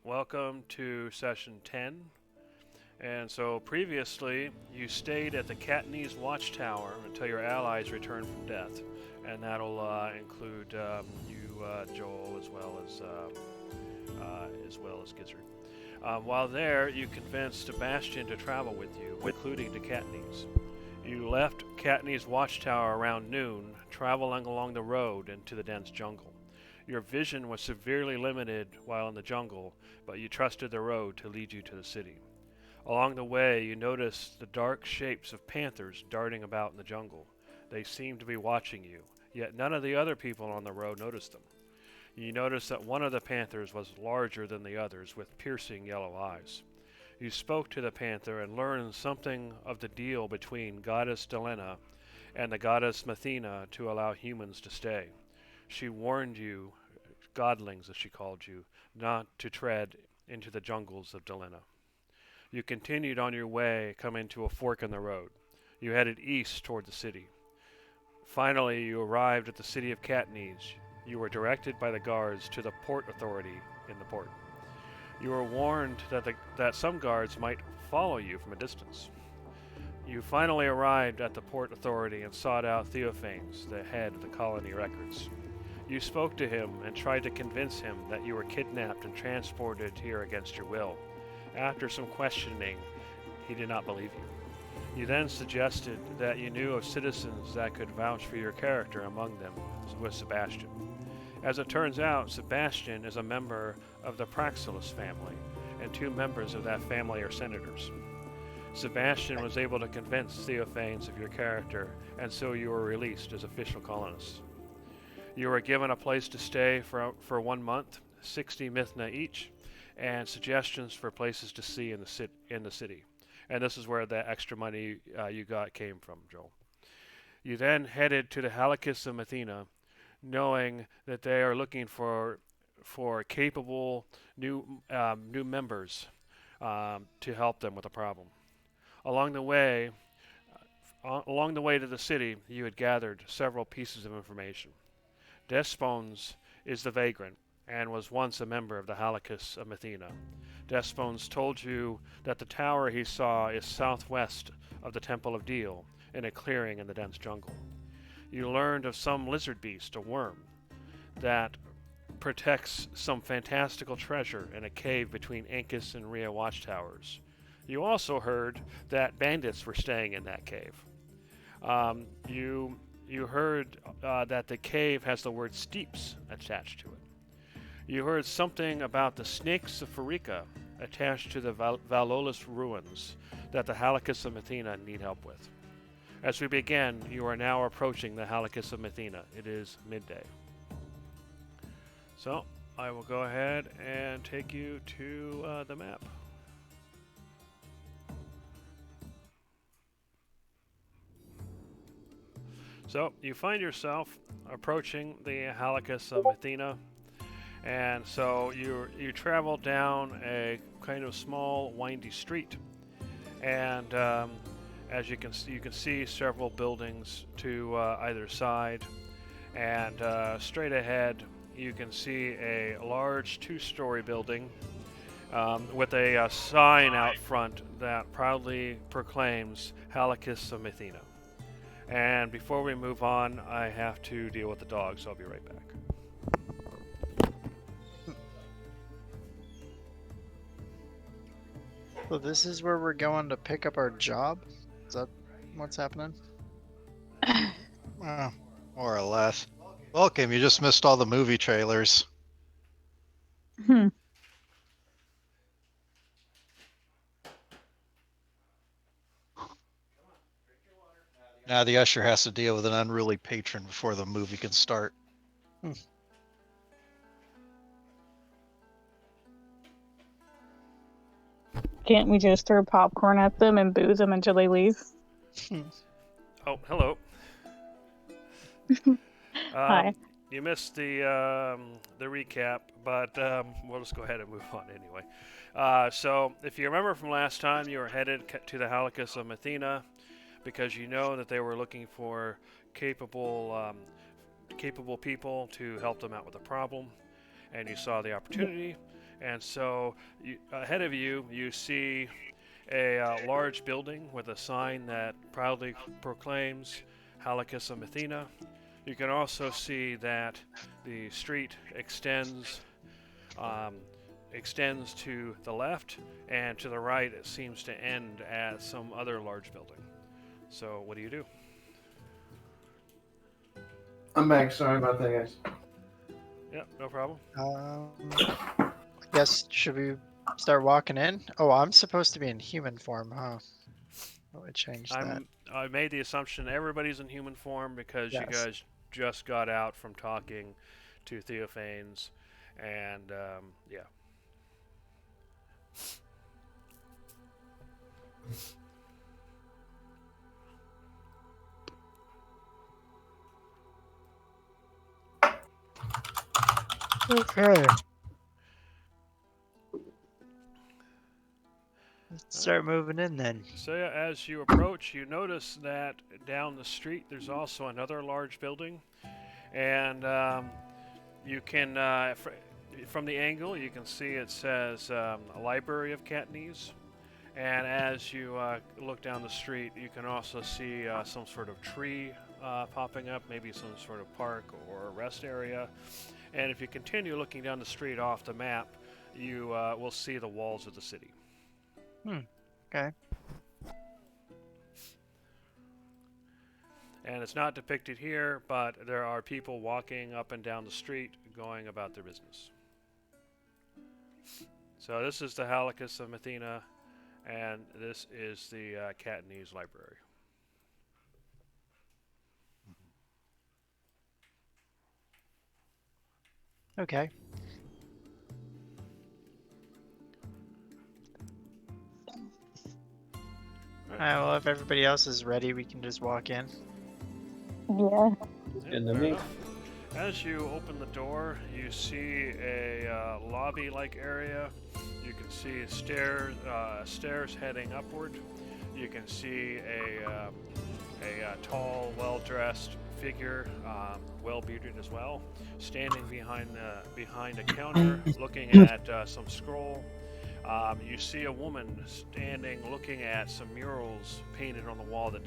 welcome to session 10. And so previously, you stayed at the Katniss Watchtower until your allies return from death. And that'll include you, Joel, as well as Gizzard. While there, you convinced Sebastian to travel with you, including to Katniss. You left Katniss Watchtower around noon, traveling along the road into the dense jungle. Your vision was severely limited while in the jungle, but you trusted the road to lead you to the city. Along the way, you noticed the dark shapes of panthers darting about in the jungle. They seemed to be watching you, yet none of the other people on the road noticed them. You noticed that one of the panthers was larger than the others, with piercing yellow eyes. You spoke to the panther and learned something of the deal between Goddess Delena and the Goddess Mathena to allow humans to stay. She warned you, godlings as she called you, not to tread into the jungles of Delena. You continued on your way, coming to a fork in the road. You headed east toward the city. Finally, you arrived at the city of Katniss. You were directed by the guards to the port authority in the port. You were warned that some guards might follow you from a distance. You finally arrived at the port authority and sought out Theophanes, the head of the colony records. You spoke to him and tried to convince him that you were kidnapped and transported here against your will. After some questioning, he did not believe you. You then suggested that you knew of citizens that could vouch for your character, among them was Sebastian. As it turns out, Sebastian is a member of the Praxilus family, and two members of that family are senators. Sebastian was able to convince Theophanes of your character, and so you were released as official colonists. You were given a place to stay for 1 month, 60 mithna each, and suggestions for places to see in the city. And this is where the extra money you got came from, Joel. You then headed to the Halakis of Mathena, knowing that they are looking for capable new members to help them with the problem. Along the way to the city, you had gathered several pieces of information. Despones is the vagrant and was once a member of the Halakis of Mathena. Despones told you that the tower he saw is southwest of the Temple of Deal, in a clearing in the dense jungle. You learned of some lizard beast, a worm, that protects some fantastical treasure in a cave between Ancus and Rhea watchtowers. You also heard that bandits were staying in that cave. You heard that the cave has the word steeps attached to it. You heard something about the snakes of Pharika attached to the Valolis ruins that the Halakis of Mathena need help with. As we begin, you are now approaching the Halakis of Mathena. It is midday. So, I will go ahead and take you to the map. So, you find yourself approaching the Halakis of Mathena, and so you travel down a kind of small, windy street, and as you can see several buildings to either side, and straight ahead you can see a large two-story building with a sign out front that proudly proclaims Halakis of Mathena. And before we move on, I have to deal with the dog, so I'll be right back. So this is where we're going to pick up our job? Is that what's happening? More or less. Welcome, you just missed all the movie trailers. Now the usher has to deal with an unruly patron before the movie can start. Can't we just throw popcorn at them and boo them until they leave? Oh, hello. Hi. You missed the recap, but we'll just go ahead and move on anyway. So, if you remember from last time, you were headed to the Halakis of Mathena because you know that they were looking for capable people to help them out with the problem, and you saw the opportunity, And so ahead of you, you see a large building with a sign that proudly proclaims Halakis of Athena. You can also see that the street um, extends to the left, and to the right it seems to end at some other large building. So what do you do? I'm back. Sorry about that, guys. Yep, no problem. I guess, should we start walking in? Oh, I'm supposed to be in human form, huh? I would change that. I made the assumption everybody's in human form because you Yes. guys just got out from talking to Theophanes, and yeah. Okay. Let's start moving in then. So yeah, as you approach, you notice that down the street there's also another large building, and you can, from the angle, you can see it says a Library of Katniss. And as you look down the street, you can also see some sort of tree popping up, maybe some sort of park or rest area. And if you continue looking down the street off the map, you will see the walls of the city. Okay. And it's not depicted here, but there are people walking up and down the street going about their business. So this is the Halakis of Athena, and this is the Katniss Library. Okay. Alright, well, if everybody else is ready, we can just walk in. Yeah. Good to fair me. enough. As you open the door, you see a lobby-like area. You can see stairs heading upward. You can see a tall, well-dressed figure, well-bearded as well, standing behind a counter, looking at some scroll. You see a woman standing, looking at some murals painted on the wall that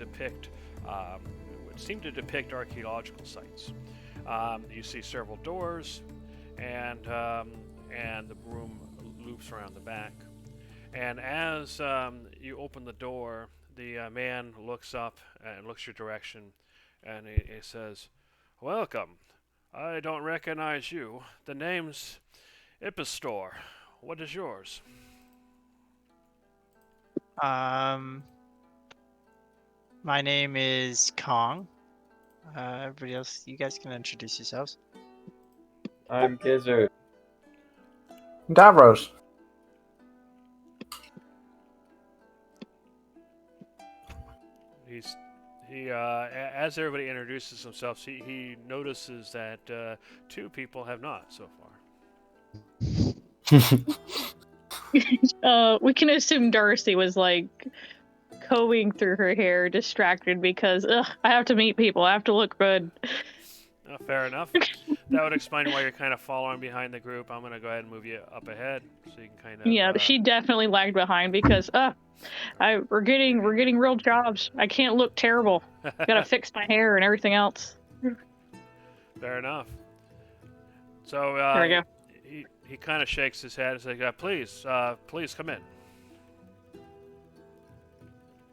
seem to depict archaeological sites. You see several doors, and the room loops around the back. And as you open the door, the man looks up and looks your direction, and he says, "Welcome. I don't recognize you. The name's Ipistor. What is yours?" My name is Kong. Everybody else, you guys can introduce yourselves. I'm Gizzard. Davros. As everybody introduces themselves, he notices that two people have not so far. We can assume Darcy was like combing through her hair, distracted because I have to meet people. I have to look good. Fair enough. That would explain why you're kind of following behind the group. I'm gonna go ahead and move you up ahead so you can kind of. Yeah, she definitely lagged behind because we're getting real jobs. I can't look terrible. Gotta fix my hair and everything else. Fair enough. So There we go. he kind of shakes his head and says, "Please come in."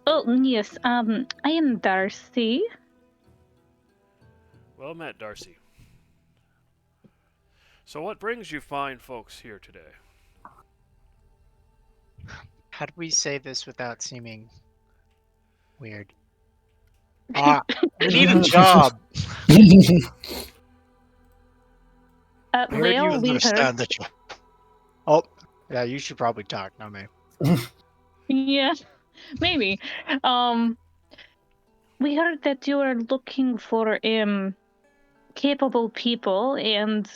Oh yes, I am Darcy. Well met, Darcy. So what brings you fine folks here today? How do we say this without seeming weird? We need a job. I heard you Well, we heard. understand that you. Oh, yeah, you should probably talk, not me. Yeah, maybe. We heard that you are looking for capable people, and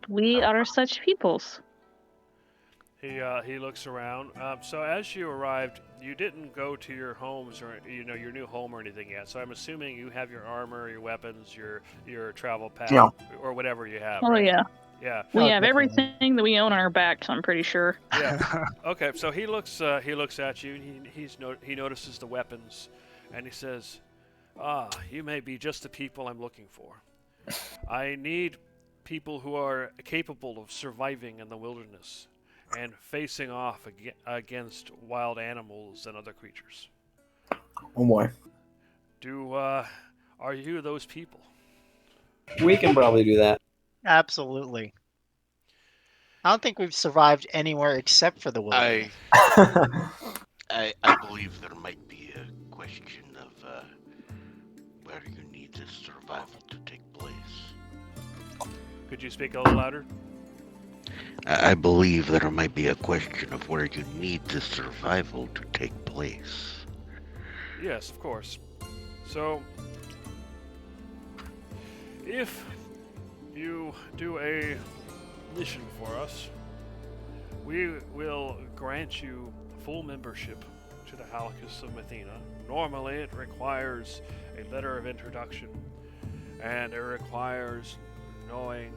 we are such peoples. He looks around. So as you arrived, you didn't go to your homes or your new home or anything yet. So I'm assuming you have your armor, your weapons, your travel pack, Yeah. or whatever you have. Oh right? yeah. Yeah. We Oh, have definitely. everything that we own on our backs, I'm pretty sure. Yeah. Okay. So he looks at you, and he notices the weapons, and he says, "Ah, you may be just the people I'm looking for. I need people who are capable of surviving in the wilderness and facing off against wild animals and other creatures. Oh boy. Are you those people?" We can probably do that. Absolutely. I don't think we've survived anywhere except for the wilderness. I believe there might be a question of where you need this survival to take place. Could you speak a little louder? I believe there might be a question of where you need this survival to take place. Yes, of course. So, if you do a mission for us, we will grant you full membership to the Halakis of Methina. Normally, it requires a letter of introduction, and it requires knowing,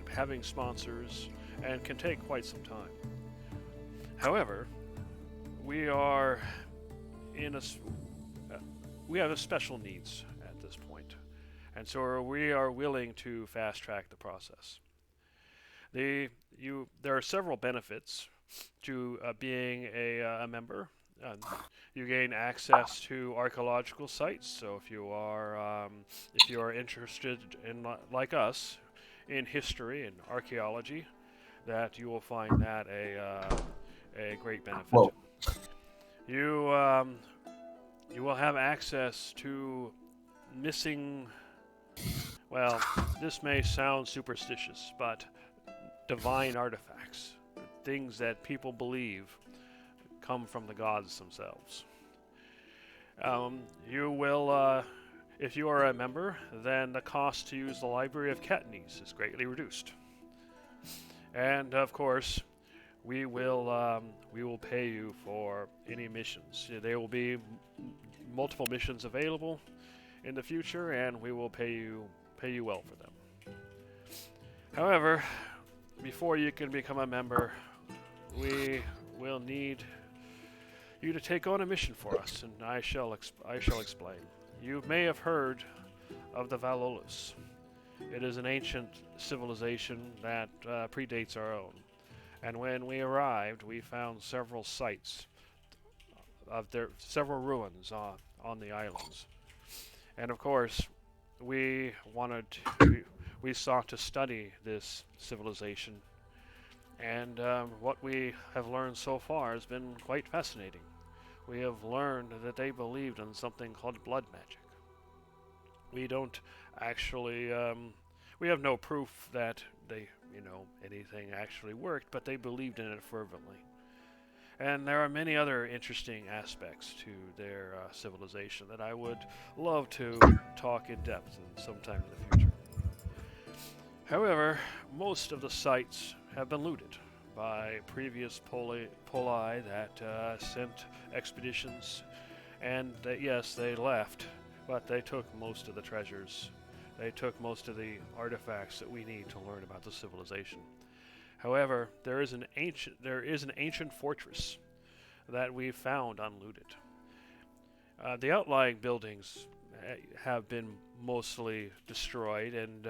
having sponsors, and can take quite some time. However, we are we have a special needs at this point, and so we are willing to fast track the process. There are several benefits to being a member. You gain access to archaeological sites. So if you are interested in, like us, in history and archaeology, that you will find that a great benefit. Whoa. You will have access to missing. Well, this may sound superstitious, but divine artifacts, things that people believe come from the gods themselves. You will, if you are a member, then the cost to use the Library of Katniss is greatly reduced. And of course, we will pay you for any missions. There will be multiple missions available in the future, and we will pay you well for them. However, before you can become a member, we will need you to take on a mission for us, and I shall explain. You may have heard of the Valolus. It is an ancient civilization that predates our own. And when we arrived, we found several sites of several ruins on the islands. And of course, we sought to study this civilization. And what we have learned so far has been quite fascinating. We have learned that they believed in something called blood magic. We don't actually, we have no proof that anything actually worked, but they believed in it fervently. And there are many other interesting aspects to their civilization that I would love to talk in depth in sometime in the future. However, most of the sites have been looted by previous poli that sent expeditions, and yes, they left, but they took most of the treasures. They took most of the artifacts that we need to learn about the civilization. However, there is an ancient fortress that we found unlooted. The outlying buildings have been mostly destroyed, and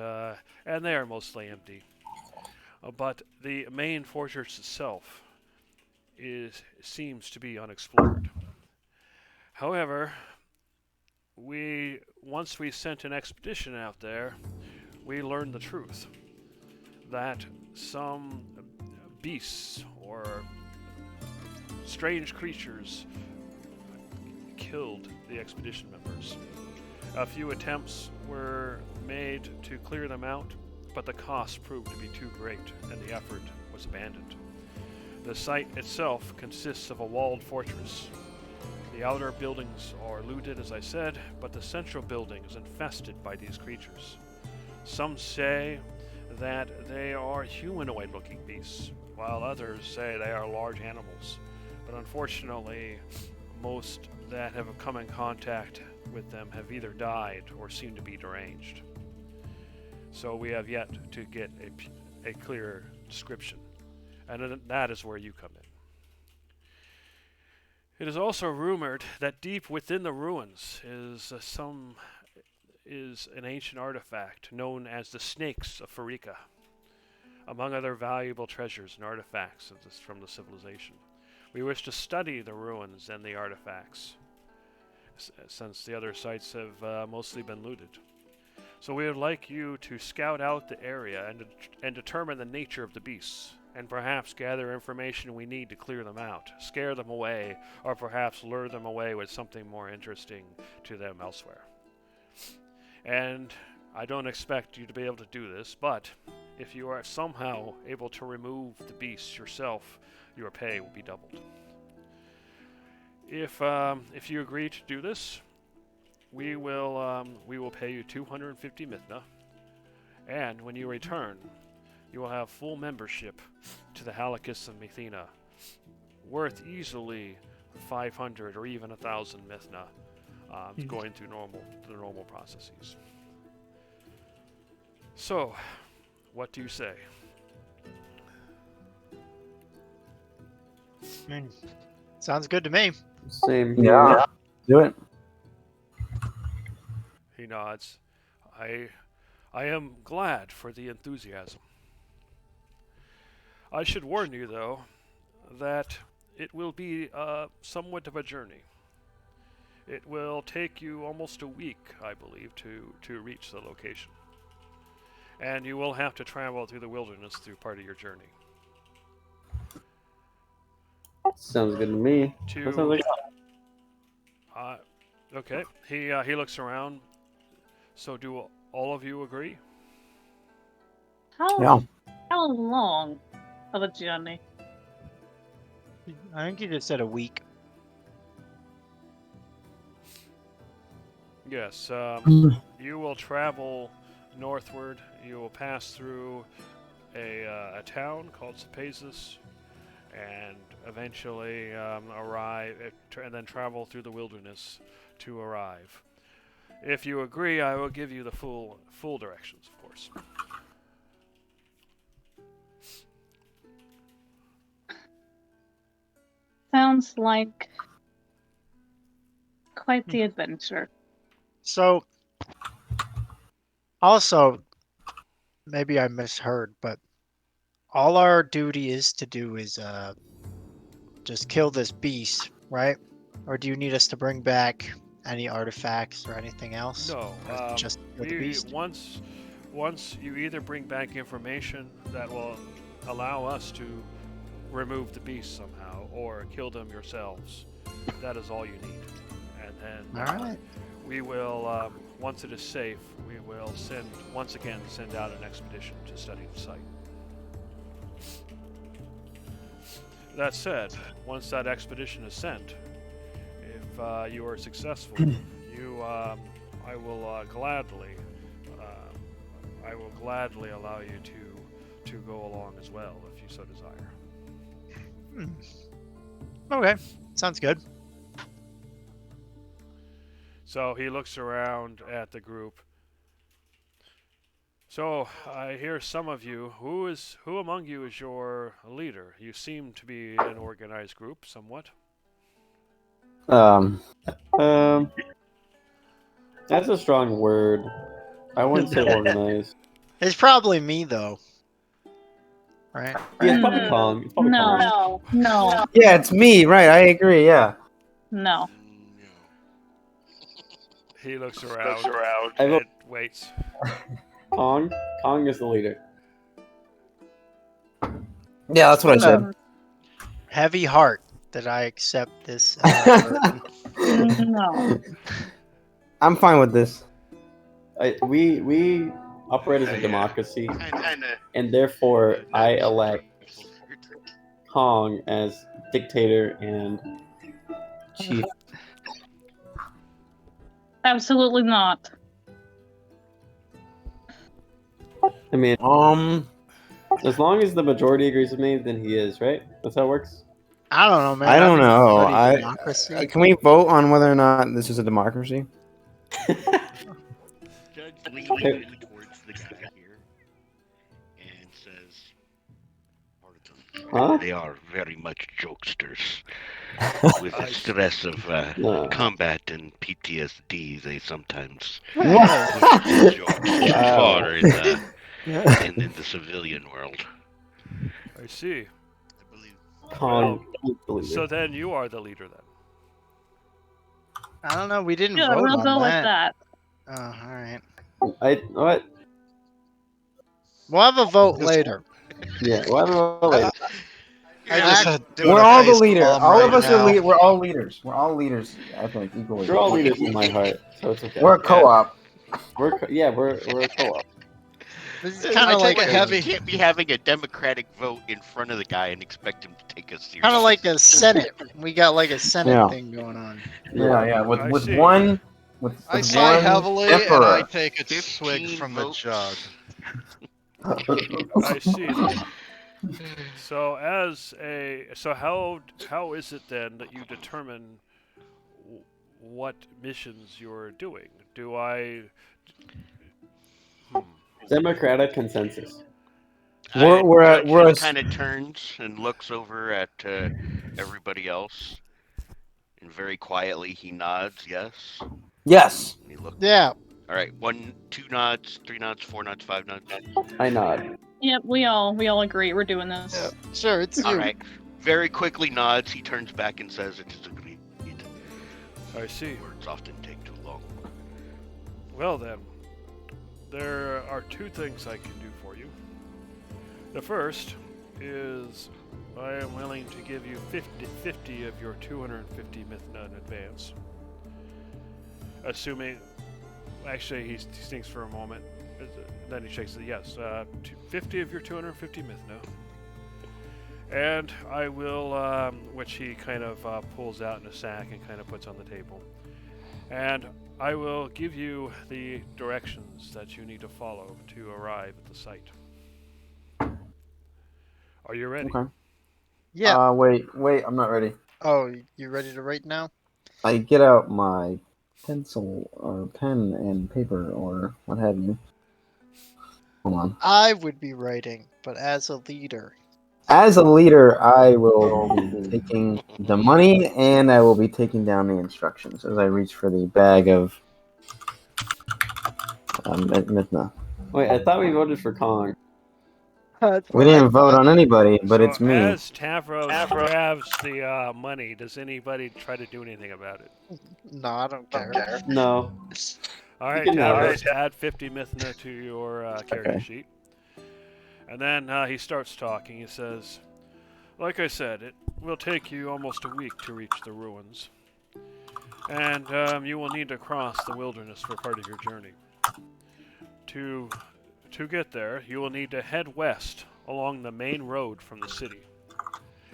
they are mostly empty. But the main fortress itself seems to be unexplored. However, once we sent an expedition out there, we learned the truth that some beasts or strange creatures killed the expedition members. A few attempts were made to clear them out, but the cost proved to be too great and the effort was abandoned. The site itself consists of a walled fortress. The outer buildings are looted, as I said, but the central building is infested by these creatures. Some say that they are humanoid-looking beasts, while others say they are large animals. But unfortunately, most that have come in contact with them have either died or seem to be deranged. So we have yet to get a clear description, and then that is where you come in. It is also rumored that deep within the ruins is an ancient artifact known as the Snakes of Farika, among other valuable treasures and artifacts from the civilization. We wish to study the ruins and the artifacts, since the other sites have mostly been looted. So we would like you to scout out the area and determine the nature of the beasts, and perhaps gather information we need to clear them out, scare them away, or perhaps lure them away with something more interesting to them elsewhere. And I don't expect you to be able to do this, but if you are somehow able to remove the beasts yourself, your pay will be doubled. If you agree to do this, we will pay you 250 Mithna, and when you return, you will have full membership to the Halakis of Mithina, worth easily 500 or even 1,000 Mithna, going through the normal processes. So, what do you say? I mean, sounds good to me. Same. Yeah. Do it. He nods. I am glad for the enthusiasm. I should warn you, though, that it will be somewhat of a journey. It will take you almost a week, I believe, to reach the location. And you will have to travel through the wilderness through part of your journey. Sounds good to me. That sounds like Okay. He looks around. So do all of you agree? How long of a journey? I think you just said a week. Yes. You will travel northward. You will pass through a town called Sepezus, and eventually arrive, and then travel through the wilderness to arrive. If you agree, I will give you the full directions, of course. Sounds like quite the adventure. So, also, maybe I misheard, but all our duty is to do is just kill this beast, right? Or do you need us to bring back any artifacts or anything else? No, Or is it just kill the beast? once you either bring back information that will allow us to remove the beast somehow, or kill them yourselves. That is all you need. And then All right. we will, once it is safe, we will once again send out an expedition to study the site. That said, once that expedition is sent, if you are successful, I will gladly allow you to go along as well, if you so desire. Okay, sounds good. So he looks around at the group. So I hear some of you. Who among you is your leader? You seem to be an organized group, somewhat. That's a strong word. I wouldn't say organized. It's probably me though. Right? Yeah, it's probably Kong. It's probably Kong. No. Yeah, it's me, right? I agree. Yeah. No. He looks around I and look- waits. Kong is the leader. Yeah, that's what I said. Heavy heart that I accept this. No. I'm fine with this. We operate as a democracy, and therefore I elect Kong as dictator and chief. Absolutely not. I mean, I as long as the majority agrees with me, then he is, right? That's how it works. I don't know, man. I don't know. Bloody democracy. Can we vote on whether or not this is a democracy? Judge leans towards the guy here and says, Huh? They are very much jokesters. With the stress of No. combat and PTSD, they sometimes Hey, push the jokes too Wow. far in the civilian world. I see. I believe. Con, don't believe So it. then you are the leader then. I don't know. We didn't Yeah, vote we'll on go with that. that. Oh, all right. What? We'll have a vote later. Yeah, whatever. Later. You're I just doing We're a all the face leader. palm All of right us are now. We're all leaders. We're all leaders. I think equally. We're all leaders in my heart, so it's okay. We're a co-op. We're a co-op. This is It's kind I of take like a You heavy. can't be having a democratic vote in front of the guy and expect him to take us seriously. kind of like a Senate. We got like a Senate Yeah. thing going on. Yeah. I With see. one. With I with sigh one heavily emperor. and I take a 15 swig from the votes. jug. I see. Then. So how is it then that you determine what missions you're doing? Do I? Democratic consensus. We're kind of turns and looks over at everybody else, and very quietly he nods yes. yes. And he looks. Yeah. All right, 1, 2 nods, 3 nods, 4 nods, 5 nods. I nod. Yep, we all agree we're doing this. Yeah. Sure, it's All you. right. Very quickly nods. He turns back and says, "It is agreed." I see. Words often take too long. Well then, there are two things I can do for you. The first is I am willing to give you 50 of your 250 Mithna in advance. Assuming, actually, he thinks for a moment. Then he shakes it. Yes, 50 of your 250 Mithna. And I will, which he kind of pulls out in a sack and kind of puts on the table. And I will give you the directions that you need to follow to arrive at the site. Are you ready? Okay. Yeah. Wait. I'm not ready. Oh, you ready to write now? I get out my pencil or pen and paper or what have you. Hold on. I would be writing, but as a leader. As a leader, I will be taking the money and I will be taking down the instructions as I reach for the bag of Mithna. Wait, I thought we voted for Kong. We didn't vote on anybody, but So it's me. As Tavros grabs the money, does anybody try to do anything about it? No, I don't care. No. All right, can have Tavros, add 50 Mithna to your character Okay. sheet. And then he starts talking. He says, like I said, it will take you almost a week to reach the ruins. And you will need to cross the wilderness for part of your journey. To get there, you will need to head west along the main road from the city.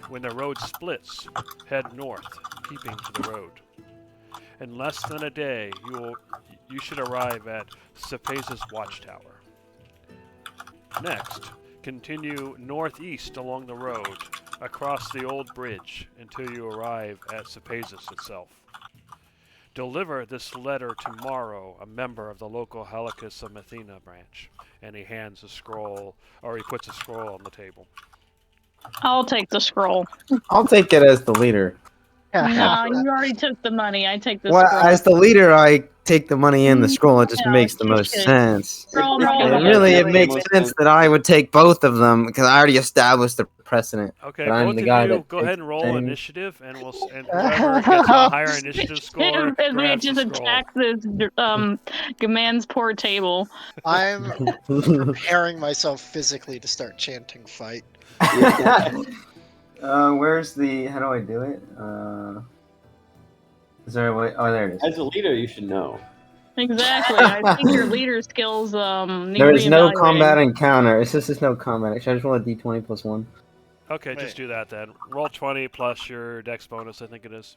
When the road splits, head north, keeping to the road. In less than a day, you should arrive at Cepeza's watchtower. Next, continue northeast along the road, across the old bridge, until you arrive at Cepezas itself. Deliver this letter tomorrow, a member of the local Helikas of Methina branch. And he hands a scroll, or he puts a scroll on the table. I'll take the scroll. I'll take it as the leader. No, you already took the money. I take the Well, scroll. as the leader, I take the money and the scroll. It just No, makes the you most should. sense. Scroll, Yeah, scroll. And really, it Yeah, makes most sense sense. that I would take both of them because I already established the precedent. Okay, But I'm both the of guy you that go ahead takes and roll things. initiative, and and whoever gets a higher initiative score As we grabs the just scroll. attack this Gaman's poor table. I'm preparing myself physically to start chanting fight. Where's the? How do I do it? Is there a way? Oh, there it is. As a leader, you should know. Exactly. I think your leader skills need There is no reevaluating. combat encounter. It's just there's no combat. Should I just roll a d20 plus 1? Okay, just do that then. Roll 20 plus your dex bonus, I think it is.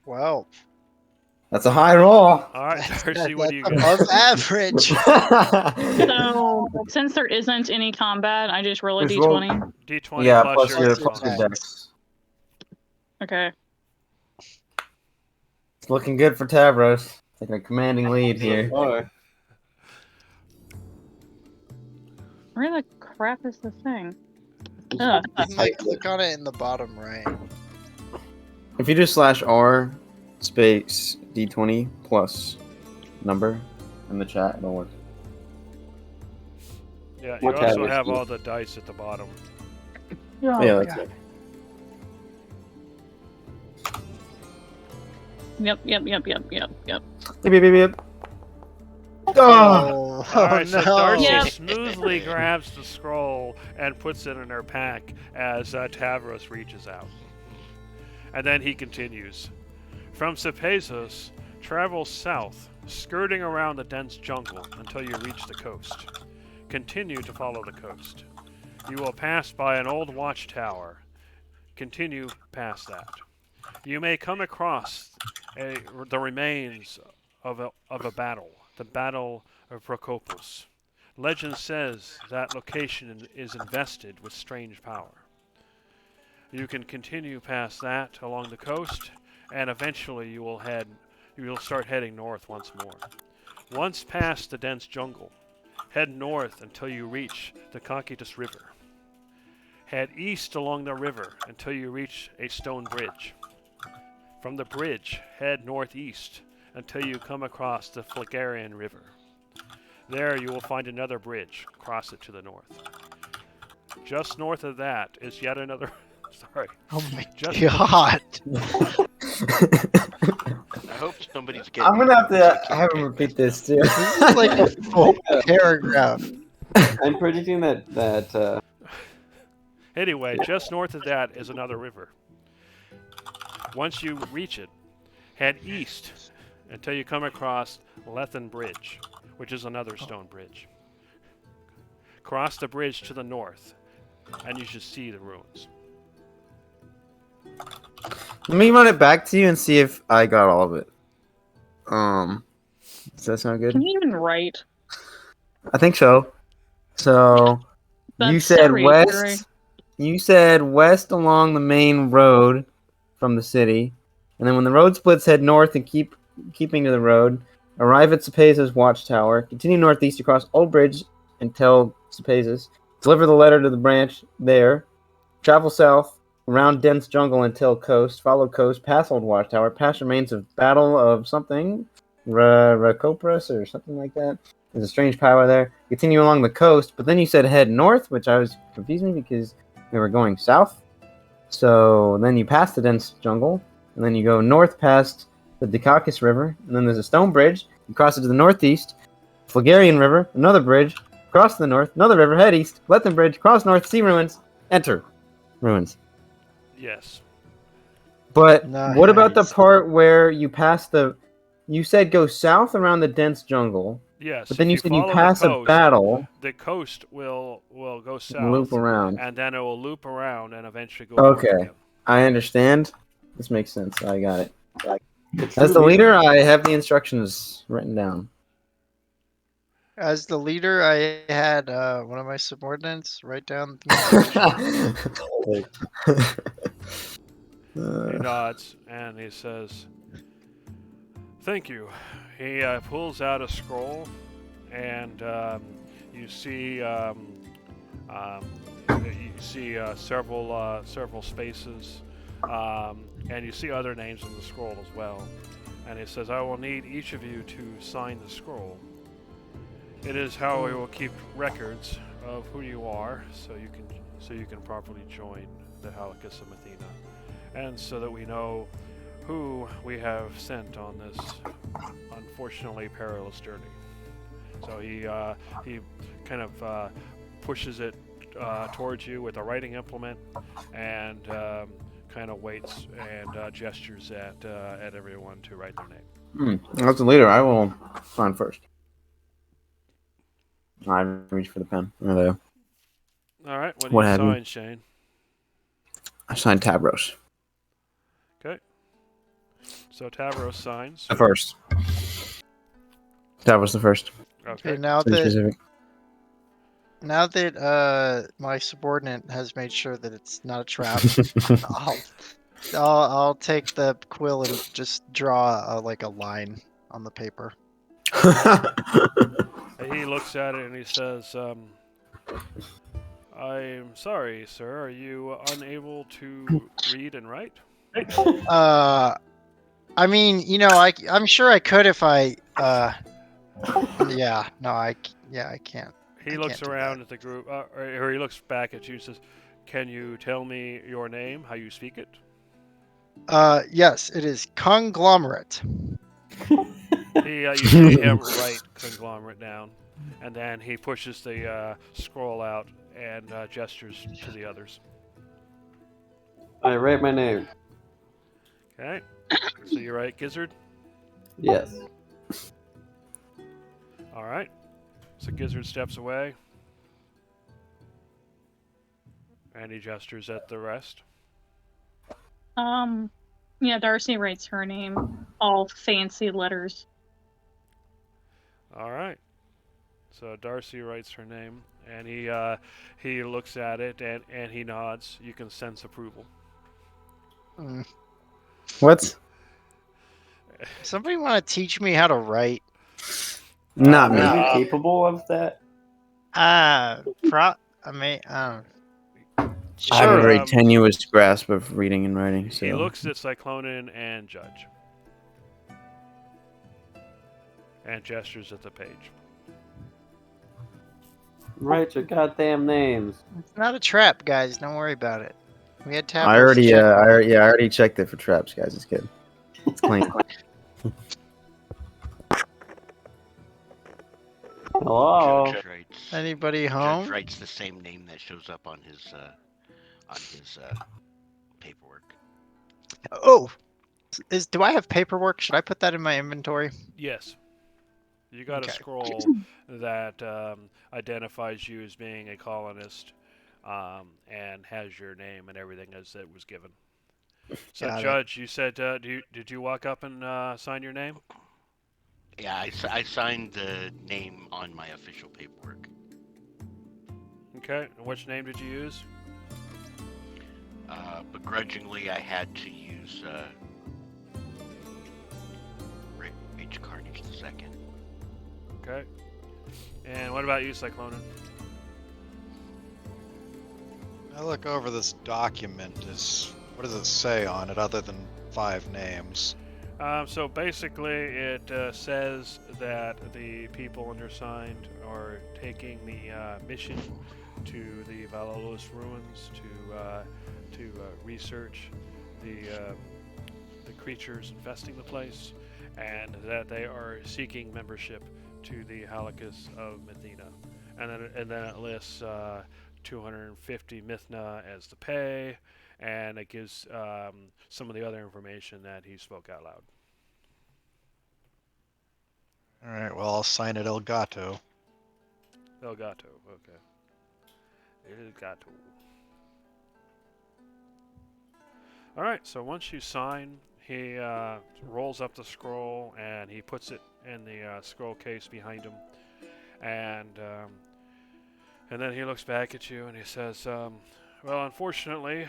Wow. That's a high roll. All right, Darcy, what do you That's get? above average. So, since there isn't any combat, I just roll a Just roll- d20. D20 yeah, plus, plus your your dex plus your bonus. dex. Okay. It's looking good for Tavros. Taking a commanding lead here. Or Where the crap is the thing? Ugh. You might click on it in the bottom right. If you do /R space D20 plus number in the chat, it'll work. Yeah, you What tab also is have it? all the dice at the bottom. Yeah, that's it. Yep. Beep, beep, beep, beep. Oh! Oh, Alright, so no. Darcy Yep. smoothly grabs the scroll and puts it in her pack as Tavros reaches out. And then he continues. From Cephesus, travel south, skirting around the dense jungle until you reach the coast. Continue to follow the coast. You will pass by an old watchtower. Continue past that. You may come across the remains of a battle, the Battle of Procopus. Legend says that location is invested with strange power. You can continue past that along the coast, and eventually you will start heading north once more. Once past the dense jungle, head north until you reach the Cocytus River. Head east along the river until you reach a stone bridge. From the bridge, head northeast until you come across the Phlegarian River. There you will find another bridge. Cross it to the north. Just north of that is yet another... Sorry. Oh my Just- god. I hope somebody's getting. I'm gonna have to have him repeat this too. This is like a full paragraph. I'm predicting that Anyway, just north of that is another river. Once you reach it, head east until you come across Lethen Bridge, which is another stone bridge. Cross the bridge to the north, and you should see the ruins. Let me run it back to you and see if I got all of it. Does that sound good? Can you even write? I think so. So you That's so said reassuring. west. You said west along the main road from the city, and then when the road splits, head north and keeping to the road. Arrive at Cephesus Watchtower. Continue northeast across Old Bridge until Cephesus. Deliver the letter to the branch there. Travel south around dense jungle until coast. Follow coast past Old Watchtower. Past remains of Battle of something, Racopras or something like that. There's a strange power there. Continue along the coast, but then you said head north, which I was confusing because we were going south. So then you pass the dense jungle, and then you go north past the Dicacus River, and then there's a stone bridge. You cross it to the northeast. Phlegarian River, another bridge. Cross to the north, another river, head east. Lethen Bridge, cross north, see ruins, enter ruins. Yes. But what about the Nice. part where you pass the... You said go south around the dense jungle, Yes. but then if you said you follow the pass a coast, battle The coast will go south, and loop around. and then it will loop around and eventually go Okay. north again. I understand. This makes sense. I got it. it's As the leader, I have the instructions written down. As the leader, I had one of my subordinates write down the He nods and he says, "Thank you." He pulls out a scroll, and you see several spaces, and you see other names in the scroll as well. And he says, "I will need each of you to sign the scroll. It is how we will keep records of who you are, so you can properly join the Halakis of Athena, and so that we know who we have sent on this unfortunately perilous journey." So he kind of pushes it towards you with a writing implement, and kind of waits and gestures at everyone to write their name. As the leader, I will sign first. I reach for the pen. There they go. All right, when What you have you? sign, Shane. I signed Tavros. Okay. So Tavros signs. The first. Tavros the first. Okay. Okay, now To be that specific. my subordinate has made sure that it's not a trap, I'll take the quill and just draw like a line on the paper. He looks at it and he says, I'm sorry, sir. Are you unable to read and write? I mean, I'm sure I could if I, yeah, no, I can't. He I looks can't do around at the group, or he looks back at you and says, "Can you tell me your name, how you speak it?" Yes, it is conglomerate. You see him write conglomerate down, and then he pushes the scroll out and gestures to the others. I write my name. Okay, so you write Gizzard. Yes. All right. So Gizzard steps away, and he gestures at the rest. Yeah, Darcy writes her name, all fancy letters. All right. So Darcy writes her name, and he looks at it and he nods. You can sense approval. Mm. What? Somebody want to teach me how to write? Not me. Are you Uh, capable of that? I mean, I sure. have a very Um, tenuous grasp of reading and writing. So He looks at Cyclonin and Judge, and gestures at the page. Write your goddamn names. It's not a trap, guys. Don't worry about it. We had I tablets already, checked. I already checked it for traps, guys. It's good. It's clean. Hello. Judge writes. Anybody Judge home? writes the same name that shows up on his paperwork. Oh, do I have paperwork? Should I put that in my inventory? Yes. You got a Okay. scroll that identifies you as being a colonist, and has your name and everything as it was given. So, Got it. Judge, you said, did you walk up and sign your name? Yeah, I signed the name on my official paperwork. Okay. And which name did you use? Begrudgingly, I had to use Rage Carnage II. Okay. And what about you, Cyclonin? I look over this document. What does it say on it other than 5 names? So basically, it says that the people undersigned are taking the mission to the Valalos ruins to research the creatures infesting the place, and that they are seeking membership to the Halakis of Mithina, and then it lists 250 Mithna as the pay, and it gives some of the other information that he spoke out loud. All right, well, I'll sign it Elgato. Elgato, okay. Elgato. Alright, so once you sign, he rolls up the scroll and he puts it in the scroll case behind him. And then he looks back at you and he says, well, unfortunately,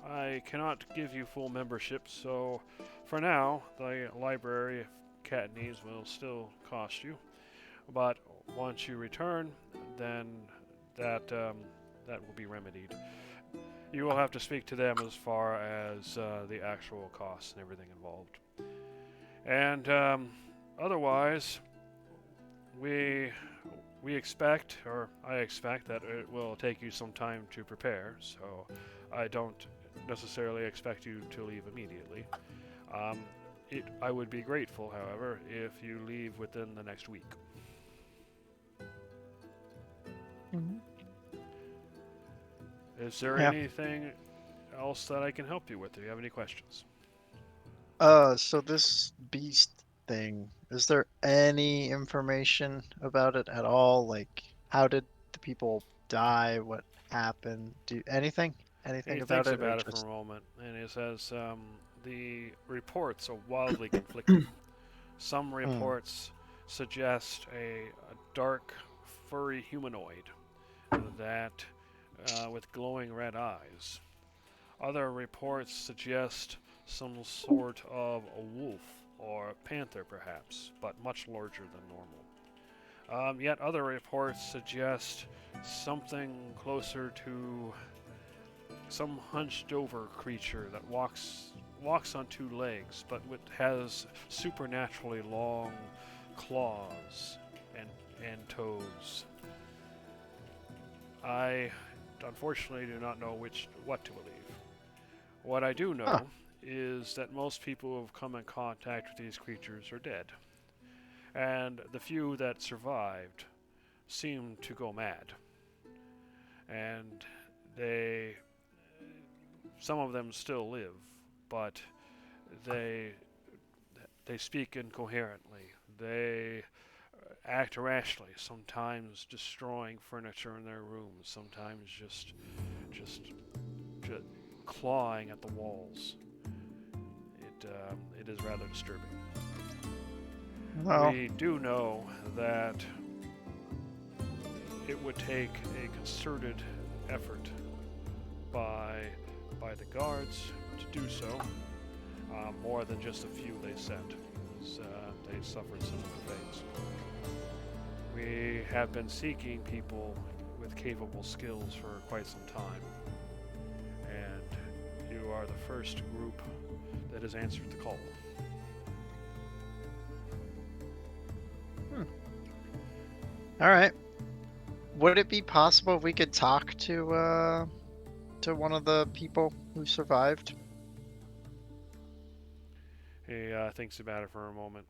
I cannot give you full membership, so for now, the Library of Katniss will still cost you. But once you return, then that will be remedied. You will have to speak to them as far as the actual costs and everything involved. And otherwise, we expect, or I expect, that it will take you some time to prepare. So I don't necessarily expect you to leave immediately. I would be grateful, however, if you leave within the next week. Mhm. Is there Yeah. anything else that I can help you with? Do you have any questions? So this beast thing, is there any information about it at all? Like, how did the people die? What happened? Anything He about thinks it? Or about it for just... a moment, and he says, the reports are wildly conflicting. Some reports suggest a dark, furry humanoid that with glowing red eyes. Other reports suggest some sort of a wolf or a panther, perhaps, but much larger than normal. Yet other reports suggest something closer to some hunched over creature that walks on two legs, but has supernaturally long claws and toes. I unfortunately do not know what to believe. What I do know Huh. is that most people who have come in contact with these creatures are dead, and the few that survived seem to go mad. And some of them still live, but they speak incoherently. They act irrationally, sometimes destroying furniture in their rooms, sometimes just clawing at the walls. It is rather disturbing. Well, We do know that it would take a concerted effort by the guards to do so, more than just a few they sent. They suffered similar fates. We have been seeking people with capable skills for quite some time, and you are the first group that has answered the call. all right. Would it be possible we could talk to one of the people who survived? He thinks about it for a moment.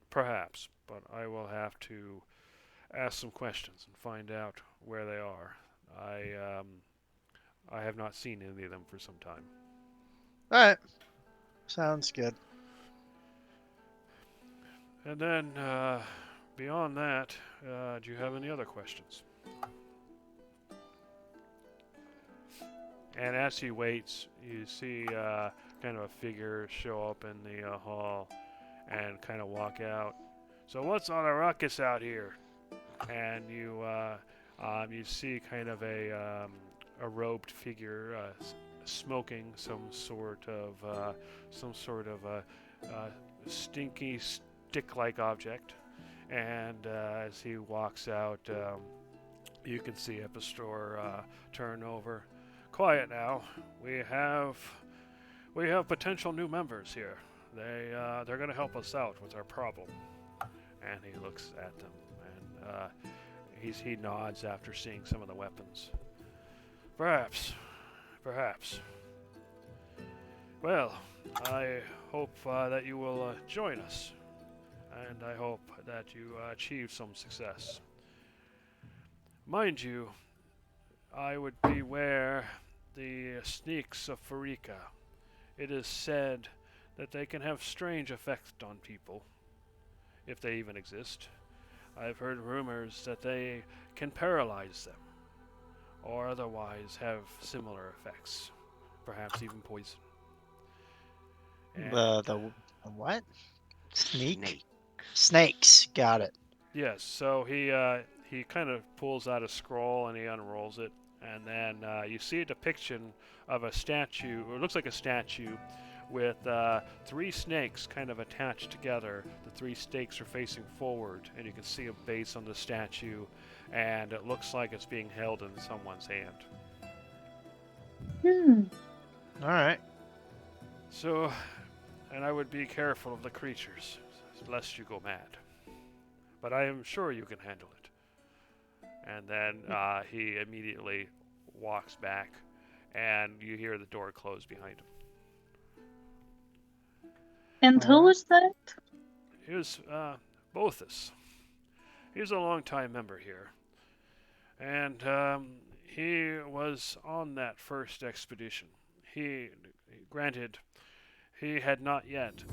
Perhaps, but I will have to ask some questions and find out where they are. I have not seen any of them for some time. All right. Sounds good. And then, beyond that, do you have any other questions? And as he waits, you see kind of a figure show up in the hall and kind of walk out. So what's all the ruckus out here? And you see kind of a robed figure smoking some sort of stinky stick-like object. And as he walks out, you can see Epistor turn over. Quiet now. We have potential new members here. They're going to help us out with our problem. And he looks at them, and he nods after seeing some of the weapons. Perhaps. Well, I hope that you will join us, and I hope that you achieve some success. Mind you, I would beware the sneaks of Farika. It is said that they can have strange effects on people, if they even exist. I've heard rumors that they can paralyze them, or otherwise have similar effects, perhaps even poison. And The what? Snake. Snakes. Got it. yes, so he kind of pulls out a scroll and he unrolls it, and then you see a depiction of a statue, or it looks like a statue, with three snakes kind of attached together. The three stakes are facing forward, and you can see a base on the statue, and it looks like it's being held in someone's hand. All right. So, and I would be careful of the creatures, lest you go mad. But I am sure you can handle it. And then he immediately walks back, and you hear the door close behind him. And who was that? He was Bothus. He's a long-time member here. And he was on that first expedition. Granted, he had not yet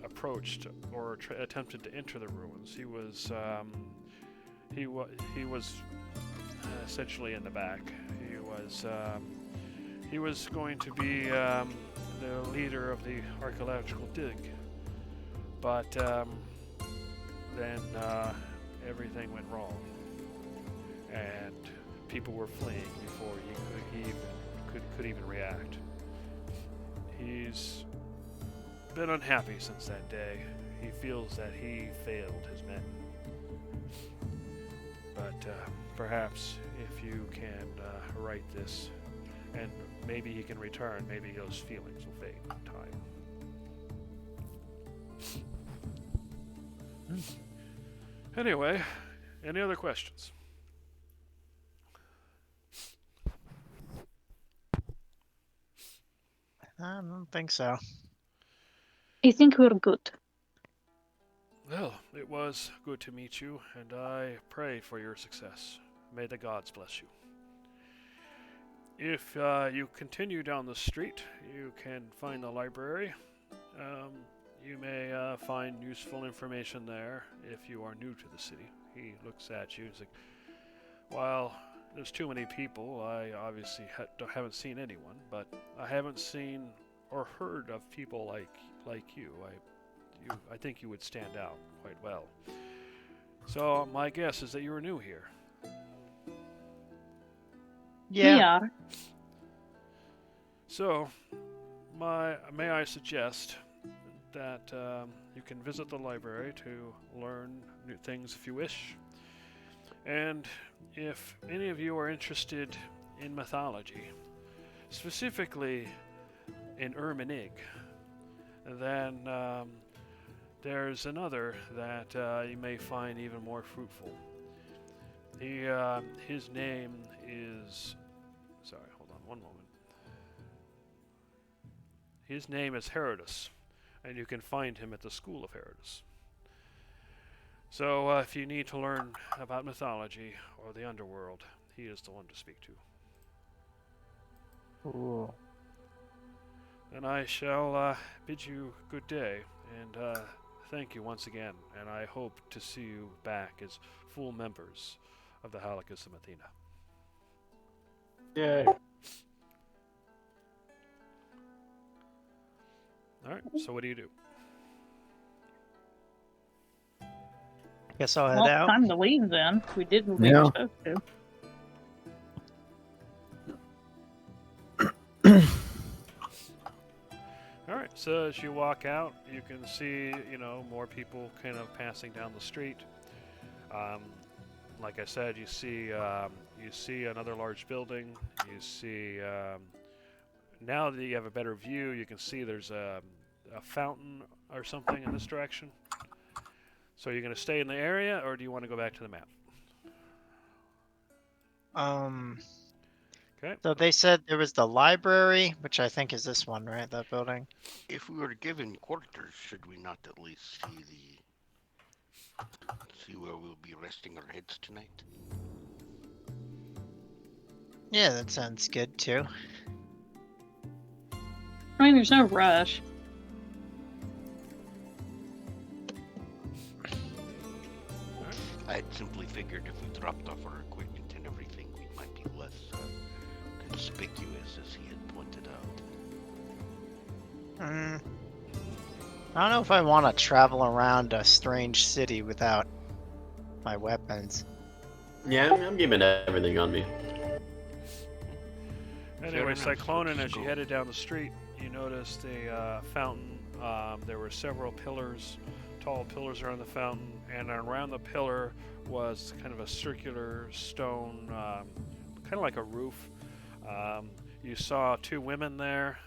approached or attempted to enter the ruins. He was essentially in the back. He was going to be the leader of the archaeological dig, but then everything went wrong, and people were fleeing before he could even react. He's been unhappy since that day. He feels that he failed his men. perhaps if you can write this, and maybe he can return, maybe those feelings will fade in time. Anyway, any other questions? I don't think so. I think we're good. Well, it was good to meet you, and I pray for your success. May the gods bless you. If you continue down the street, you can find the library. You may find useful information there if you are new to the city. He looks at you and is like, while there's too many people, I obviously haven't seen anyone, but I haven't seen or heard of people like you. I think you would stand out quite well. So my guess is that you are new here. Yeah. We are. So, may I suggest that you can visit the library to learn new things if you wish. And if any of you are interested in mythology, specifically in Erminig, then there's another that you may find even more fruitful. His name is... Sorry, hold on one moment. His name is Herodus, and you can find him at the School of Herodus. So if you need to learn about mythology or the underworld, he is the one to speak to. Cool. And I shall bid you good day, and thank you once again, and I hope to see you back as full members of the Halakis of Athena. Yay. Alright, so what do you do? Guess I'll head Well, out. time to leave then. We did what we Yeah. were supposed to. Alright, so as you walk out, you can see, more people kind of passing down the street. Like I said, you see another large building. You see, now that you have a better view, you can see there's a fountain or something in this direction. So you're going to stay in the area, or do you want to go back to the map? Okay. So they said there was the library, which I think is this one, right? That building. If we were given quarters, should we not at least see where we'll be resting our heads tonight? Yeah, that sounds good too. I mean, there's no rush. I had simply figured if we dropped off our equipment and everything, we might be less conspicuous, as he had pointed out. I don't know if I want to travel around a strange city without my weapons. Yeah, I'm keeping everything on me. Anyway, enough, Cyclonin, let's as you go. headed down the street, you noticed a fountain. There were several pillars, tall pillars around the fountain, and around the pillar was kind of a circular stone, kind of like a roof. You saw two women there.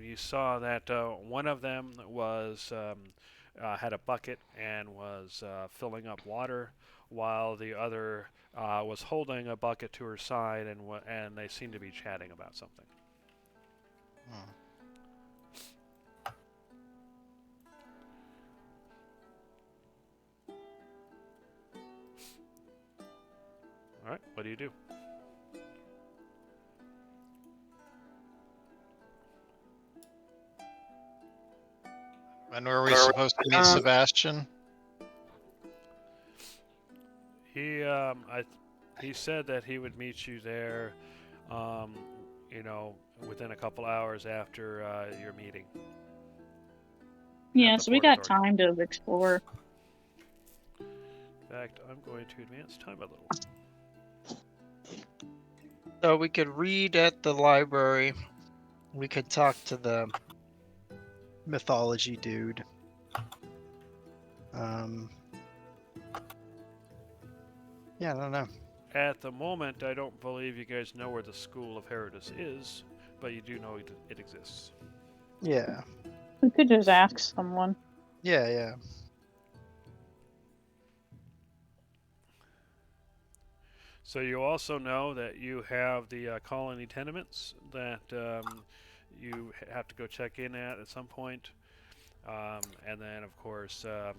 You saw that one of them was had a bucket and was filling up water, while the other was holding a bucket to her side, and they seemed to be chatting about something. Hmm. All right, what do you do? When were we supposed to meet Sebastian? He said that he would meet you there, within a couple hours after your meeting. Yeah, the so we got Purgatory. time to explore. In fact, I'm going to advance time a little. So we could read at the library. We could talk to the mythology dude. Yeah, I don't know. At the moment, I don't believe you guys know where the School of Herodis is, but you do know it exists. Yeah. We could just ask someone. Yeah. So you also know that you have the colony tenements that you have to go check in at some point. And then, of course, a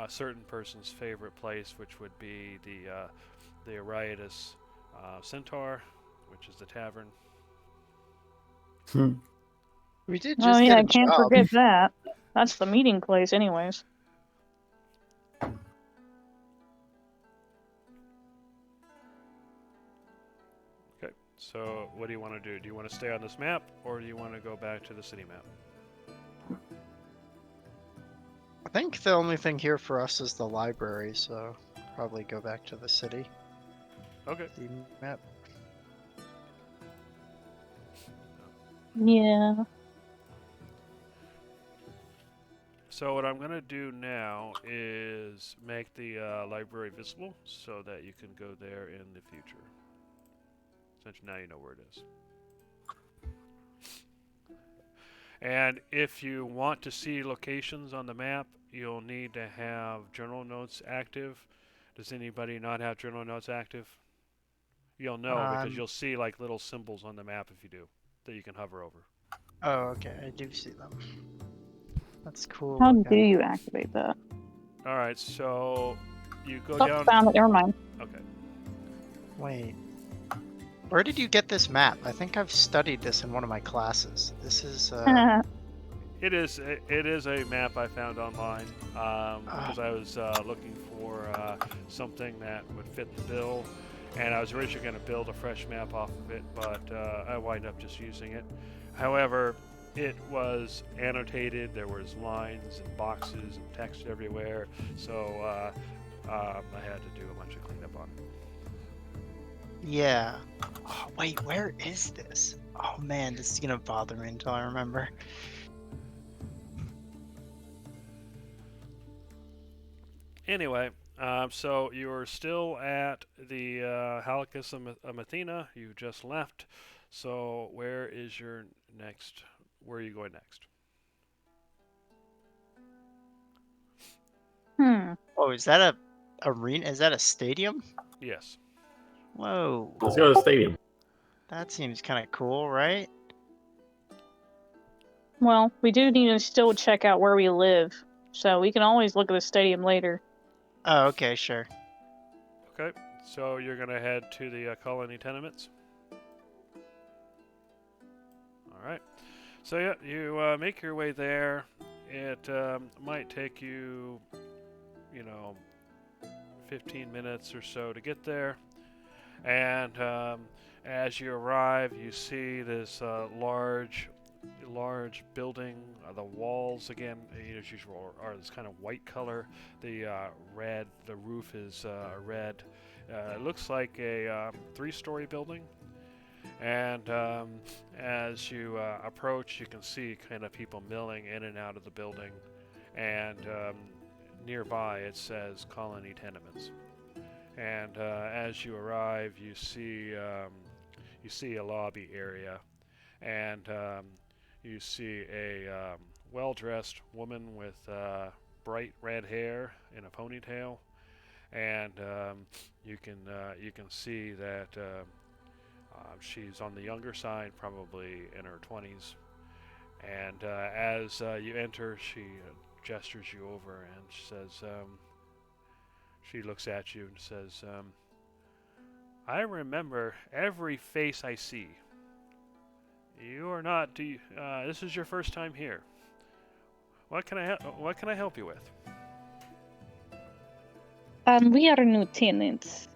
certain person's favorite place, which would be the Ariadus Centaur, which is the tavern. We did Oh just yeah, get I a can't job. forget that. That's the meeting place, anyways. Okay, so what do you want to do? Do you want to stay on this map, or do you want to go back to the city map? I think the only thing here for us is the library, so probably go back to the city. Okay. The map. Yeah. So what I'm going to do now is make the library visible so that you can go there in the future. Since now you know where it is. And if you want to see locations on the map, you'll need to have journal notes active. Does anybody not have journal notes active? You'll know because you'll see like little symbols on the map if you do that you can hover over. Oh, okay. I do see them. That's cool. How looking. do you activate that? All right, so you go Oh, down. found it. Never mind. Okay. Wait. Where did you get this map? I think I've studied this in one of my classes. This is It is a map I found online because I was looking for something that would fit the bill, and I was originally going to build a fresh map off of it, but I wind up just using it. However, it was annotated. There was lines and boxes and text everywhere, so I had to do a bunch of cleanup on it. yeah. Oh, wait, where is this? Oh man, this is gonna bother me until I remember. Anyway, so you're still at the Halakis Amathena. You just left. So where is your next? Where are you going next? Oh, is that a arena? Is that a stadium? Yes. Whoa, Let's go to the stadium. that seems kind of cool, right? Well, we do need to still check out where we live, so we can always look at the stadium later. Oh, okay, sure. Okay. So you're gonna head to the colony tenements. All right. So yeah, you make your way there. It might take you, 15 minutes or so to get there. And as you arrive, you see this large building. The walls, again, as usual, are this kind of white color. The roof is red. It looks like a 3-story building. And as you approach, you can see kind of people milling in and out of the building. And nearby, it says Colony Tenements. And as you arrive, you see a lobby area, and you see a well-dressed woman with bright red hair in a ponytail, and you can see that she's on the younger side, probably in her 20s. And as you enter, she gestures you over and she says. She looks at you and says, I remember every face I see. You are not. This is your first time here. What can I help you with? We are new tenants.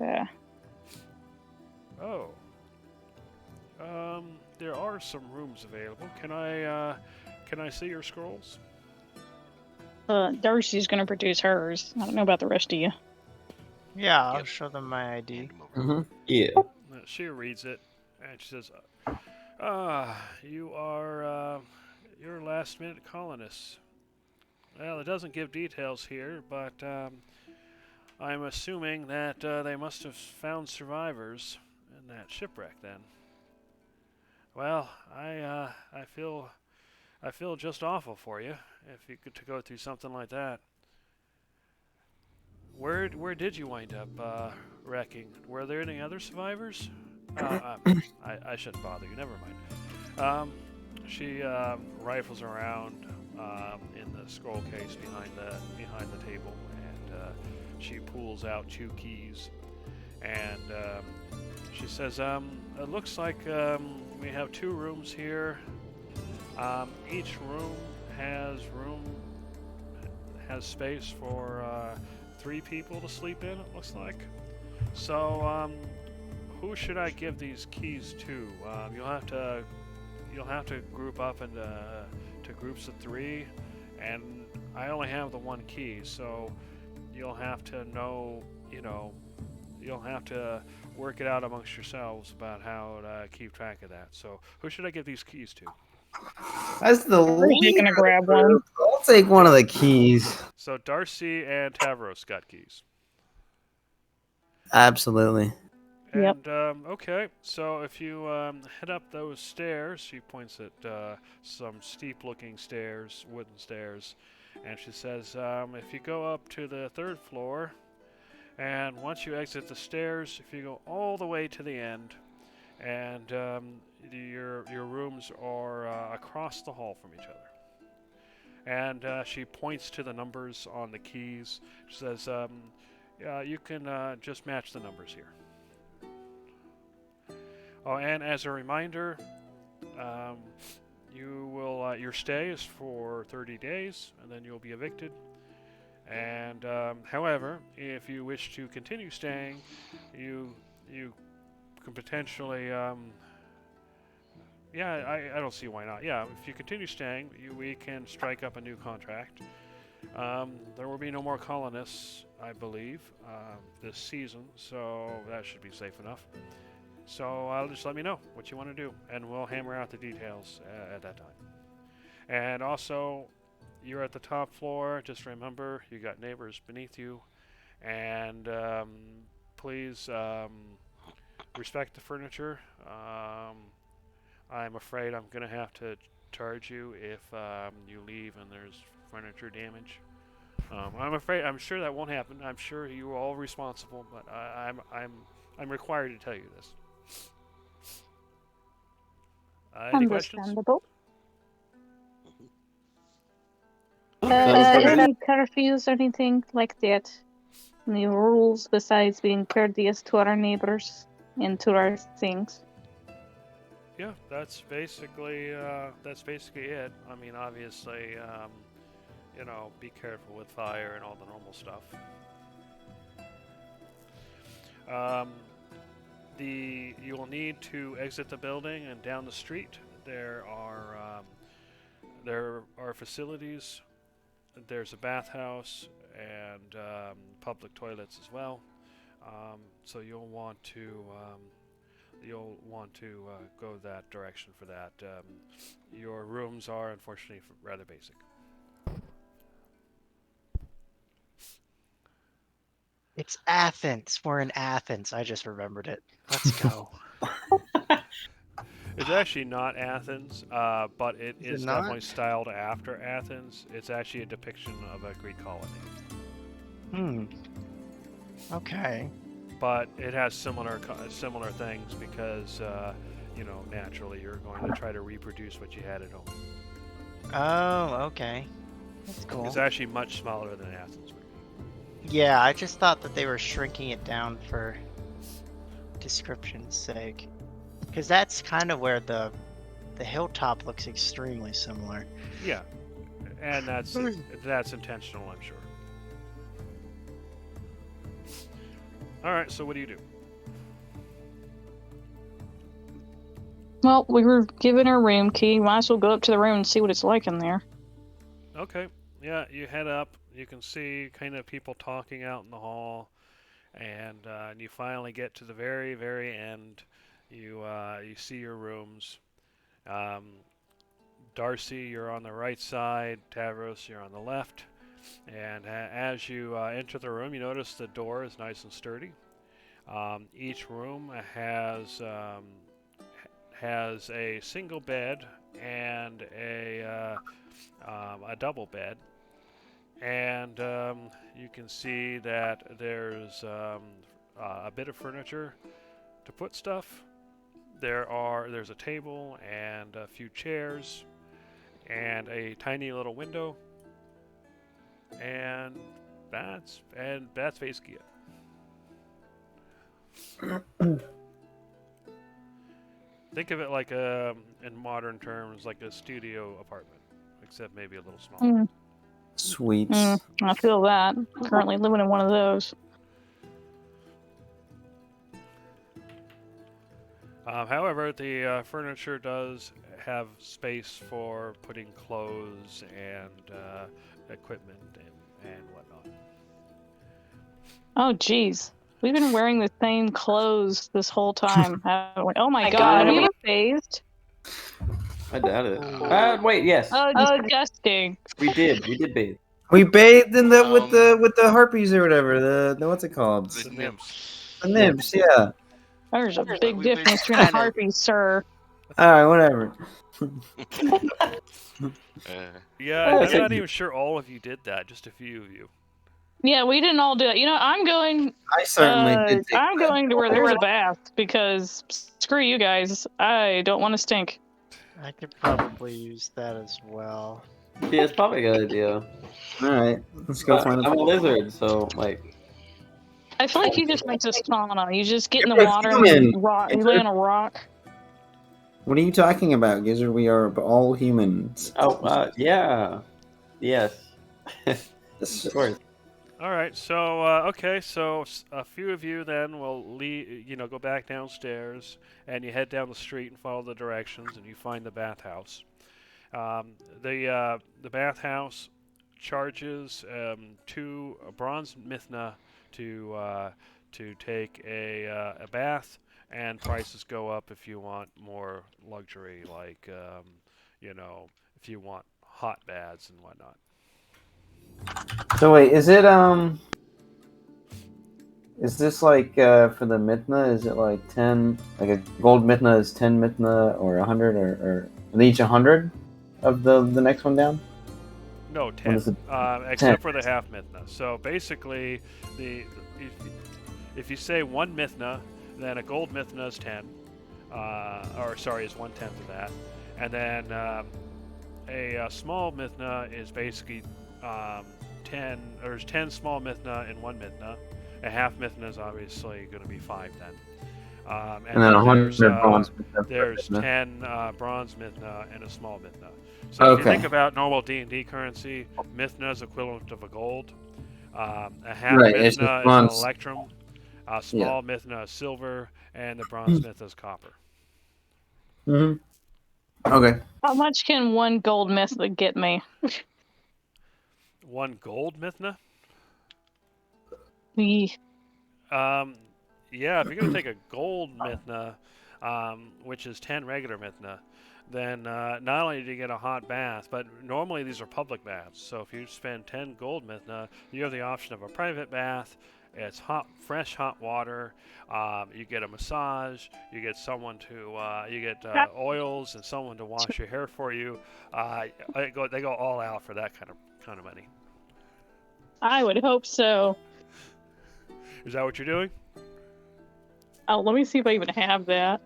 Oh. There are some rooms available. Can I see your scrolls? Darcy's gonna produce hers. I don't know about the rest of you. Yeah, I'll Yep. show them my ID. Hand 'em over. Yeah. She reads it, and she says, you are you're last-minute colonists. Well, it doesn't give details here, but I'm assuming that they must have found survivors in that shipwreck then. Well, I feel just awful for you if you could to go through something like that. Where did you wind up wrecking? Were there any other survivors? I shouldn't bother you. Never mind. She rifles around in the scroll case behind the table, and she pulls out 2 keys, and she says, "It looks like we have 2 rooms here. Each room has space for 3 people to sleep in. It looks like. So, who should I give these keys to? You'll have to group up into to groups of 3, and I only have the 1 key, so you'll have to know, you'll have to work it out amongst yourselves about how to keep track of that. So, who should I give these keys to? As the We're just leader gonna of the grab one. group, I'll take one of the keys. So, Darcy and Tavros got keys. Absolutely. Yep. And okay, so if you head up those stairs, she points at some steep-looking stairs, wooden stairs, and she says, if you go up to the 3rd floor, and once you exit the stairs, if you go all the way to the end, and your rooms are across the hall from each other. And she points to the numbers on the keys. She says, you can just match the numbers here. Oh, and as a reminder, you will your stay is for 30 days, and then you'll be evicted. And however, if you wish to continue staying, you can potentially I don't see why not. Yeah, if you continue staying, we can strike up a new contract. There will be no more colonists, I believe, this season, so that should be safe enough. So I'll just let me know what you want to do, and we'll hammer out the details at that time. And also, you're at the top floor. Just remember, you got neighbors beneath you, and please respect the furniture. I'm afraid I'm going to have to charge you if you leave and there's furniture damage. I'm sure that won't happen. I'm sure you are all responsible, but I'm required to tell you this. Any questions? Understandable. Sounds good. Any curfews or anything like that? Any rules besides being courteous to our neighbors and to our things? Yeah, that's basically it. I mean, obviously, be careful with fire and all the normal stuff. You will need to exit the building and down the street. There are facilities. There's a bathhouse and public toilets as well. So you'll want to go that direction for that. Your rooms are unfortunately rather basic. It's Athens. We're in Athens. I just remembered it. Let's go. It's actually not Athens, but it Is it is not? definitely styled after Athens. It's actually a depiction of a Greek colony. Okay. But it has similar things because, naturally you're going to try to reproduce what you had at home. Oh, okay. That's cool. It's actually much smaller than Athens would be. Yeah, I just thought that they were shrinking it down for description's sake. Because that's kind of where the hilltop looks extremely similar. Yeah, and that's intentional, I'm sure. All right, so what do you do? Well, we were given our room key. Might as well go up to the room and see what it's like in there. Okay, yeah, you head up. You can see kind of people talking out in the hall, and you finally get to the very, very end. You see your rooms. Darcy, you're on the right side. Tavros, you're on the left. And as you enter the room, you notice the door is nice and sturdy. Each room has a single bed and a double bed, and you can see that there's a bit of furniture to put stuff. There's a table and a few chairs and a tiny little window, and that's basically it. Think of it like in modern terms, like a studio apartment, except maybe a little smaller. Sweets. I feel that. Currently living in one of those. However, the furniture does have space for putting clothes and equipment and whatnot. Oh, jeez. We've been wearing the same clothes this whole time, haven't we? Oh my god, are we phased? I doubt it. Wait, yes. Oh, disgusting. We did bathe. We bathed in the with the harpies or whatever. The what's it called? The nymphs. The nymphs, yeah. There's a big difference between a harpy, sir. Alright, whatever. Yeah, I'm not even sure all of you did that. Just a few of you. Yeah, we didn't all do it. You know, I'm going. I certainly did. I'm going to where there's a bath because screw you guys. I don't want to stink. I could probably use that as well. Yeah, it's probably a good idea. Alright, let's go find I'm a lizard, so like. I feel like you just make this sauna. You just get in the You're a water human. and rock. You lay on a rock. What are you talking about, Gizzard? We are all humans. Oh, yeah. Yes. Of course. All right, so okay, so a few of you then will go back downstairs, and you head down the street and follow the directions, and you find the bathhouse. The bathhouse charges 2 bronze mithna to take a bath, and prices go up if you want more luxury, like if you want hot baths and whatnot. So wait, is it is this like for the mithna? Is it like 10? Like a gold mithna is 10 mithna, or 100, or are they each 100 of the next one down? No, What 10, is it? except 10. for the half mithna. So basically, if you say 1 mithna, then a gold mithna is 10, is 1/10 of that, and then a small mithna is basically 10. There's 10 small mithna in 1 mithna. A half mithna is obviously going to be 5 then. And then 100 bronze mithna. There's 10 bronze mithna and a small mithna. So if you think about normal D&D currency, mithna is equivalent of a gold. A half mithna is an electrum. A small mithna is silver, and the bronze mithna is copper. Mm-hmm. Okay. How much can 1 gold mithna get me? 1 gold mithna? Yeah. Yeah, if you're going to take a gold mithna, which is 10 regular mithna, then not only do you get a hot bath, but normally these are public baths. So if you spend 10 gold mithna, you have the option of a private bath. It's hot, fresh hot water. You get a massage. You get someone to oils and someone to wash your hair for you. They go all out for that kind of money. I would hope so. Is that what you're doing? Oh, let me see if I even have that.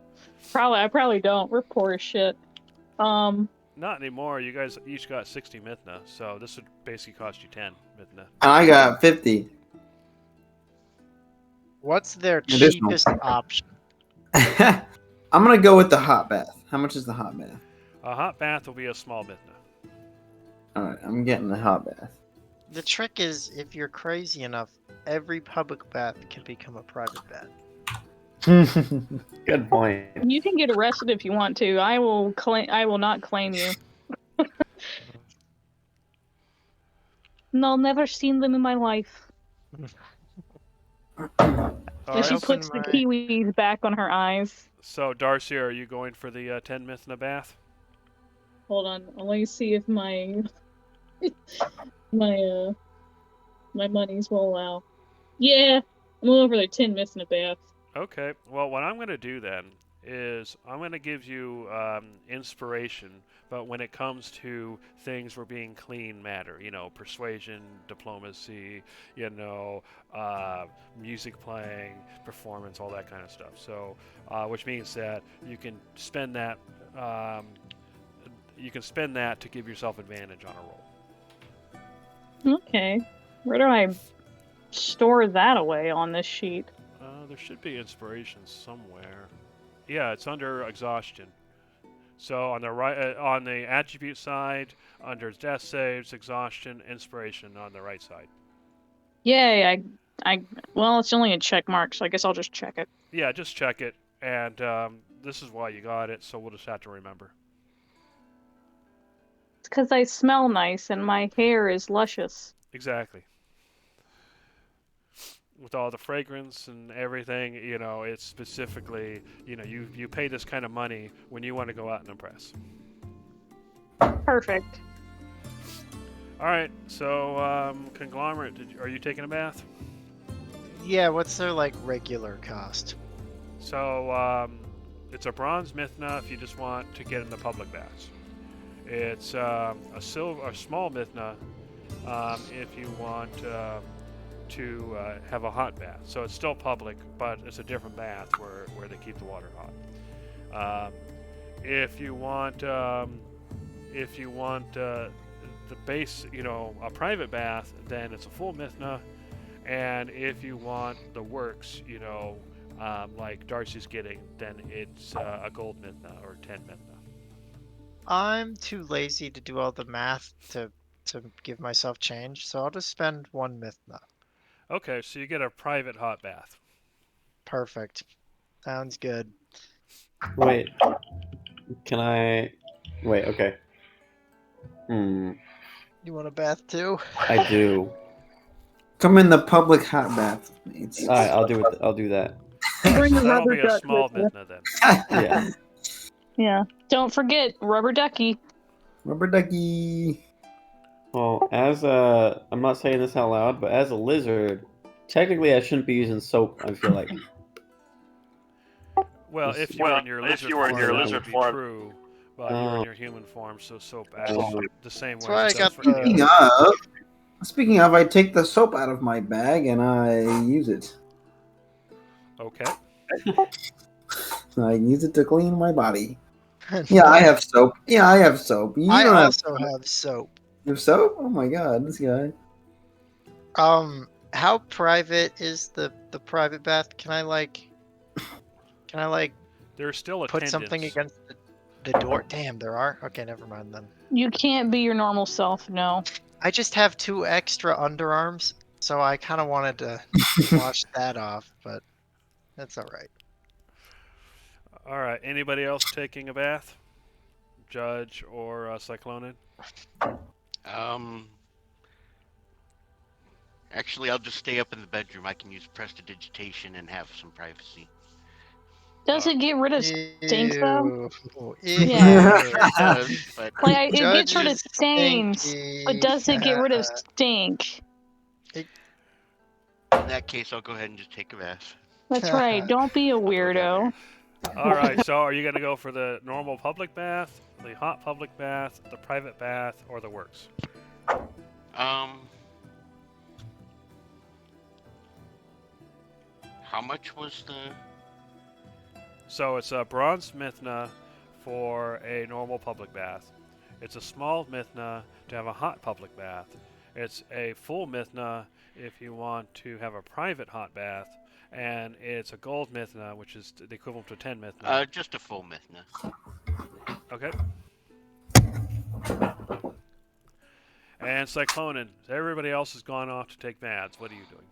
I probably don't. We're poor as shit. Not anymore. You guys each got 60 mithna, so this would basically cost you 10 mithna. I got 50. What's their Additional. cheapest option? I'm gonna go with the hot bath. How much is the hot bath? A hot bath will be a small mithna. Alright, I'm getting the hot bath. The trick is, if you're crazy enough, every public bath can become a private bath. Good point. You can get arrested if you want to. I will not claim you. No, never seen them in my life. All She right. puts the kiwis back on her eyes. So, Darcy, are you going for the 10 mithna bath? Hold on, let me see if my my monies will allow. Yeah, I'm over there 10 missing a bath. Okay. Well, what I'm going to do then is I'm going to give you inspiration, but when it comes to things where being clean matter, persuasion, diplomacy, music playing, performance, all that kind of stuff. So, which means that you can spend that. You can spend that to give yourself advantage on a roll. Okay. Where do I store that away on this sheet? There should be inspiration somewhere. Yeah, it's under exhaustion. So on the right, on the attribute side, under death saves, exhaustion, inspiration on the right side. Yay! Well, it's only a check mark, so I guess I'll just check it. Yeah, just check it, and this is why you got it. So we'll just have to remember. It's because I smell nice and my hair is luscious. Exactly. With all the fragrance and everything, it's specifically, you pay this kind of money when you want to go out and impress. Perfect. All right, so Conglomerate, are you taking a bath? Yeah, what's their like regular cost? So it's a bronze Mithna if you just want to get in the public baths. It's a small Mithna if you want to have a hot bath. So it's still public, but it's a different bath where they keep the water hot. If you want the base, a private bath, then it's a full Mithna. And if you want the works, like Darcy's getting, then it's a gold Mithna or 10 Mithna. I'm too lazy to do all the math to give myself change, so I'll just spend 1 Mithna. Okay, so you get a private hot bath. Perfect. Sounds good. Wait. Can I? Wait. Okay. You want a bath too? I do. Come in the public hot bath, mates. All right, I'll do it. I'll do that. Bring the That'll rubber be a duck small with you. Mithna then. Yeah. Yeah. Don't forget rubber ducky. Rubber ducky. Well, I'm not saying this out loud, but as a lizard, technically I shouldn't be using soap. I feel like. Well, if you were in your lizard form, that would be true. But you're in your human form, so soap acts the same That's way. why as I it got does for the- humans. Speaking of, I take the soap out of my bag and I use it. Okay. I use it to clean my body. Yeah, I have soap. You I don't also have soap. You have soap? Oh my god, this guy. How private is the private bath? Can I There's still put attendants. something against the door? Damn, there are? Okay, never mind then. You can't be your normal self, no. I just have 2 extra underarms, so I kind of wanted to wash that off, but that's alright. All right. Anybody else taking a bath? Judge or Cyclonin? Actually, I'll just stay up in the bedroom. I can use prestidigitation and have some privacy. Does it get rid of stink though? Ew. Yeah. It does, but Like it gets Judge rid of is stains, stinky. but does it get rid of stink? in that case, I'll go ahead and just take a bath. That's right. Don't be a weirdo. All right. So are you going to go for the normal public bath, the hot public bath, the private bath, or the works? How much was the? So it's a bronze Mithna for a normal public bath. It's a small Mithna to have a hot public bath. It's a full Mithna if you want to have a private hot bath. And it's a gold Mithna, which is the equivalent to 10 Mithna. Just a full Mithna. Okay. And Cyclonin, everybody else has gone off to take baths. What are you doing?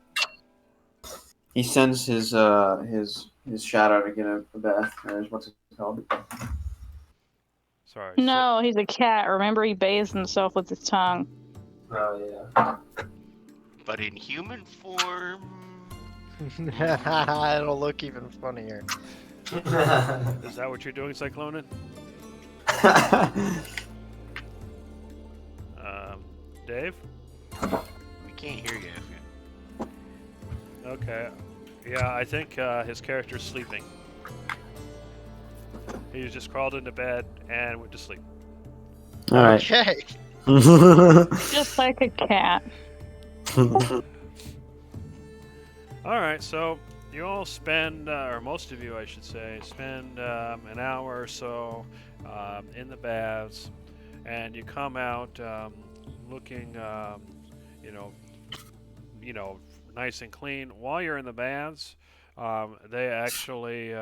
He sends his shadow to get a bath. Or what's it called? Sorry. No, he's a cat. Remember, he bathes himself with his tongue. Oh yeah. But in human form. It'll look even funnier. Is that what you're doing, Cyclonin? Dave? We can't hear you. Okay. Yeah, I think his character's sleeping. He just crawled into bed and went to sleep. All right. Okay. Just like a cat. All right, so you all spend, or most of you, I should say, spend an hour or so in the baths, and you come out looking, you know, nice and clean. While you're in the baths, they actually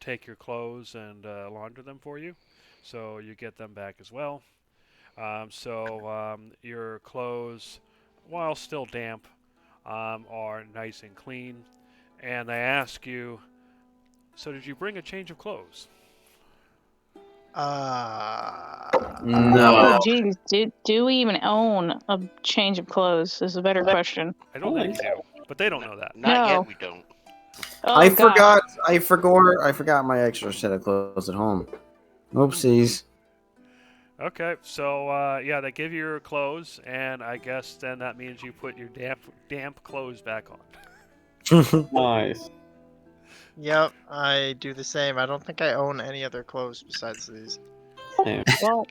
take your clothes and launder them for you, so you get them back as well. Your clothes, while still damp, are nice and clean. And they ask you, so did you bring a change of clothes? No. Oh, geez. Do we even own a change of clothes? Is a better question. I don't think you do, but they don't know that. Not No. yet, we don't. Oh, I gosh. forgot my extra set of clothes at home. Oopsies. Okay, so yeah, they give you your clothes, and I guess then that means you put your damp clothes back on. Nice. Yep, I do the same. I don't think I own any other clothes besides these. Same. Well,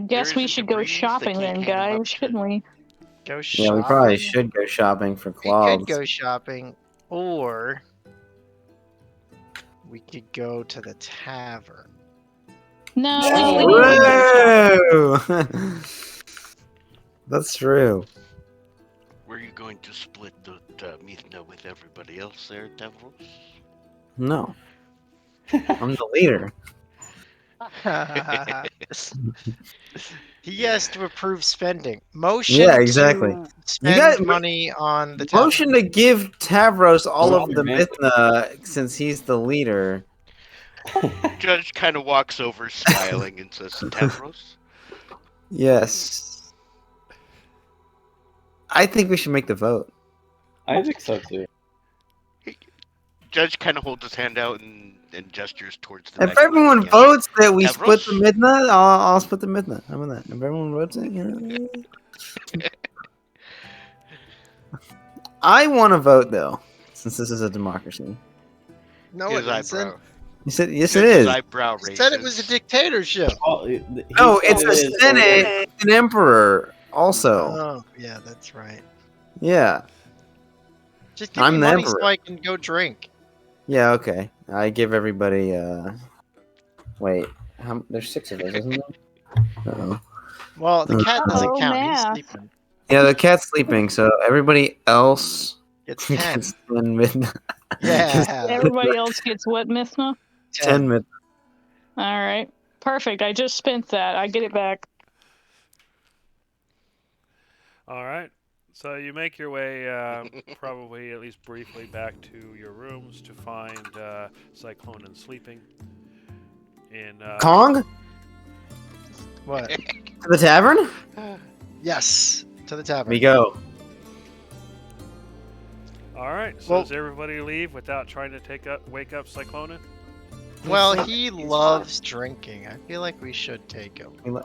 guess There we isn't should a go breeze that shopping can't then, hang 'em up guys, to- shouldn't we? Go Yeah, shopping. we probably should go shopping for We clothes. could go shopping, or we could go to the tavern. No, Oh. we need to True. That's true. Were you going to split the Mithna with everybody else there, Davros? No, I'm the leader. He has to approve spending. Motion Yeah, exactly. to spend guys- money on the tavern. Motion to give Tavros all of the Man. Mithna since he's the leader. Judge kind of walks over, smiling, and says, "Davros." Yes. I think we should make the vote. I think so too. Judge kind of holds his hand out and gestures towards the. If next one everyone again. votes that we split the Tavros? Mithna, I'll split the Mithna. How about that? If everyone votes it, you know. I want to vote though, since this is a democracy. No, His it isn't. eyebrow. You said yes, it Judge's is. eyebrow He raises. said it was a dictatorship. No, it's a senate, an emperor. Also, Oh, yeah, that's right. yeah, Just give I'm me the money emperor. so I can go drink. yeah. Okay, I give everybody. Wait, there's 6 of us, isn't there? Uh-oh. Well, the cat doesn't Oh, count. He's math. sleeping. Yeah, the cat's sleeping, so everybody else It's 10. gets 10 Mithna. Yeah. Everybody else gets what, Mithna? 10 Mithna. All right. Perfect. I just spent that. I get it back. All right. So you make your way, probably at least briefly, back to your rooms to find Cyclonan sleeping. In Kong What? to the tavern. Yes. To the tavern. We go. All right. So Well- does everybody leave without trying to wake up Cyclonan? Well, he loves drinking. I feel like we should take him. You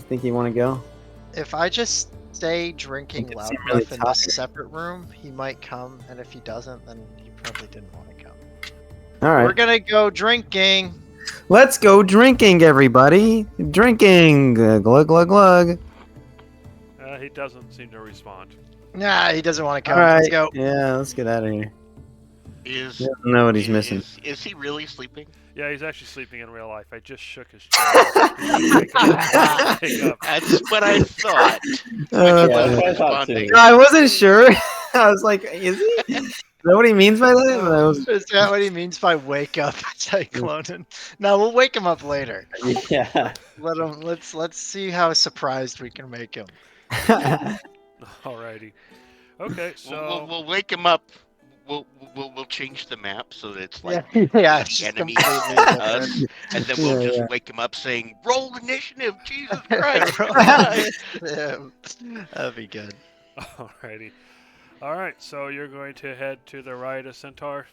think you want to go? If I just stay drinking You loud seem really enough in tired. this separate room, he might come, and if he doesn't, then he probably didn't want to come. All We're right. gonna go drinking. Let's go drinking, everybody. Drinking. Glug glug glug. He doesn't seem to respond. Nah, he doesn't want to All come. right. Let's go. Yeah, let's get out of here. Is He doesn't know what he's missing. Is he really sleeping? Yeah, he's actually sleeping in real life. I just shook his chair. Wake up. That's what I thought. Uh, Yeah, that's what I thought too. I wasn't sure. I was like, is he? Is that what he means by that? But I was- Is that what he means by wake up, Cyclonan? No, we'll wake him up later. Yeah. Let him. Let's see how surprised we can make him. Alrighty. Okay, so We'll wake him up. We'll change the map so that it's like yeah, it's just enemy completely to different. us, and then we'll Yeah, just yeah. wake him up saying, "Roll initiative, Jesus Christ!" Yeah, that'd be good. alrighty. All right, so you're going to head to the right of Centaur.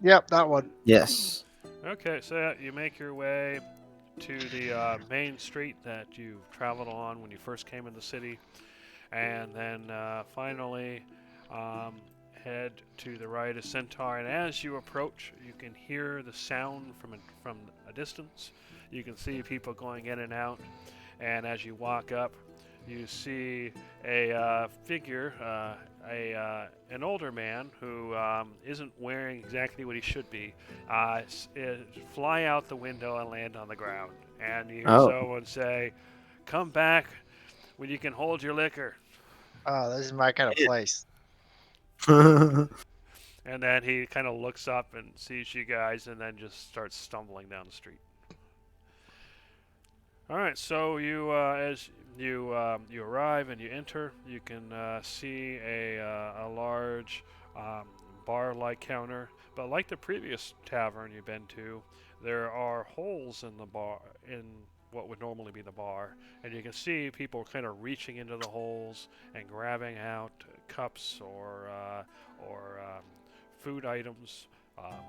Yep, that one. yes. Okay, so yeah, you make your way to the main street that you traveled on when you first came in the city, and then finally head to the right of Centaur, and as you approach, you can hear the sound from a distance. You can see people going in and out, and as you walk up, you see a figure, an older man who isn't wearing exactly what he should be, fly out the window and land on the ground. And you hear someone say, "Come back when you can hold your liquor." Oh, this is my kind of place. And then he kind of looks up and sees you guys, and then just starts stumbling down the street. All right, so you, as you arrive and you enter, you can see a large bar-like counter. But like the previous tavern you've been to, there are holes in the bar, in what would normally be the bar, and you can see people kind of reaching into the holes and grabbing out cups or food items,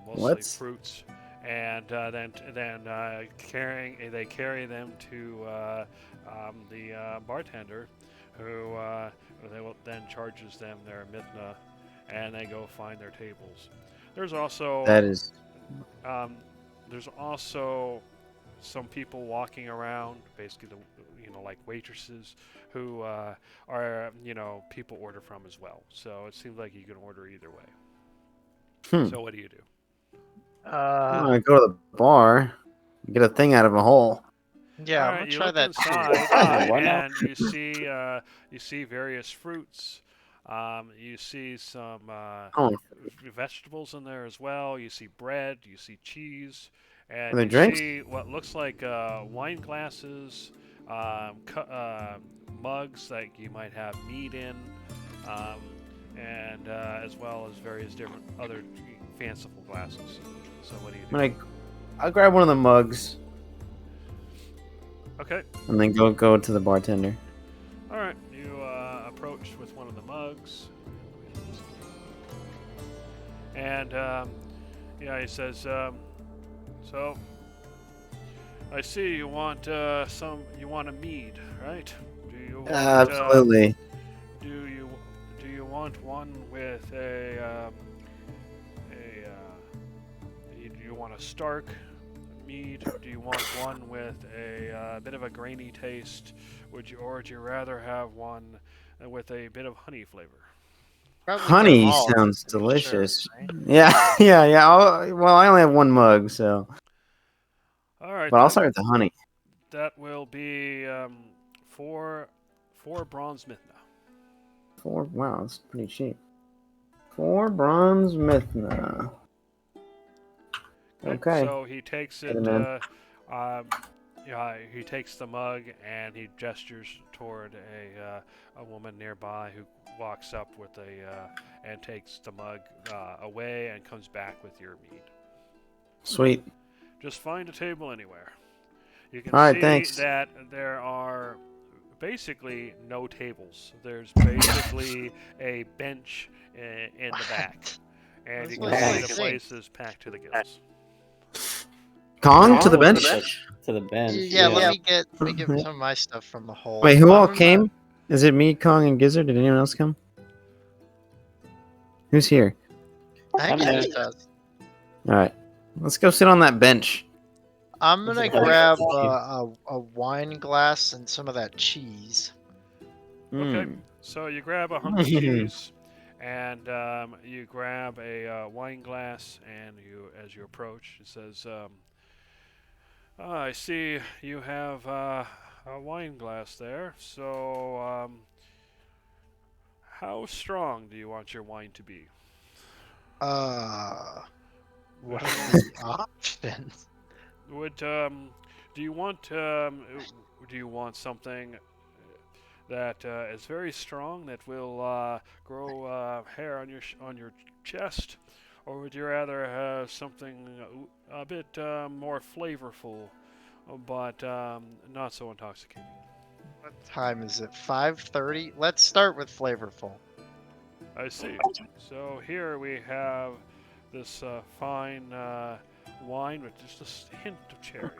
mostly fruits, and then carry them to the bartender, who then charges them their mithna, and they go find their tables. There's also there's also some people walking around, basically like waitresses, who are people order from as well. So it seems like you can order either way. So what do you do? I'm gonna go to the bar, get a thing out of a hole. Yeah, All I'm right, gonna you try look that. inside, Why not? and you see various fruits. You see some vegetables in there as well. You see bread. You see cheese, and Are there you drinks? see what looks like wine glasses, mugs that you might have meat in, and as well as various different other fanciful glasses. So what do you do? I'll grab one of the mugs Okay. and then go to the bartender. All right. You approach with one of the mugs, and he says, "So I see you want you want a mead, right? Do you want, Absolutely. do you want one with do you want a stark mead? Do you want one with a bit of a grainy taste? Would you rather have one with a bit of honey flavor?" Probably Honey get 'em all, sounds to be sure, delicious. right? Yeah. Well, I only have one mug, so. All right, But I'll start with the honey. that will be four bronze mithna. Wow, that's pretty cheap. 4 bronze mithna. Okay. So he takes it. Hey, man. He takes the mug and he gestures toward a woman nearby who walks up with and takes the mug away and comes back with your mead. Sweet. Just find a table anywhere. You can All right, see thanks. that there are basically no tables. There's basically a bench in the back, and That's you what can I see was the saying. place is packed to the gills. Kong to the Oh, bench? To the bench. Yeah, let me get some of my stuff from the hole. Wait, who all I'm came? Is it me, Kong, and Gizzard? Did anyone else come? Who's here? I think I'm it there. just does. All right, let's go sit on that bench. I'm gonna Okay. grab a wine glass and some of that cheese. Okay. Hmm. So you grab a hunk of cheese, and you grab a wine glass, and as you approach, it says, "I see you have a wine glass there. So, how strong do you want your wine to be?" What are the options? Do you want something that is very strong that will grow hair on your chest, or would you rather have something a bit more flavorful, but not so intoxicating? What time is it? 5:30. Let's start with flavorful. I see. So here we have this fine wine with just a hint of cherry,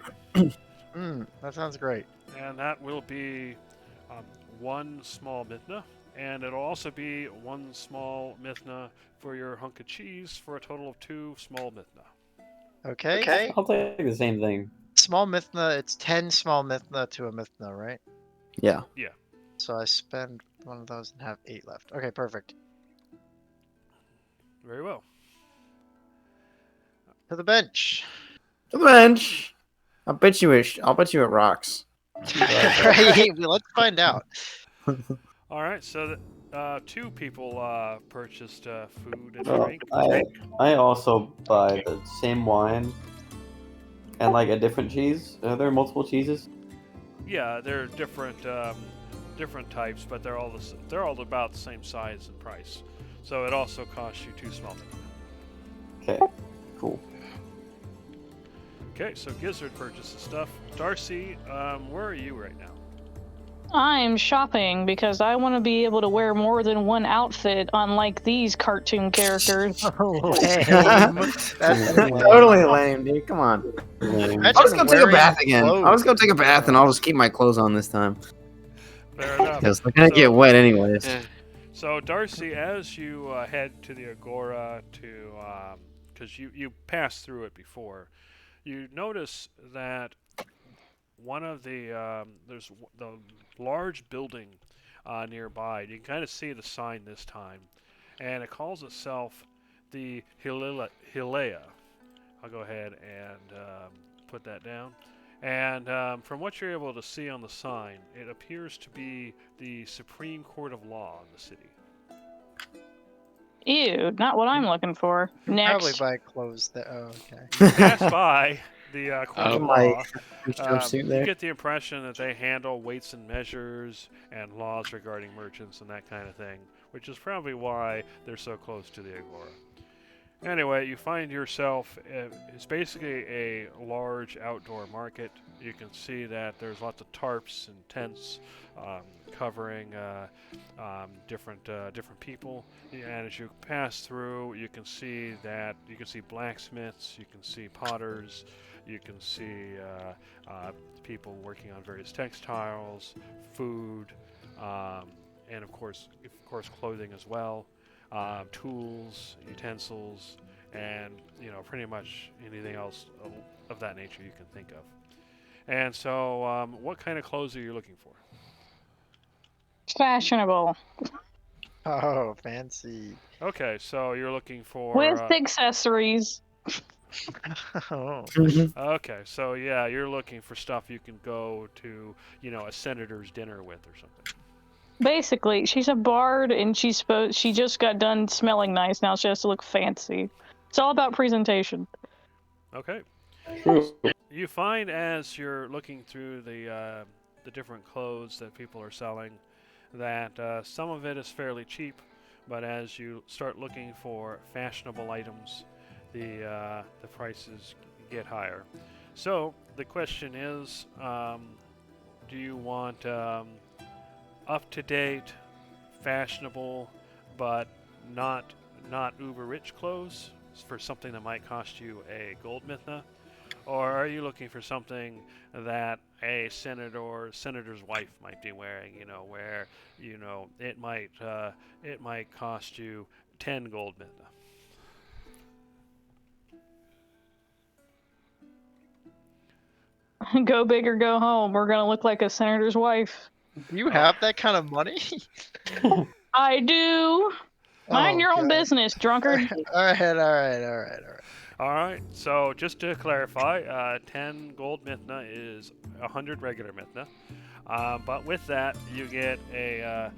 That sounds great. and that will be 1 small mithna. and it'll also be 1 small mithna for your hunk of cheese for a total of 2 small mithna. Okay. I'll take the same thing. Small mithna, it's 10 small mithna to a mithna, right? Yeah. So I spend one of those and have 8 left. Okay, perfect. Very well. To the bench. To the bench. I'll bet you it rocks. Right, well, let's find out. All right, so 2 people purchased food and Well, drink. I also buy the same wine and like a different cheese. Are there multiple cheeses? Yeah, they're different types, but they're all about the same size and price. So it also costs you 2 small mithna. Okay, cool. Okay, so Gizzard purchases stuff. Darcy, where are you right now? I'm shopping because I want to be able to wear more than one outfit, unlike these cartoon characters. Lame. That's lame. Totally lame, dude. Come on. Lame. Imagine I'll just go take a wearing bath again. clothes. I'll just go take a bath and I'll just keep my clothes on this time. Fair enough. Because they're gonna get wet anyways. So Darcy, as you head to the Agora because you passed through it before, you notice that one of the there's the large building nearby. You can kind of see the sign this time, and it calls itself the Hilea. I'll go ahead and put that down. And from what you're able to see on the sign, it appears to be the Supreme Court of Law in the city. Ew, not what I'm looking for. Probably Next. buy clothes that. Oh, okay. Pass by the Court of my Law. jumpsuit You there. get the impression that they handle weights and measures and laws regarding merchants and that kind of thing, which is probably why they're so close to the Agora. Anyway, you find yourself, it's basically a large outdoor market. You can see that there's lots of tarps and tents covering different people. And as you pass through, you can see blacksmiths, you can see potters, you can see people working on various textiles, food, and of course clothing as well. Tools, utensils, and pretty much anything else of that nature you can think of. And so, what kind of clothes are you looking for? Fashionable. Oh, fancy. Okay, so you're looking for. With accessories. Oh. Okay, so yeah, you're looking for stuff you can go to, a senator's dinner with or something. Basically, she's a bard and she just got done smelling nice. Now she has to look fancy. It's all about presentation. Okay. True. You find as you're looking through the different clothes that people are selling that some of it is fairly cheap, but as you start looking for fashionable items, the prices get higher. So the question is, do you want up-to-date, fashionable, but not uber rich clothes for something that might cost you a gold mithna? Or are you looking for something that a senator's wife might be wearing, where it might cost you 10 gold mithna? Go big or go home. We're gonna look like a senator's wife. Do you have that kind of money? I do. Mind Oh, your own God. business, drunkard. All right. All right, so just to clarify, 10 gold mithna is 100 regular mithna. But with that, you get a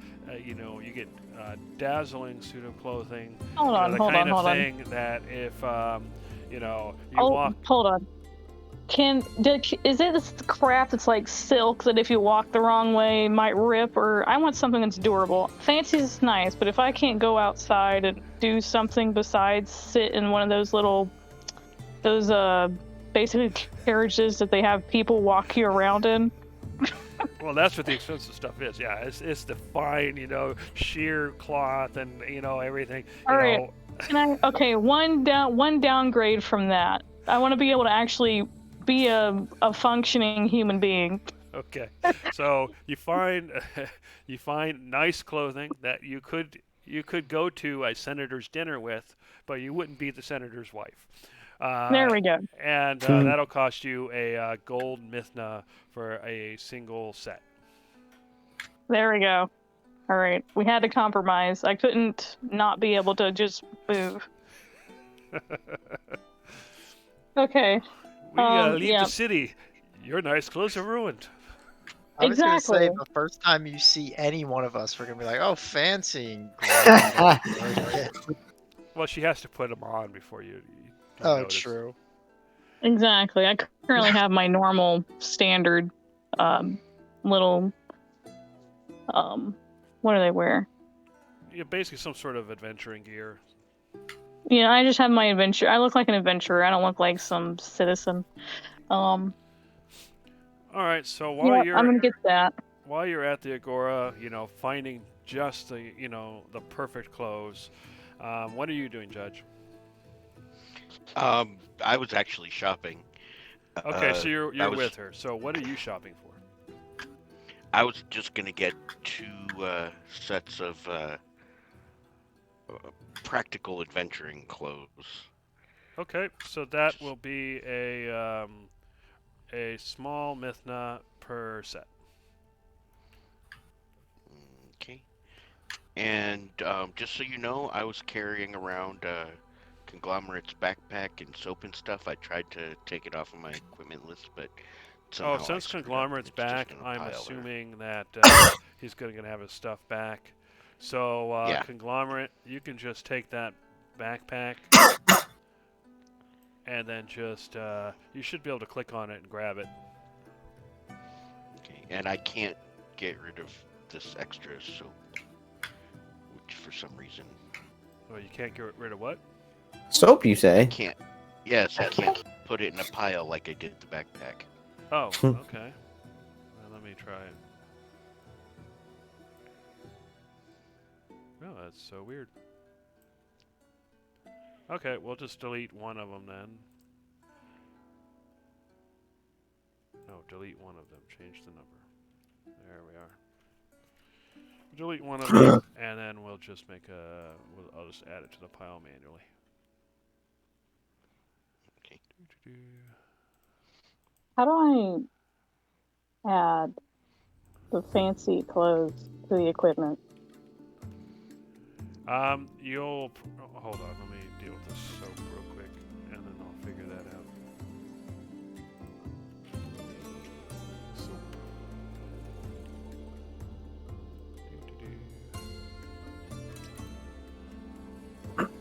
dazzling suit of clothing. Hold on, the hold kind on, of hold on. thing that if you Oh, walk. hold on. Is it this crap that's like silk that if you walk the wrong way might rip? Or I want something that's durable. Fancy is nice, but if I can't go outside and do something besides sit in one of those basically carriages that they have people walk you around in. Well, that's what the expensive stuff is. Yeah, it's the fine, sheer cloth and everything. All right. Okay, one downgrade from that. I want to be able to actually be a functioning human being. Okay, so you find you find nice clothing that you could go to a senator's dinner with, but you wouldn't be the senator's wife. There Uh, we go. and that'll cost you a gold mithna for a single set. There we go. All right, we had to compromise. I couldn't not be able to just move. Okay. We leave Yeah. the city. Your nice clothes are ruined. I was gonna say Exactly. the first time you see any one of us, we're gonna be like, "Oh, fancy." And grumpy. Well, she has to put them on before you Oh, notice. true. Exactly. I currently have my normal standard little what do they wear? Yeah, basically some sort of adventuring gear. You know, I just have my adventure. I look like an adventurer. I don't look like some citizen. All right, so Yeah, I'm gonna get that. while you're at the Agora, finding just the the perfect clothes. What are you doing, Judge? I was actually shopping. Okay, so I you're was- with her. So what are you shopping for? I was just gonna get 2 sets of practical adventuring clothes. Okay, so that will be a small mithna per set. Okay. And just so you know, I was carrying around Conglomerate's backpack and soap and stuff. I tried to take it off of my equipment list, but somehow I Since screwed up. Conglomerate's It's just back, in a I'm pile there. assuming that he's going to have his stuff back. So Yeah. Conglomerate, you can just take that backpack and then just you should be able to click on it and grab it. Okay. And I can't get rid of this extra soap, which for some reason Well, you can't get rid of what? Soap, you say? can't. Yes, I can't put it in a pile like I did the backpack. Oh, okay. Well, let me try it. Oh, that's so weird. Okay, we'll just delete one of them then. No, delete one of them. Change the number. There we are. Delete one of them, and then we'll just make I'll just add it to the pile manually. Okay. How do I add the fancy clothes to the equipment? Hold on. Let me deal with this soap real quick, and then I'll figure that out. Soap.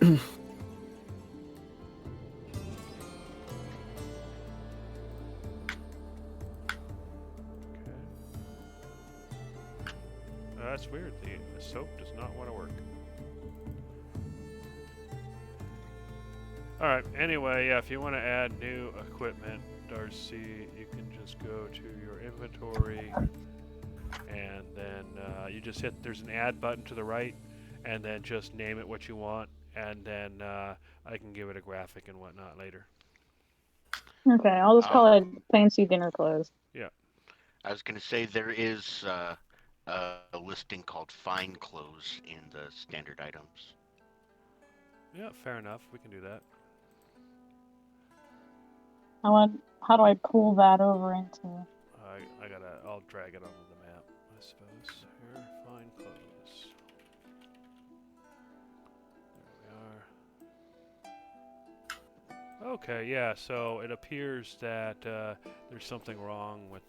Okay. That's weird. The soap does not want to work. Alright, anyway, yeah, if you want to add new equipment, Darcy, you can just go to your inventory and then you just there's an add button to the right and then just name it what you want and then I can give it a graphic and whatnot later. Okay, I'll just call it fancy dinner clothes. I was gonna say there is a listing called fine clothes in the standard items. Yeah, fair enough. We can do that. How do I pull that over into? I'll drag it onto the map, I suppose. Here, fine clothes. There we are. Okay, yeah. So it appears that there's something wrong with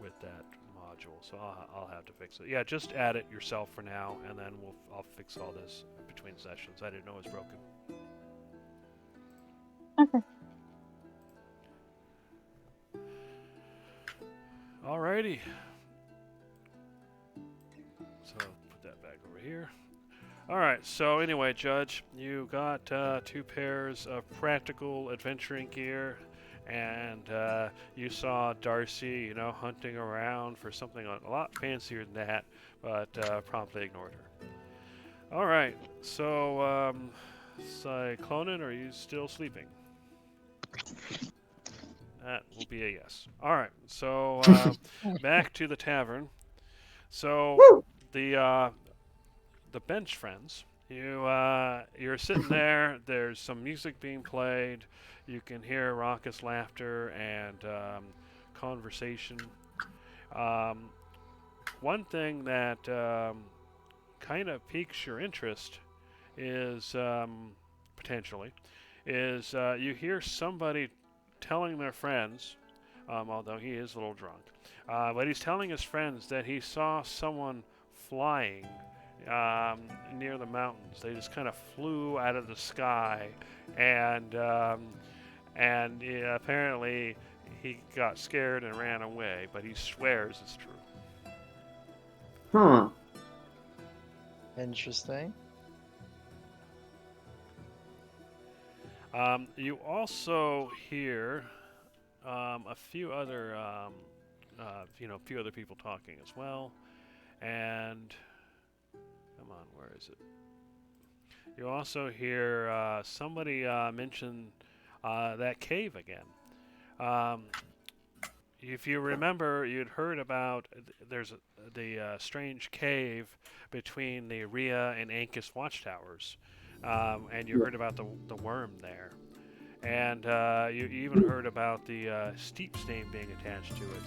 with that module. So I'll have to fix it. Yeah, just add it yourself for now, and then I'll fix all this between sessions. I didn't know it was broken. Okay. Alrighty. So put that back over here. Alright, so anyway, Judge, you got 2 pairs of practical adventuring gear, and you saw Darcy, hunting around for something a lot fancier than that, but promptly ignored her. Alright, so, Cyclonin, are you still sleeping? That will be a yes. All right. So back to the tavern. So Woo! the bench friends. You're sitting there. There's some music being played. You can hear raucous laughter and conversation. Um, One thing that kind of piques your interest is potentially is you hear somebody telling their friends, although he is a little drunk, but he's telling his friends that he saw someone flying near the mountains. They just kind of flew out of the sky, and apparently he got scared and ran away. But he swears it's true. Huh. Interesting. You also hear a few other, a few other people talking as well, and come on, where is it? You also hear somebody mention that cave again. Um, if you remember, you'd heard about there's the strange cave between the Rhea and Ancus watchtowers, and you heard about the worm there. And you even heard about the steep name being attached to it.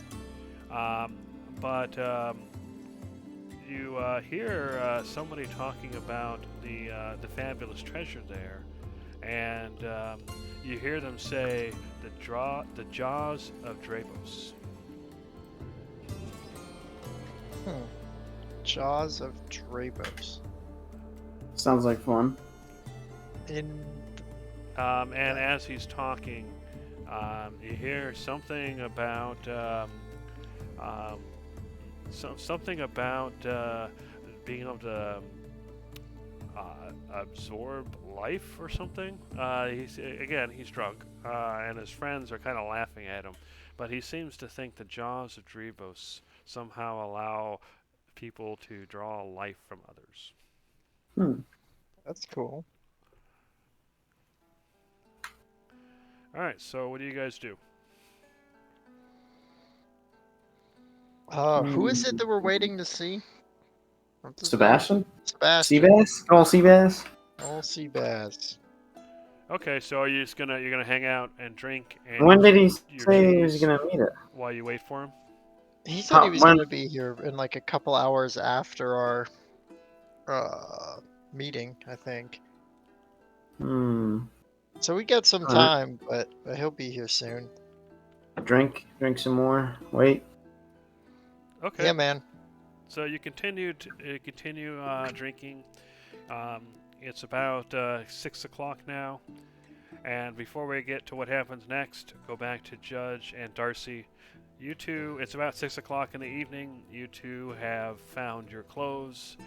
But you hear somebody talking about the fabulous treasure there, and you hear them say the jaws of Drabos. Jaws of Drabos. Sounds like fun. And as he's talking, you hear something about something about being able to absorb life or something. He's drunk, and his friends are kind of laughing at him, but he seems to think the jaws of Drabos somehow allow people to draw life from others. That's cool. All right, so what do you guys do? Who is it that we're waiting to see? What's his name? Sebastian? Sebastian. Seabass? Call Seabass? All Seabass. Okay, so are you just you're gonna hang out and drink? And When did he your say he was cheese gonna meet it? while you wait for him? He said he was when- gonna be here in like a couple hours after our meeting, I think. So we got some Alright. time, but he'll be here soon. Drink some more. Wait. Okay. Yeah, man. So you continue drinking. It's about 6 o'clock now, and before we get to what happens next, go back to Judge and Darcy. You two, it's about 6 o'clock in the evening. You two have found your clothes,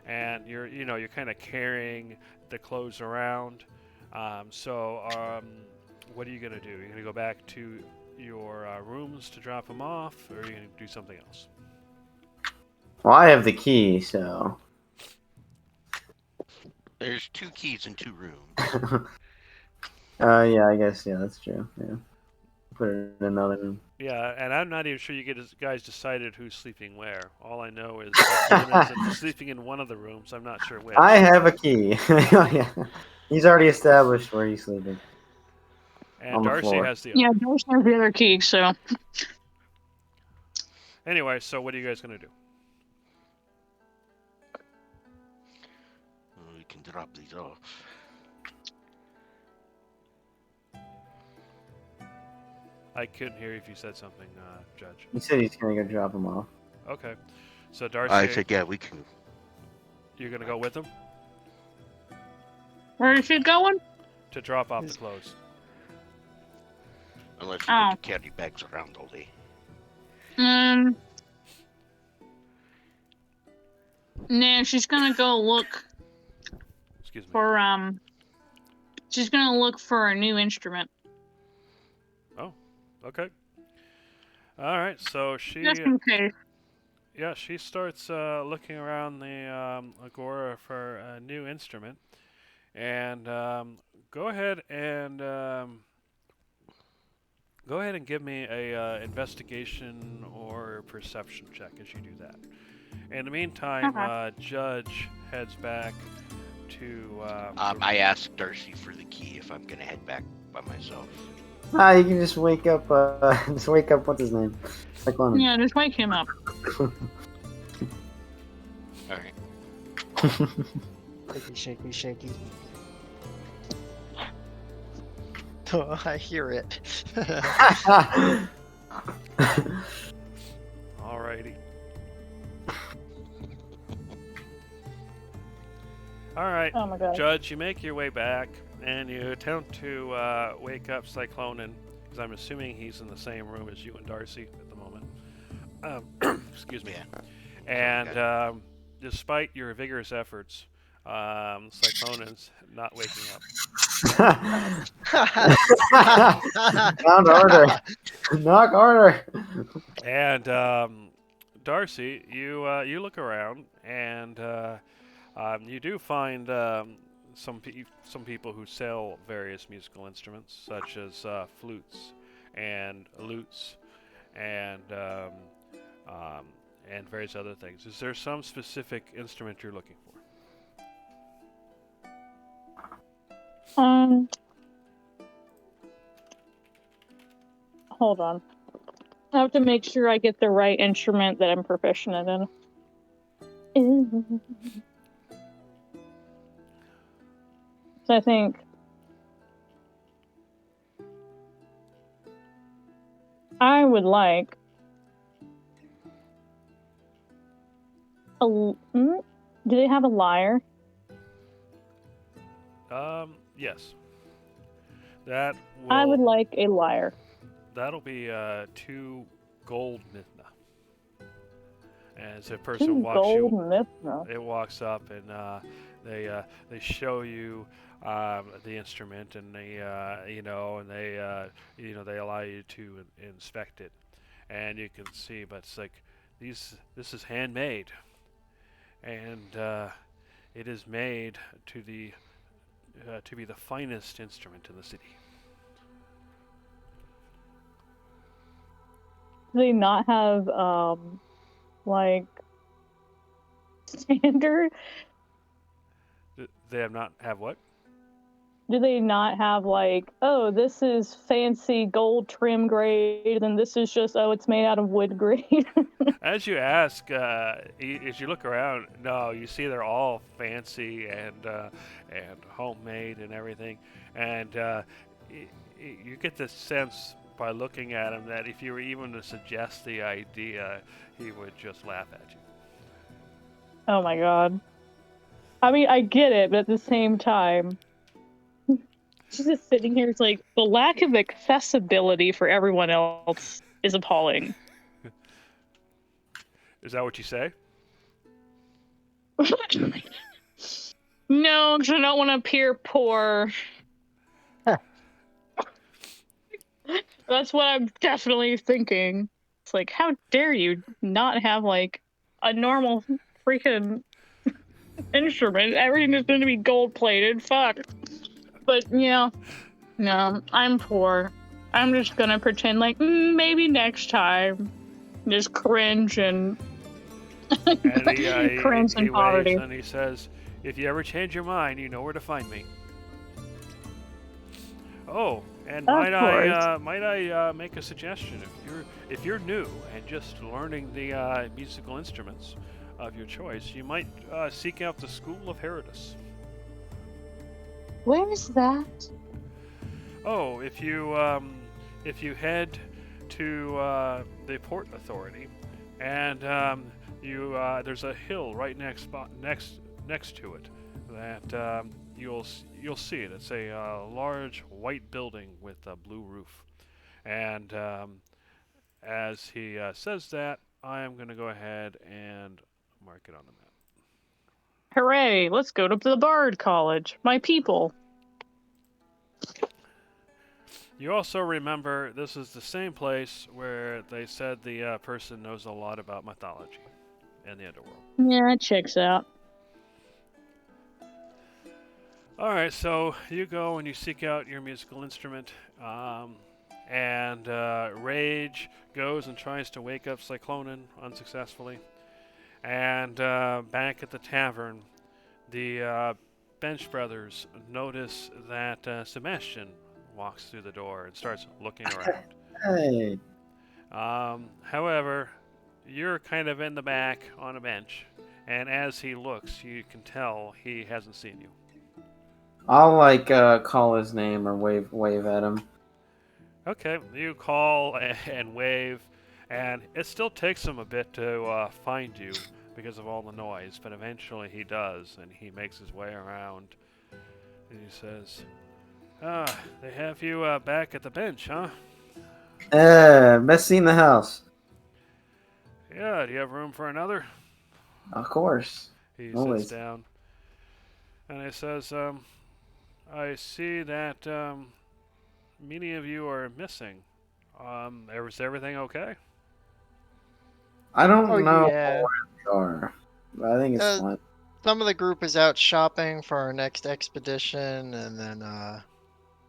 and you're kind of carrying the clothes around. What are you gonna do? You're gonna go back to your rooms to drop them off, or are you gonna do something else? Well, I have the key, so. There's 2 keys in 2 rooms. Yeah, I guess, yeah, that's true. Yeah. Put it in another room. Yeah, and I'm not even sure you guys decided who's sleeping where. All I know is that Simon's sleeping in one of the rooms. I'm not sure which. I have a key. Yeah. He's already established where he's sleeping. And on the Darcy floor. has the other. Yeah, Josh has the other key, so. Anyway, so what are you guys gonna do? We can drop these off. I couldn't hear if you said something, Judge. He said he's gonna go drop him off. Okay, so Darcy, I said, yeah, we can. you're gonna go with him Where is she going? to drop off the clothes. Unless you Oh. get to carry bags around all day. Nah, she's gonna go look Excuse me. for, she's gonna look for a new instrument. Okay. All right, so she. Just in case. Yeah, she starts looking around the agora for a new instrument, and go ahead and Go ahead and give me a investigation or perception check as you do that. In the meantime, Judge heads back to. I asked Darcy for the key if I'm gonna head back by myself. Ah, you can just wake up. Just wake up. What's his name? Cyclone. Yeah, just wake him up. All right. Shaky, shaky, shaky. Oh, I hear it. Alrighty. Alright, Oh my god. Judge, you make your way back and you attempt to wake up Cyclonin, because I'm assuming he's in the same room as you and Darcy at the moment. Excuse me. Yeah. And despite your vigorous efforts, Cyclonin's not waking up. Knock harder. Knock harder. And Darcy, you look around and you do find some people who sell various musical instruments, such as flutes and lutes and various other things. Is there some specific instrument you're looking for? Hold on. I have to make sure I get the right instrument that I'm proficient in. So I think I would like do they have a lyre? Yes. That will, I would like a lyre. That'll be 2 gold mithna. As a person 2 walks gold you, mithna. it walks up and they show you the instrument and they they allow you to inspect it, and you can see, but it's like this is handmade, and it is made to be the finest instrument in the city. Do they not have like standard? They have not have what? Do they not have like, oh, this is fancy gold trim grade, and this is just, oh, it's made out of wood grade? As you ask, as you look around, no, you see they're all fancy and homemade and everything, and you get the sense by looking at him that if you were even to suggest the idea, he would just laugh at you. Oh my god. I mean, I get it, but at the same time, she's just sitting here. It's like the lack of accessibility for everyone else is appalling. Is that what you say? No, because I don't want to appear poor. That's what I'm definitely thinking. It's like, how dare you not have like a normal freaking instrument? Everything is going to be gold plated. Fuck. But yeah, no, I'm poor. I'm just gonna pretend like maybe next time. Just cringe and And cringe and poverty. waves and he says, "If you ever change your mind, you know where to find me." Oh, and Of might I course. make a suggestion? If you're new and just learning the musical instruments of your choice, you might seek out the School of Herodus. Where is that? Oh, if you head to the Port Authority, and there's a hill right next to it that you'll see it. It's a large white building with a blue roof, and as he says that, I am going to go ahead and mark it on the map. Hooray! Let's go to the Bard College. My people. You also remember this is the same place where they said the person knows a lot about mythology and the underworld. Yeah, it checks out. Alright, so you go and you seek out your musical instrument, and Rage goes and tries to wake up Cyclonin unsuccessfully. And back at the tavern, the Bench Brothers notice that Sebastian walks through the door and starts looking around. Hey. However, you're kind of in the back on a bench, and as he looks, you can tell he hasn't seen you. I'll like call his name or wave at him. Okay, you call and wave, and it still takes him a bit to find you because of all the noise, but eventually he does, and he makes his way around, and he says, "Ah, they have you back at the bench, huh? Best seat in the house. Yeah, do you have room for another?" Of course. He Always. sits down, and he says, "I see that many of you are missing. Is everything okay?" I don't Oh, know yeah. where they are, but I think it's Uh, fine. Some of the group is out shopping for our next expedition, and then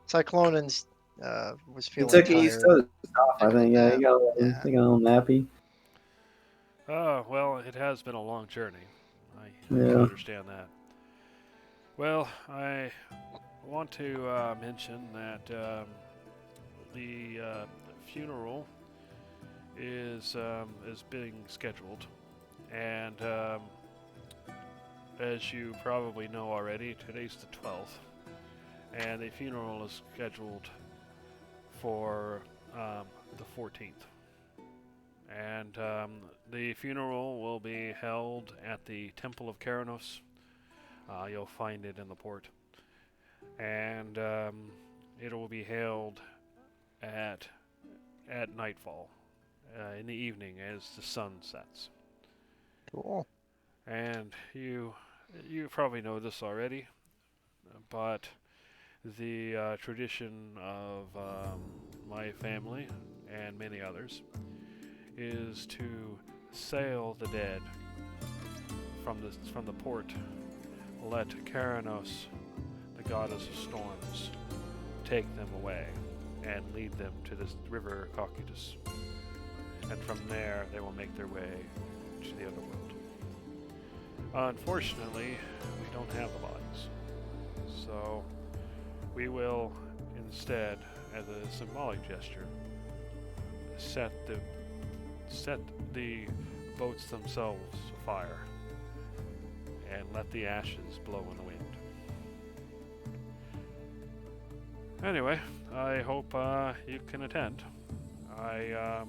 Cyclonan's was He feeling took tired. off. I think Yeah. he got Yeah. a little nappy. Oh, well, it has been a long journey. I Yeah. understand that. Well, I want to mention that the funeral is being scheduled, and as you probably know already, today's the 12th, and the funeral is scheduled for the 14th. And the funeral will be held at the Temple of Keranos. You'll find it in the port. And it will be held at nightfall, in the evening as the sun sets. Cool. And you probably know this already, but the tradition of my family and many others is to sail the dead from the port. Let Keranos, the goddess of storms, take them away and lead them to this river Cocytus. And from there, they will make their way to the underworld. Unfortunately, we don't have the bodies, so we will instead, as a symbolic gesture, set the boats themselves afire and let the ashes blow in the wind. Anyway, I hope you can attend. I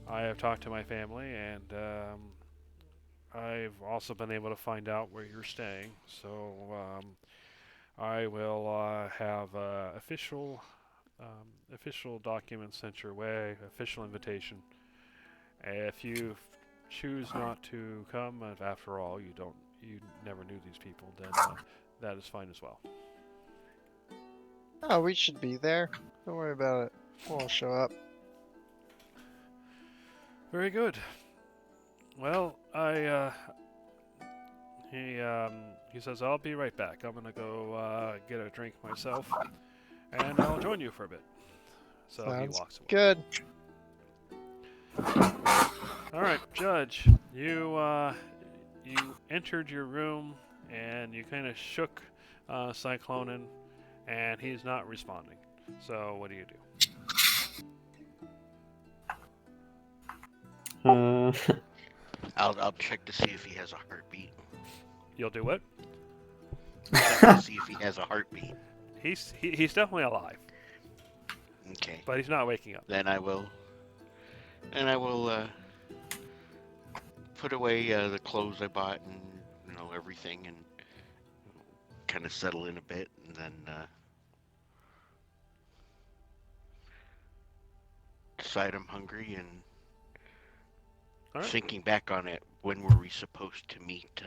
have talked to my family, and I've also been able to find out where you're staying. So I will have official documents sent your way, official invitation. If you choose not to come, if after all you never knew these people, then that is fine as well. Oh, we should be there. Don't worry about it. We'll show up. Very good. Well, he says, "I'll be right back. I'm gonna go get a drink myself, and I'll join you for a bit." So he Sounds walks away. good. All right, Judge, you entered your room and you kind of shook Cyclonin, and he's not responding. So what do you do? I'll check to see if he has a heartbeat. You'll do what? Check to see if he has a heartbeat. He's definitely alive, Okay. but he's not waking up. Then I will put away the clothes I bought and everything, and kind of settle in a bit, and then decide I'm hungry. And All right. thinking back on it, when were we supposed to meet?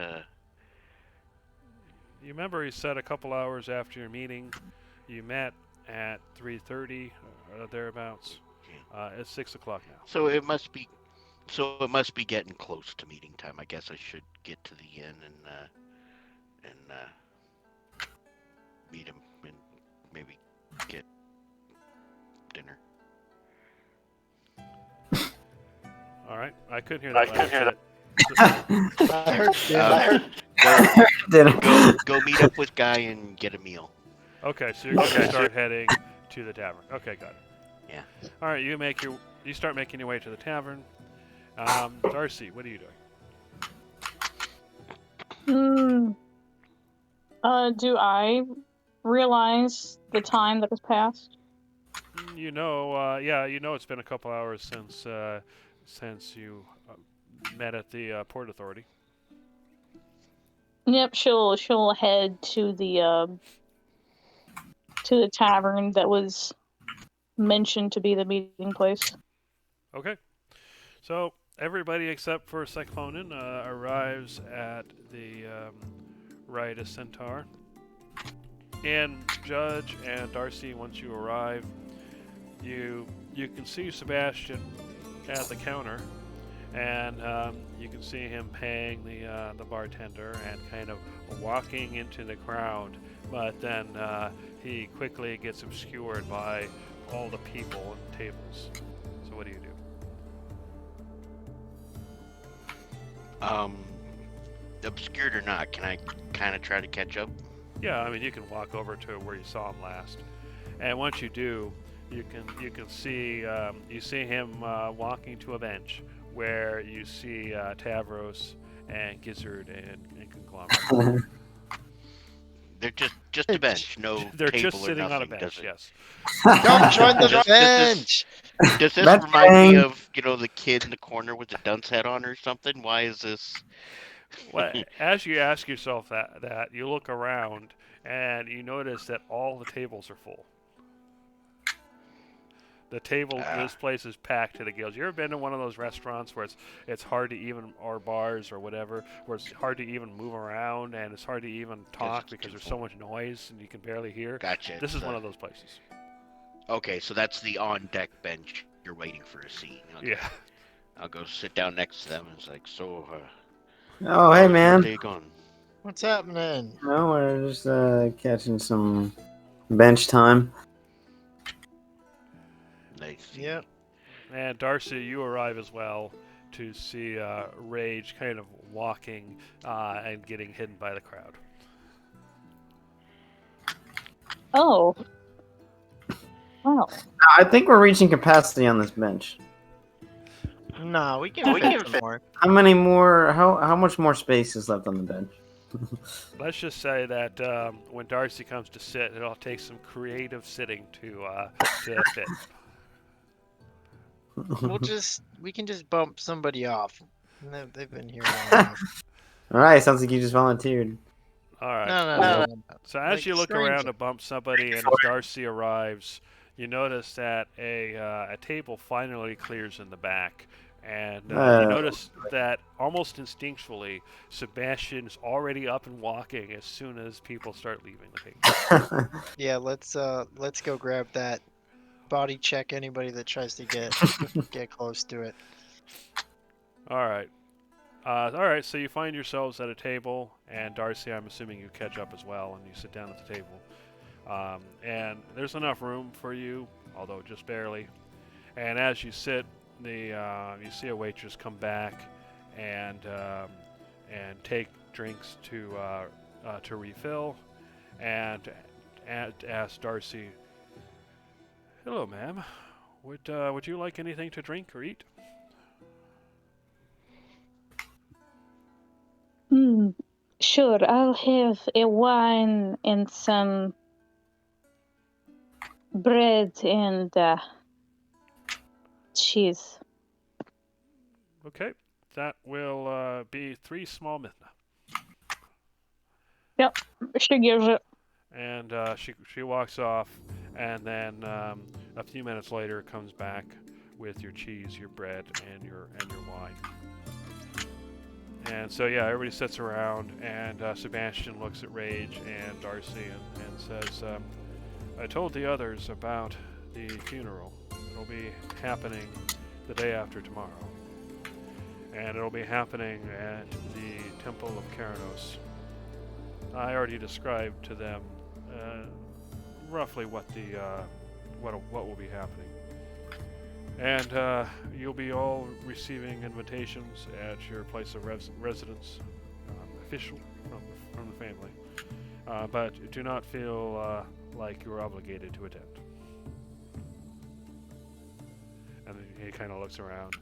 You remember he said a couple hours after your meeting, you met at 3:30 or thereabouts. It's 6 o'clock now. So it must be getting close to meeting time. I guess I should get to the inn and meet him and maybe get dinner. right. I couldn't hear that. I heard Dinner. Go meet up with Guy and get a meal. Okay, so you're gonna start heading to the tavern. Okay, got it. Yeah. All right, you start making your way to the tavern. Darcy, what are you doing? Do I realize the time that has passed? You know it's been a couple hours since you met at the Port Authority. Yep, she'll head to the tavern that was mentioned to be the meeting place. Okay. So everybody except for Sekfonin arrives at the Riotous Centaur. And Judge and Darcy, once you arrive, you can see Sebastian at the counter, and you can see him paying the bartender and kind of walking into the crowd. But then he quickly gets obscured by all the people and tables. So what do you do? Obscured or not, can I kind of try to catch up? Yeah, I mean you can walk over to where you saw him last, and once you do, you can see you see him walking to a bench where you see Tavros and Gizzard and Conglomerate. They're just a bench, no They're table just or sitting nothing, on a bench. does it? Yes. Come join the Does bench. Does this That's remind me fine. of, the kid in the corner with the dunce hat on or something? Why is this? Well, as you ask yourself that you look around and you notice that all the tables are full. The table, this place is packed to the gills. You ever been to one of those restaurants where it's hard to even, or bars or whatever, where it's hard to even move around and it's hard to even talk it's because too there's full. so much noise and you can barely hear? Gotcha. This is it's, one of those places. Okay, so that's the on-deck bench. You're waiting for a seat. Okay. Yeah. I'll go sit down next to them. It's like, so, Oh, hey, how's your man. day gone? What's happening? No, we're just catching some bench time. Nice. Yep. And Darcy, you arrive as well to see Rage kind of walking and getting hidden by the crowd. Oh. Wow. I think we're reaching capacity on this bench. No, we can fit some more. How many more? How much more space is left on the bench? Let's just say that when Darcy comes to sit, it'll take some creative sitting to fit. We can just bump somebody off. They've been here long enough. All right, sounds like you just volunteered. All right. No. So as Like you look stranger. around to bump somebody, and as Darcy arrives, you notice that a table finally clears in the back, and you notice that almost instinctually, Sebastian's already up and walking as soon as people start leaving the table. Yeah, let's go grab that. Body check anybody that tries to get close to it. All right. All right. So you find yourselves at a table, and Darcy, I'm assuming you catch up as well, and you sit down at the table. And there's enough room for you, although just barely. And as you sit, you see a waitress come back and take drinks to refill, and ask Darcy, "Hello, ma'am. Would you like anything to drink or eat?" Sure, I'll have a wine and some bread and cheese. Okay, that will be 3 small mithna. Yep, she gives it. And she walks off, and then a few minutes later comes back with your cheese, your bread, and your wine. And so yeah, everybody sits around, and Sebastian looks at Rage and Darcy and says, "I told the others about the funeral. It'll be happening the day after tomorrow, and it'll be happening at the Temple of Keranos. I already described to them roughly what will be happening. And you'll be all receiving invitations at your place of residence, official from the family. But do not feel like you're obligated to attend. And then he kind of looks around.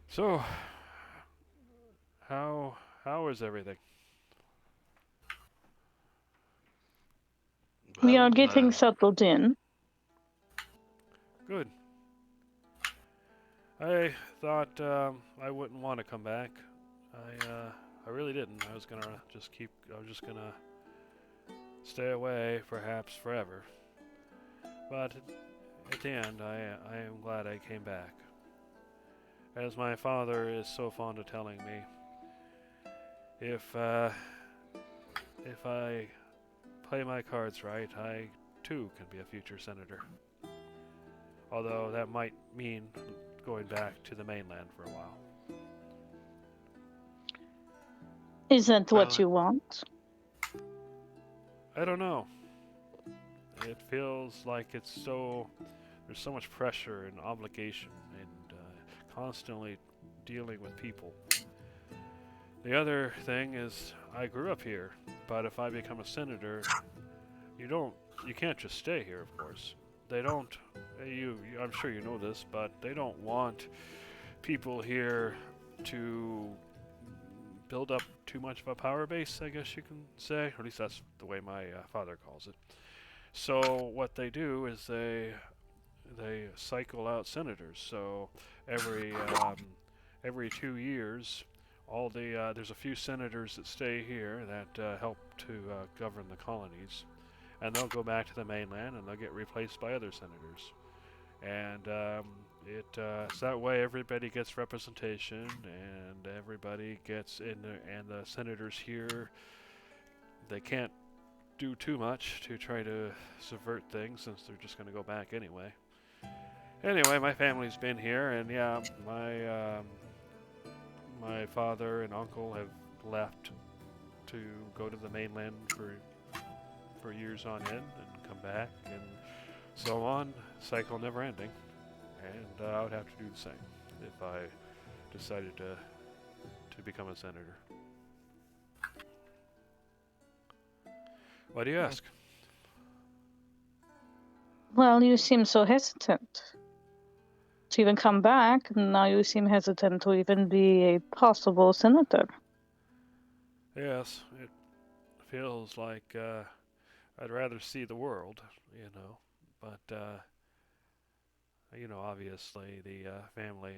So, how is everything? We are Well, getting settled in. Good. I thought I wouldn't want to come back. I really didn't. I was just gonna stay away, perhaps forever. But at the end, I am glad I came back. As my father is so fond of telling me, if I play my cards right, I too can be a future senator. Although that might mean going back to the mainland for a while. Isn't what Well, you want? I don't know. It feels like there's so much pressure and obligation and constantly dealing with people. The other thing is I grew up here, but if I become a senator, you can't just stay here, of course. They don't, I'm sure you know this, but they don't want people here to build up too much of a power base, I guess you can say. Or at least that's the way my father calls it. So what they do is they cycle out senators. So every 2 years, there's a few senators that stay here that help to govern the colonies, and they'll go back to the mainland and they'll get replaced by other senators. And so that way everybody gets representation and everybody gets in there, and the senators here, they can't do too much to try to subvert things since they're just going to go back anyway. Anyway, my family's been here, and yeah, my father and uncle have left to go to the mainland for years on end and come back and so on, cycle never ending. And I would have to do the same if I decided to become a senator. Why do you ask? Well, you seem so hesitant to even come back, and now you seem hesitant to even be a possible senator. Yes, it feels like I'd rather see the world, but obviously the family,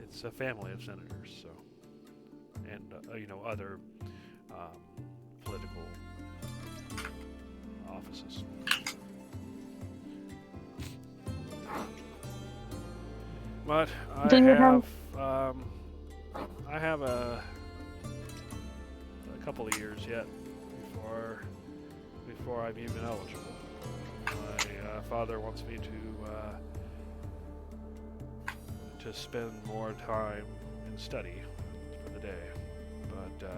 it's a family of senators, so, and other political offices. But Do you have- I have a couple of years yet before I'm even eligible. My father wants me to spend more time in study for the day, but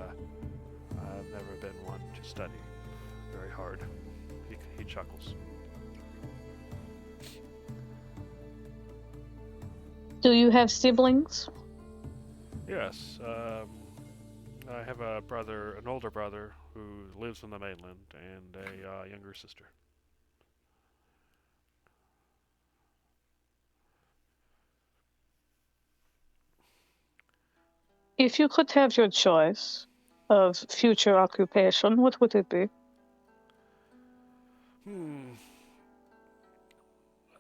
I've never been one to study very hard. He chuckles. Do you have siblings? Yes, I have an older brother who lives on the mainland, and a younger sister. If you could have your choice of future occupation, what would it be?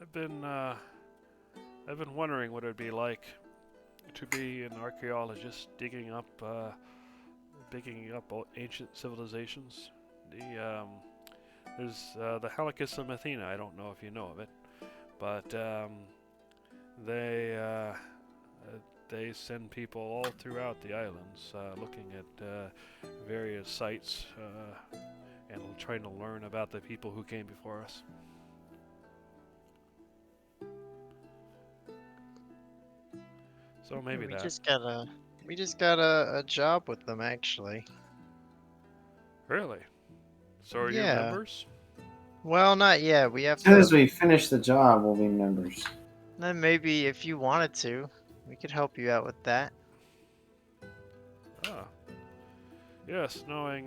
I've been wondering what it would be like to be an archaeologist digging up ancient civilizations. There's the Halakis of Athena. I don't know if you know of it, but they send people all throughout the islands looking at various sites and trying to learn about the people who came before us. So maybe we that. just got a job with them actually. Really? So are you Yeah. members? Well, not yet. We have As soon as to. we finish the job, we'll be members. Then maybe if you wanted to, we could help you out with that. Ah. Yes, knowing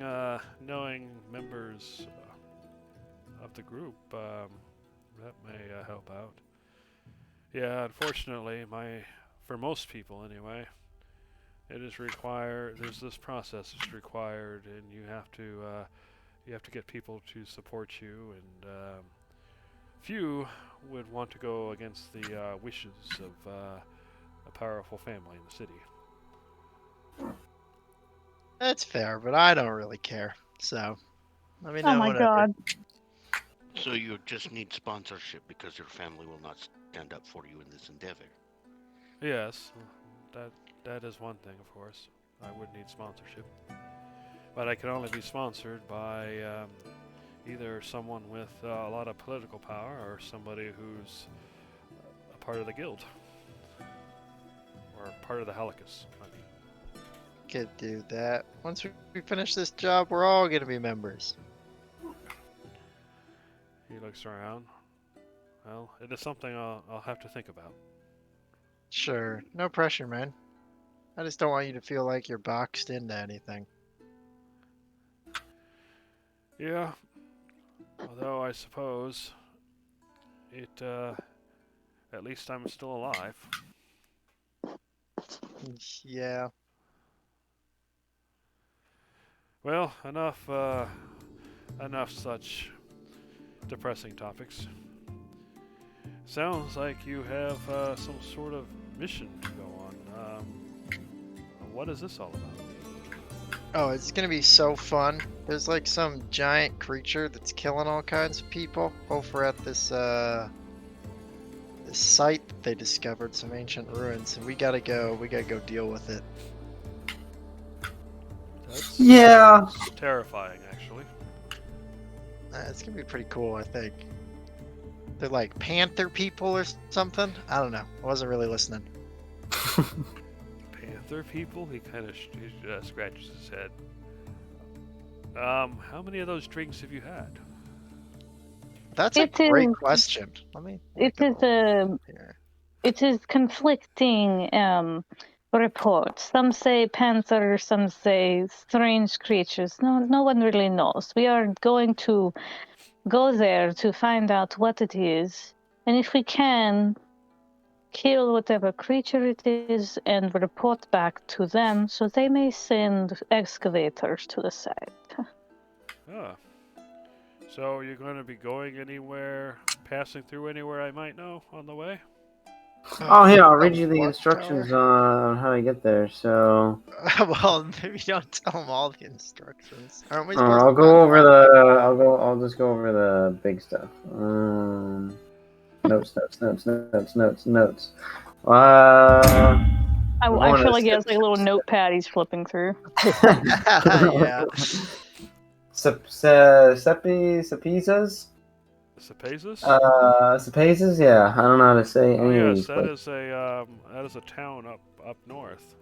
members of the group, that may help out. Yeah, unfortunately, for most people anyway, it is required. There's this process is required, and you have to get people to support you, and few would want to go against the wishes of a powerful family in the city. That's fair, but I don't really care. So, let me Oh know my whenever. god. So you just need sponsorship because your family will not stand up for you in this endeavor. Yes, that is one thing, of course. I would need sponsorship, but I can only be sponsored by either someone with a lot of political power or somebody who's a part of the guild or part of the Halicus. I mean. Could do that. Once we finish this job, we're all gonna be members. He looks around. Well, it is something I'll have to think about. Sure, no pressure, man. I just don't want you to feel like you're boxed into anything. Yeah. Although I suppose it, at least I'm still alive. Yeah. Well, enough such depressing topics. Sounds like you have some sort of mission to go on. What is this all about? Oh, it's gonna be so fun. There's like some giant creature that's killing all kinds of people over at this this site that they discovered, some ancient ruins, and we gotta go deal with it. That's Yeah. terrifying, actually. It's gonna be pretty cool, I think. They're like panther people or something. I don't know. I wasn't really listening. Panther people? He kind of scratches his head. How many of those drinks have you had? That's a It great is- question. Let me It look is up here. it is conflicting reports. Some say panther, some say strange creatures. No one really knows. We are going to go there to find out what it is, and if we can, kill whatever creature it is and report back to them so they may send excavators to the site. Ah. So you're going to be going anywhere, passing through anywhere I might know on the way? Oh, here, I'll read you the Watchtower? instructions on how to get there. So, Well, maybe don't tell them all the instructions. Aren't we oh, supposed I'll to go find over out? I'll just go over the big stuff. Notes. I wanna feel like he has skip like a little notepad he's flipping through. Yeah. Sepizas? Sepazis? Sepazas? Yeah, I don't know how to say Oh any of yes, these. that is a town up north.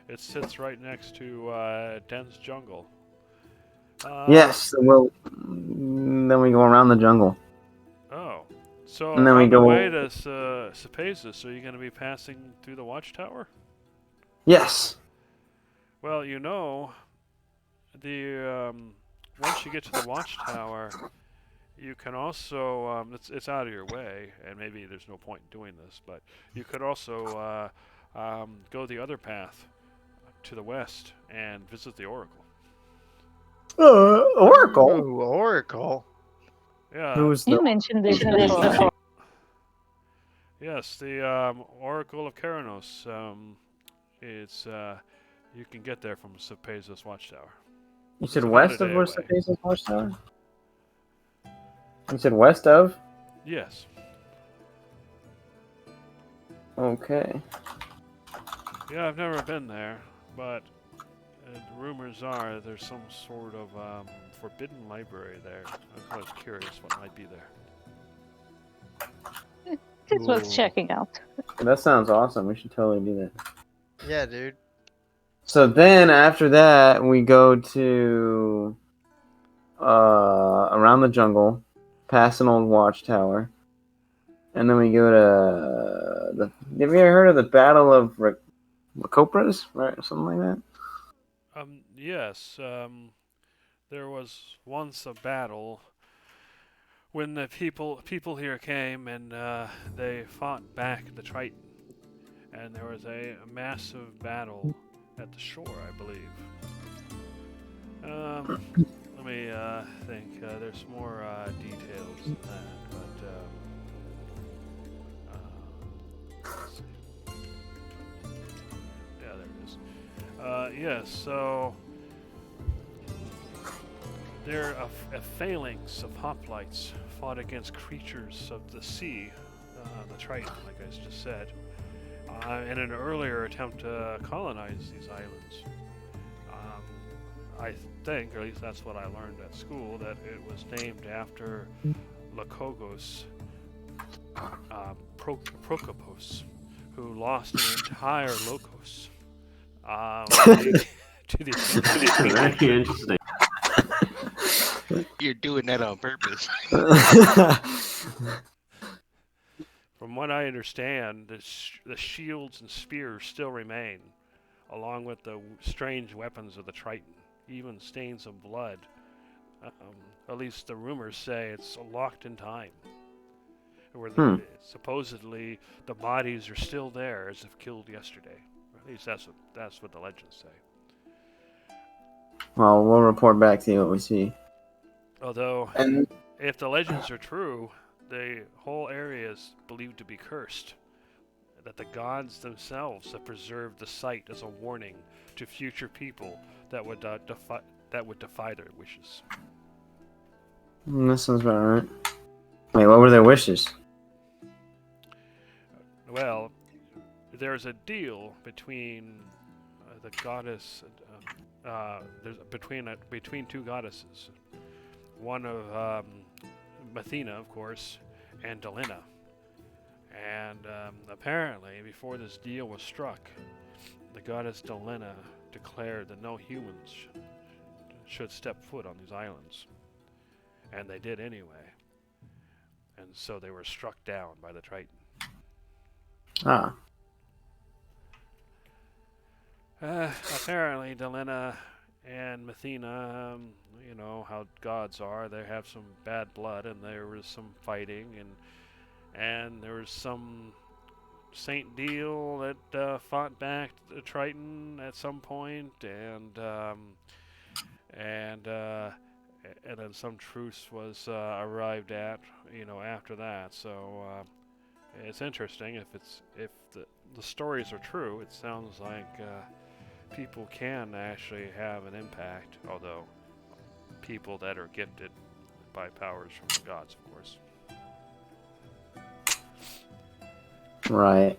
It sits right next to dense jungle. Yes, well, then we go around the jungle. Oh, so And then we on the go- way to Sepazis, are you going to be passing through the watchtower? Yes. Well, the once you get to the watchtower, you can also it's out of your way, and maybe there's no point in doing this, but you could also go the other path to the west and visit the Oracle. Oracle? Ooh, Oracle. Yeah. Who's You the... mentioned this before. Yes, the Oracle of Keranos. It's you can get there from Sepazis Watchtower. You said It's about west a of day where away. Sepazis Watchtower? You said west of? Yes. Okay. Yeah, I've never been there, but rumors are there's some sort of forbidden library there. I'm quite curious what might be there. It's worth Ooh. checking out. That sounds awesome. We should totally do that. Yeah, dude. So then after that, we go to around the jungle, past an old watchtower, and then we go to the. Have you ever heard of the Battle of Recopras, right, or something like that? Yes. There was once a battle when the people here came and they fought back the Triton, and there was a massive battle at the shore, I believe. Let me think. There's more details than that, but let's see. Yeah, there it is. Yes. So there a phalanx of hoplites fought against creatures of the sea, the Triton, like I just said, in an earlier attempt to colonize these islands. I think, or at least that's what I learned at school, that it was named after Lycogos Prokopos, who lost an entire locos to the Very interesting. You're doing that on purpose. From what I understand, the shields and spears still remain, along with the strange weapons of the Triton, even stains of blood. At least the rumors say it's locked in time, where supposedly the bodies are still there as if killed yesterday. Or at least that's what the legends say. Well, we'll report back to you what we see. Although, And if the legends are true, the whole area is believed to be cursed. That the gods themselves have preserved the site as a warning to future people that would defy their wishes. This sounds about right. Wait, what were their wishes? Well, there's a deal between the goddess, between two goddesses, one of Mathena, of course, and Delina. And apparently, before this deal was struck, the goddess Delina declared that no humans should step foot on these islands. And they did anyway. And so they were struck down by the Triton. Ah. Apparently, Delina and Mathena, you know how gods are, they have some bad blood, and there was some fighting, and there was some Saint Deal that fought back the Triton at some point, and then some truce was arrived at, you know, after that. So it's interesting if the stories are true. It sounds like people can actually have an impact, although people that are gifted by powers from the gods, of course. Right.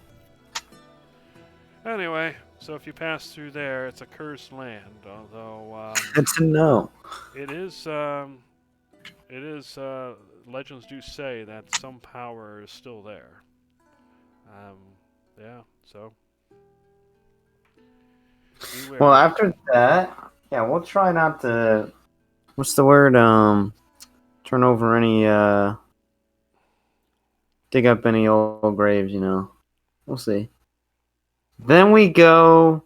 Anyway, so if you pass through there, it's a cursed land. Although Good to know. it is legends do say that some power is still there. Yeah. So. Beware. Well, after that, yeah, we'll try not to. What's the word? Turn over any. Dig up any old graves, you know. We'll see. Then we go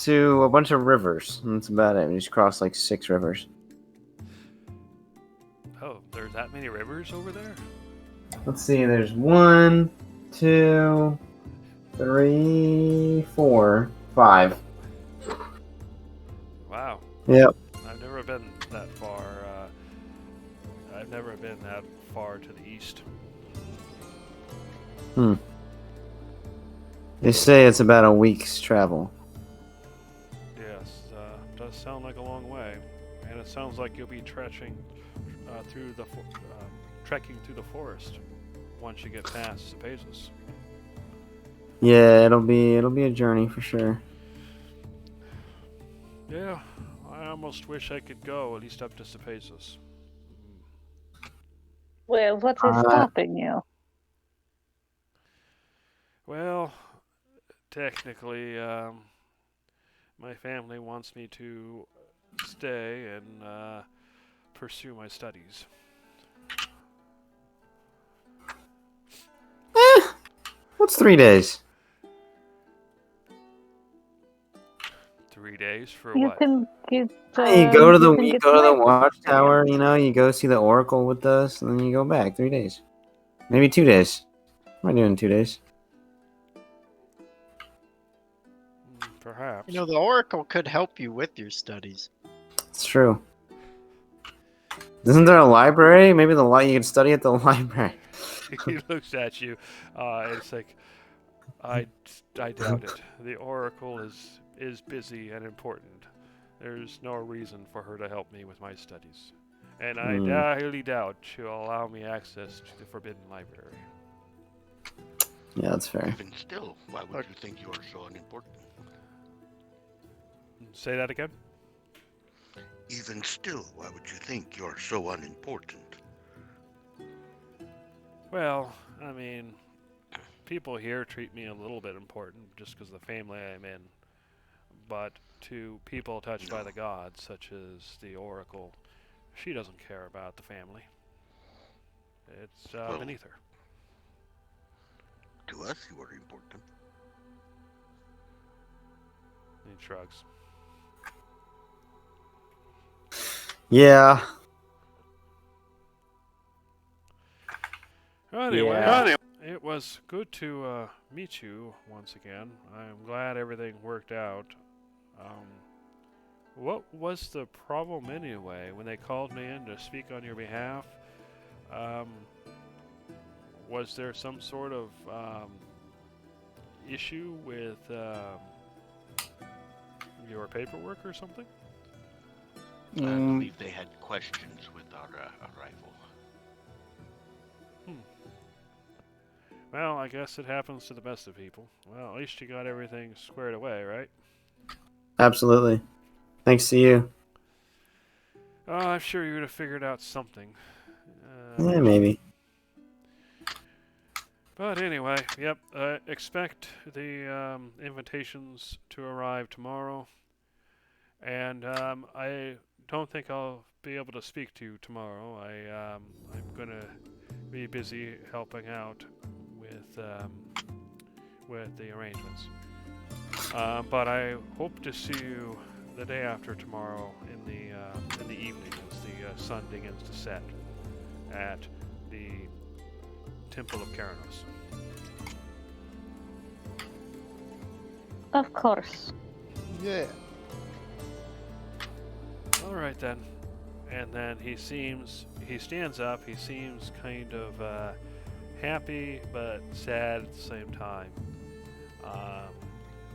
to a bunch of rivers. And that's about it. We just crossed like 6 rivers. Oh, there's that many rivers over there? Let's see. There's 1, 2, 3, 4, 5. Wow. Yep. I've never been that far. I've never been that far to the east. They say it's about a week's travel. Yes, does sound like a long way, and it sounds like you'll be trekking through the forest once you get past Cepazos. Yeah, it'll be a journey for sure. Yeah, I almost wish I could go at least up to Cepazos. Well, what is stopping you? Well, technically, my family wants me to stay and pursue my studies. What's 3 days? 3 days for You what? can get. You go to the you can you get go to the some watchtower. You know, you go see the oracle with us, and then you go back. 3 days, maybe 2 days. What am I doing 2 days? Perhaps. You know, the Oracle could help you with your studies. It's true. Isn't there a library? Maybe you can study at the library. He looks at you. It's like, I doubt it. The Oracle is busy and important. There's no reason for her to help me with my studies. And I highly doubt she'll allow me access to the Forbidden Library. Yeah, that's fair. Even still, why would you think you are so unimportant? Say that again? Even still, why would you think you're so unimportant? Well, I mean, people here treat me a little bit important just because of the family I'm in. But to people touched by the gods, such as the Oracle, she doesn't care about the family. It's beneath her. To us, you are important. He shrugs. Yeah. Anyway, Yeah. it was good to meet you once again. I'm glad everything worked out. What was the problem anyway when they called me in to speak on your behalf? Was there some sort of issue with your paperwork or something? I believe they had questions with our arrival. Well, I guess it happens to the best of people. Well, at least you got everything squared away, right? Absolutely. Thanks to you. Oh, I'm sure you would have figured out something. Yeah, maybe. But anyway, yep. Expect the invitations to arrive tomorrow, and I don't think I'll be able to speak to you tomorrow. I'm gonna be busy helping out with the arrangements. But I hope to see you the day after tomorrow in the evening as the sun begins to set at the Temple of Keranos. Of course. Yeah. All right then. And then he stands up. He seems kind of happy but sad at the same time.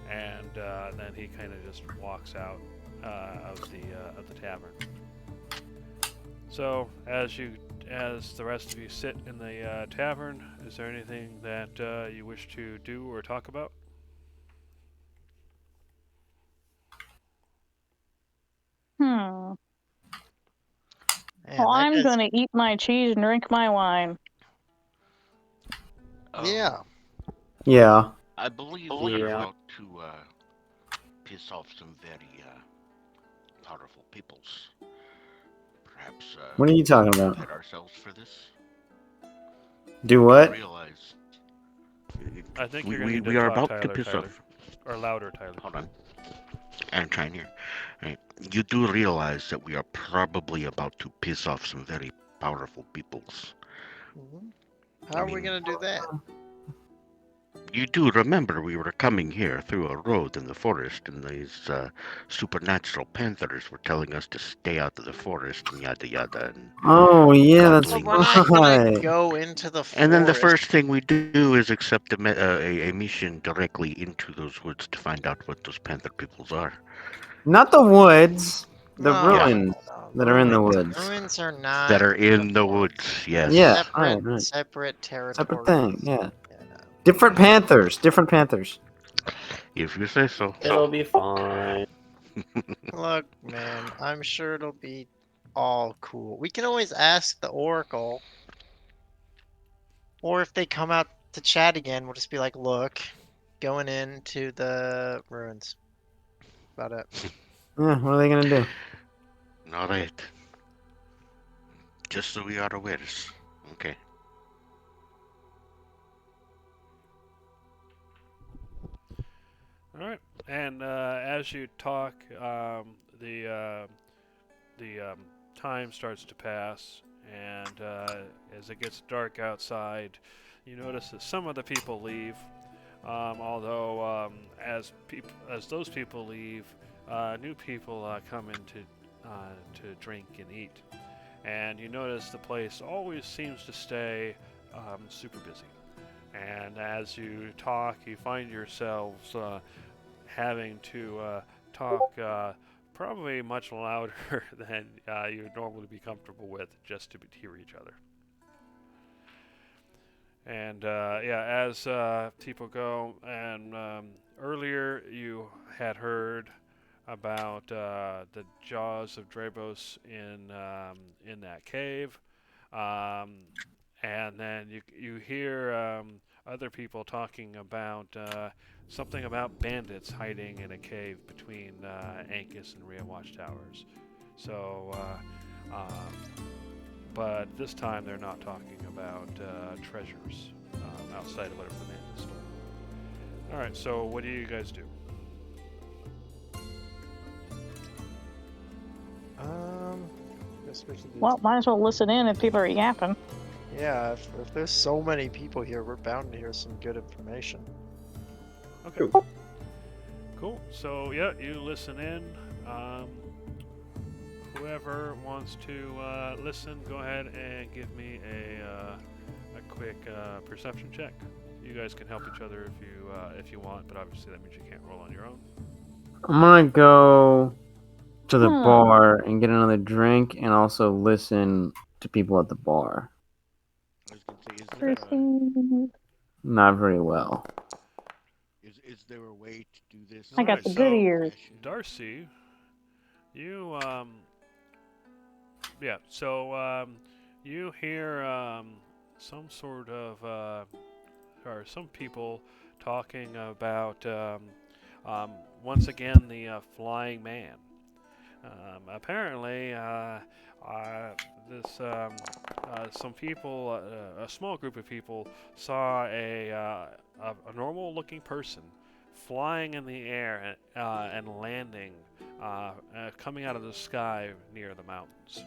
And then he kind of just walks out of the tavern. So as the rest of you sit in the tavern, is there anything that you wish to do or talk about? Man, Well, that I'm guy's- going to eat my cheese and drink my wine. Yeah. Yeah. I believe we're Yeah. about to piss off some very powerful peoples. Perhaps What are you talking about? prepare ourselves for this. Do what? Realize I think we, you're going to need to we are talk, about to piss Tyler. off. Or louder, Tyler. Hold on. I'm trying here. Right. You do realize that we are probably about to piss off some very powerful peoples. How are we gonna do that? You do remember we were coming here through a road in the forest, and these supernatural panthers were telling us to stay out of the forest and yada yada. And, Oh, yeah, that's But We're not gonna right. go into the forest. and then the first thing we do is accept a mission directly into those woods to find out what those panther peoples are. Not the woods. The No, ruins that are in the ruins. woods. Ruins are not That are in the woods, yes. Yeah, separate, right. separate territory. Separate thing, yeah. Yeah, no. Different panthers. Different panthers. If you say so. It'll be fine. Look, man, I'm sure it'll be all cool. We can always ask the Oracle. Or if they come out to chat again, we'll just be like, look, going into the ruins. About it. Yeah, what are they gonna do? All right. Just so we are aware. Okay. All right. And as you talk, the time starts to pass, and as it gets dark outside, you notice that some of the people leave. Although as those people leave, new people come in to drink and eat, and you notice the place always seems to stay super busy. And as you talk, you find yourselves having to talk probably much louder than you would normally be comfortable with, just to hear each other. And yeah, as people go, and earlier you had heard about the jaws of Drabos in that cave, and then you hear other people talking about something about bandits hiding in a cave between Ancus and Rhea Watchtowers. So, but this time they're not talking about treasures outside of whatever the bandits stole. All right, so what do you guys do? Guess we should do Well, might as well listen in if people are yapping. Yeah, if there's so many people here, we're bound to hear some good information. Okay. Cool. So yeah, you listen in. Whoever wants to listen, go ahead and give me a quick perception check. You guys can help each other if you want, but obviously that means you can't roll on your own. I'm gonna go to the Hmm. bar and get another drink, and also listen to people at the bar. I was gonna say, is there Percy. Not very well. is there a way to do this? I got Alright, the so good ears. Darcy, you yeah. So you hear some sort of or some people talking about once again the flying man. Apparently, some people, a small group of people, saw a normal-looking person flying in the air and landing, coming out of the sky near the mountains,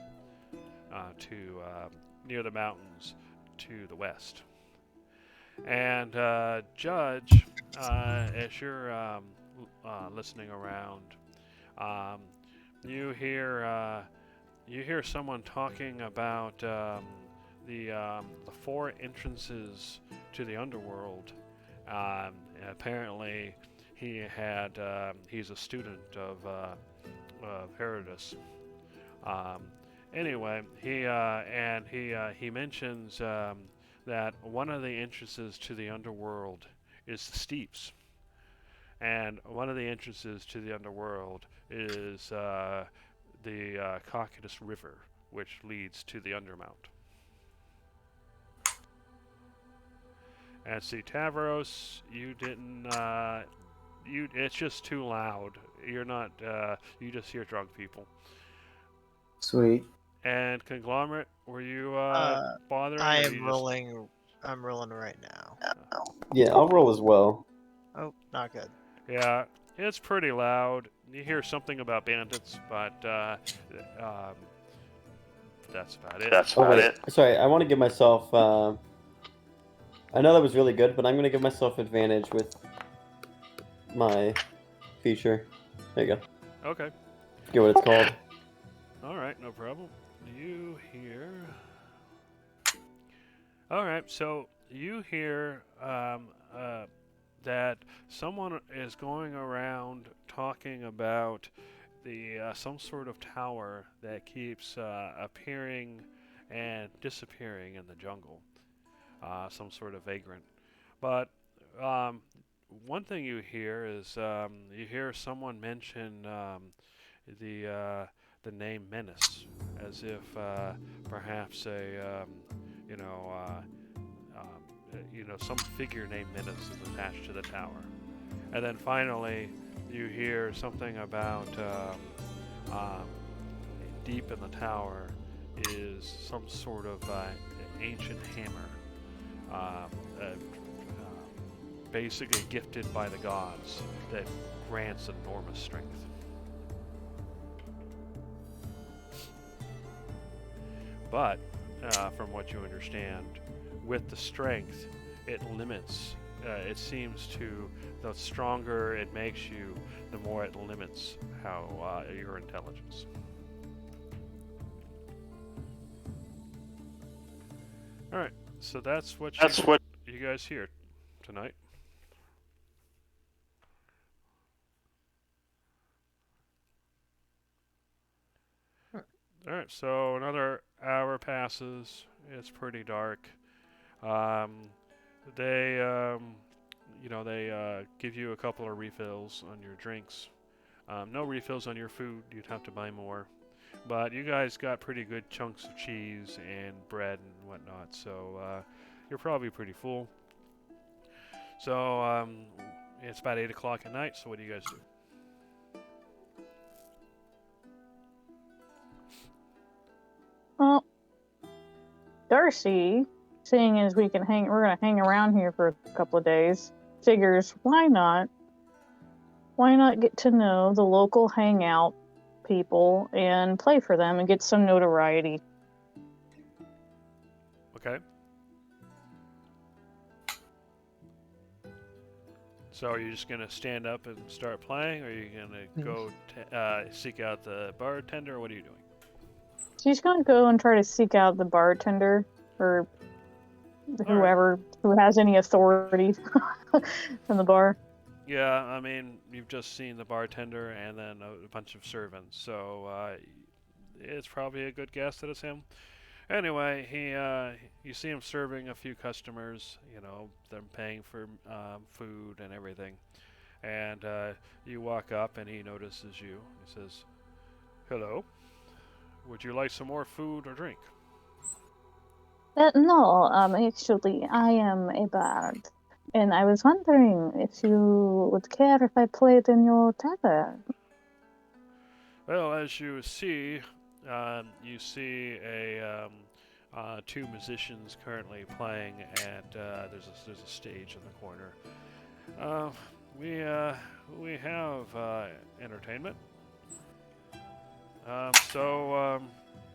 near the mountains to the west. And Judge, as you're listening around, you hear someone talking about the four entrances to the underworld. Apparently, he's a student of Herodus. Anyway, he mentions that one of the entrances to the underworld is the Steeps, and one of the entrances to the underworld is the Caucasus River, which leads to the Undermount. And see, Tavros, you didn't. It's just too loud. You're not. You just hear drunk people. Sweet. And Conglomerate, were you bothering? I or am you rolling. I'm rolling right now. Yeah, I'll roll as well. Oh, not good. Yeah, it's pretty loud. You hear something about bandits, but that's about it. Okay, sorry, I want to give myself. I know that was really good, but I'm going to give myself advantage with my feature. There you go. Okay. Forget what it's called. All right, no problem. You hear. All right, so you hear that someone is going around talking about some sort of tower that keeps appearing and disappearing in the jungle. Some sort of vagrant. But one thing you hear is you hear someone mention the name Menace, as if perhaps some figure named Menace is attached to the tower. And then finally, you hear something about deep in the tower is some sort of ancient hammer. basically gifted by the gods that grants enormous strength. But, from what you understand, with the strength, it limits. It seems to, the stronger it makes you, the more it limits how your intelligence. All right, so that's what you guys hear tonight. All right, so another hour passes. It's pretty dark. They, they give you a couple of refills on your drinks. No refills on your food. You'd have to buy more. But you guys got pretty good chunks of cheese and bread and whatnot, so you're probably pretty full. So it's about 8 o'clock at night, so what do you guys do? Well, Darcy, seeing as we're gonna hang around here for a couple of days, figures why not get to know the local hangout people and play for them and get some notoriety. Okay. So are you just gonna stand up and start playing, or are you gonna go seek out the bartender, or what are you doing? She's gonna go and try to seek out the bartender or whoever who has any authority in the bar. Yeah, I mean, you've just seen the bartender and then a bunch of servants, so it's probably a good guess that it's him. Anyway, you see him serving a few customers, them paying for food and everything. And you walk up and he notices you. He says, "Hello, would you like some more food or drink?" No, actually, I am a bard, and I was wondering if you would care if I played in your tavern. Well, as you see two musicians currently playing, and there's a stage in the corner. We have entertainment. So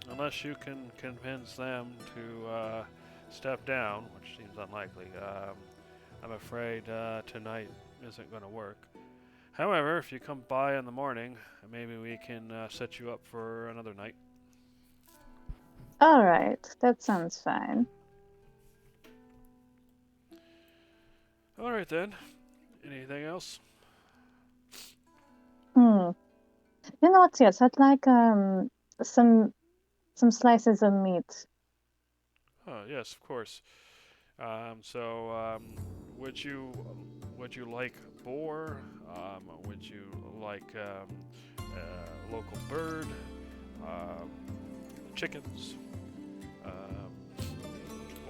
unless you can convince them to step down, which seems unlikely, I'm afraid tonight isn't going to work. However, if you come by in the morning, maybe we can set you up for another night. All right, that sounds fine. All right then. Anything else? You know what? Yes, I'd like some slices of meat. Oh yes, of course. Would you like boar? Would you like a local bird? Chickens?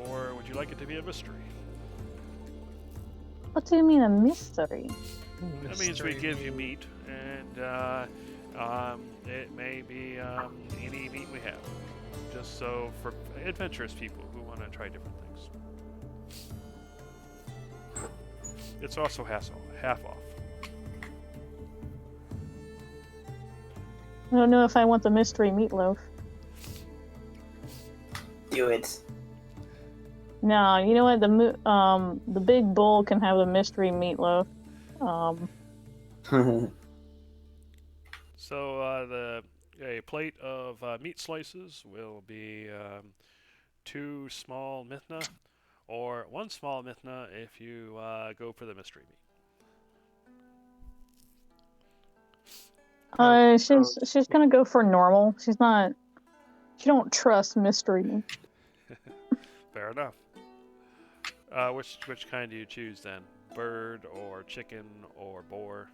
Or would you like it to be a mystery? What do you mean a mystery? That means we give you meat, and it may be any meat we have. Just so for adventurous people who want to try different things. It's also half off. I don't know if I want the mystery meatloaf. Do it. No, you know what? The big bowl can have the mystery meatloaf. So a plate of meat slices will be 2 small mithna, or 1 small mithna if you go for the mystery meat. She's gonna go for normal. She don't trust mystery meat. Fair enough. Which kind do you choose then? Bird or chicken or boar?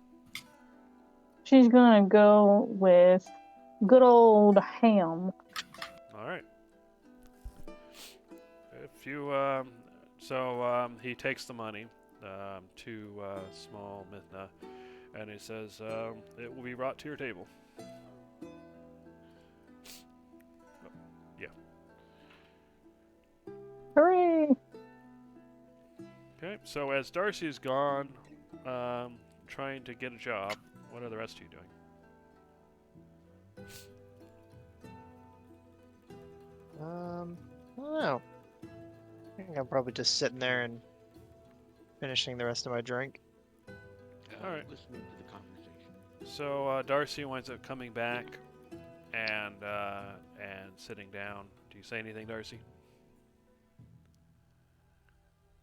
She's gonna go with good old ham. All right. If you he takes the money, 2 small mithna, and he says it will be brought to your table. Yeah. Hooray! Okay, so as Darcy's gone, trying to get a job, what are the rest of you doing? I don't know. I think I'm probably just sitting there and finishing the rest of my drink. Alright. Listening to the conversation. So Darcy winds up coming back and sitting down. Do you say anything, Darcy?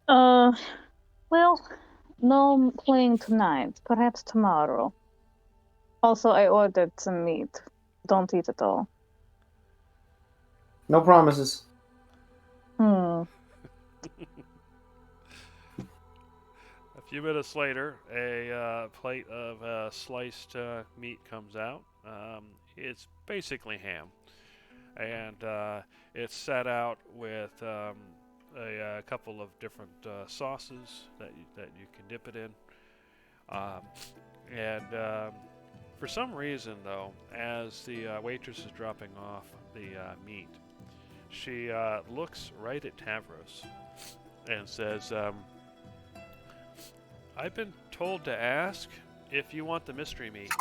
Well, no playing tonight. Perhaps tomorrow. Also, I ordered some meat. Don't eat it all. No promises. A few minutes later, a plate of sliced meat comes out. It's basically ham, and it's set out with a couple of different sauces that you can dip it in. For some reason, though, as the waitress is dropping off the meat, she looks right at Tavros and says, I've been told to ask if you want the mystery meat.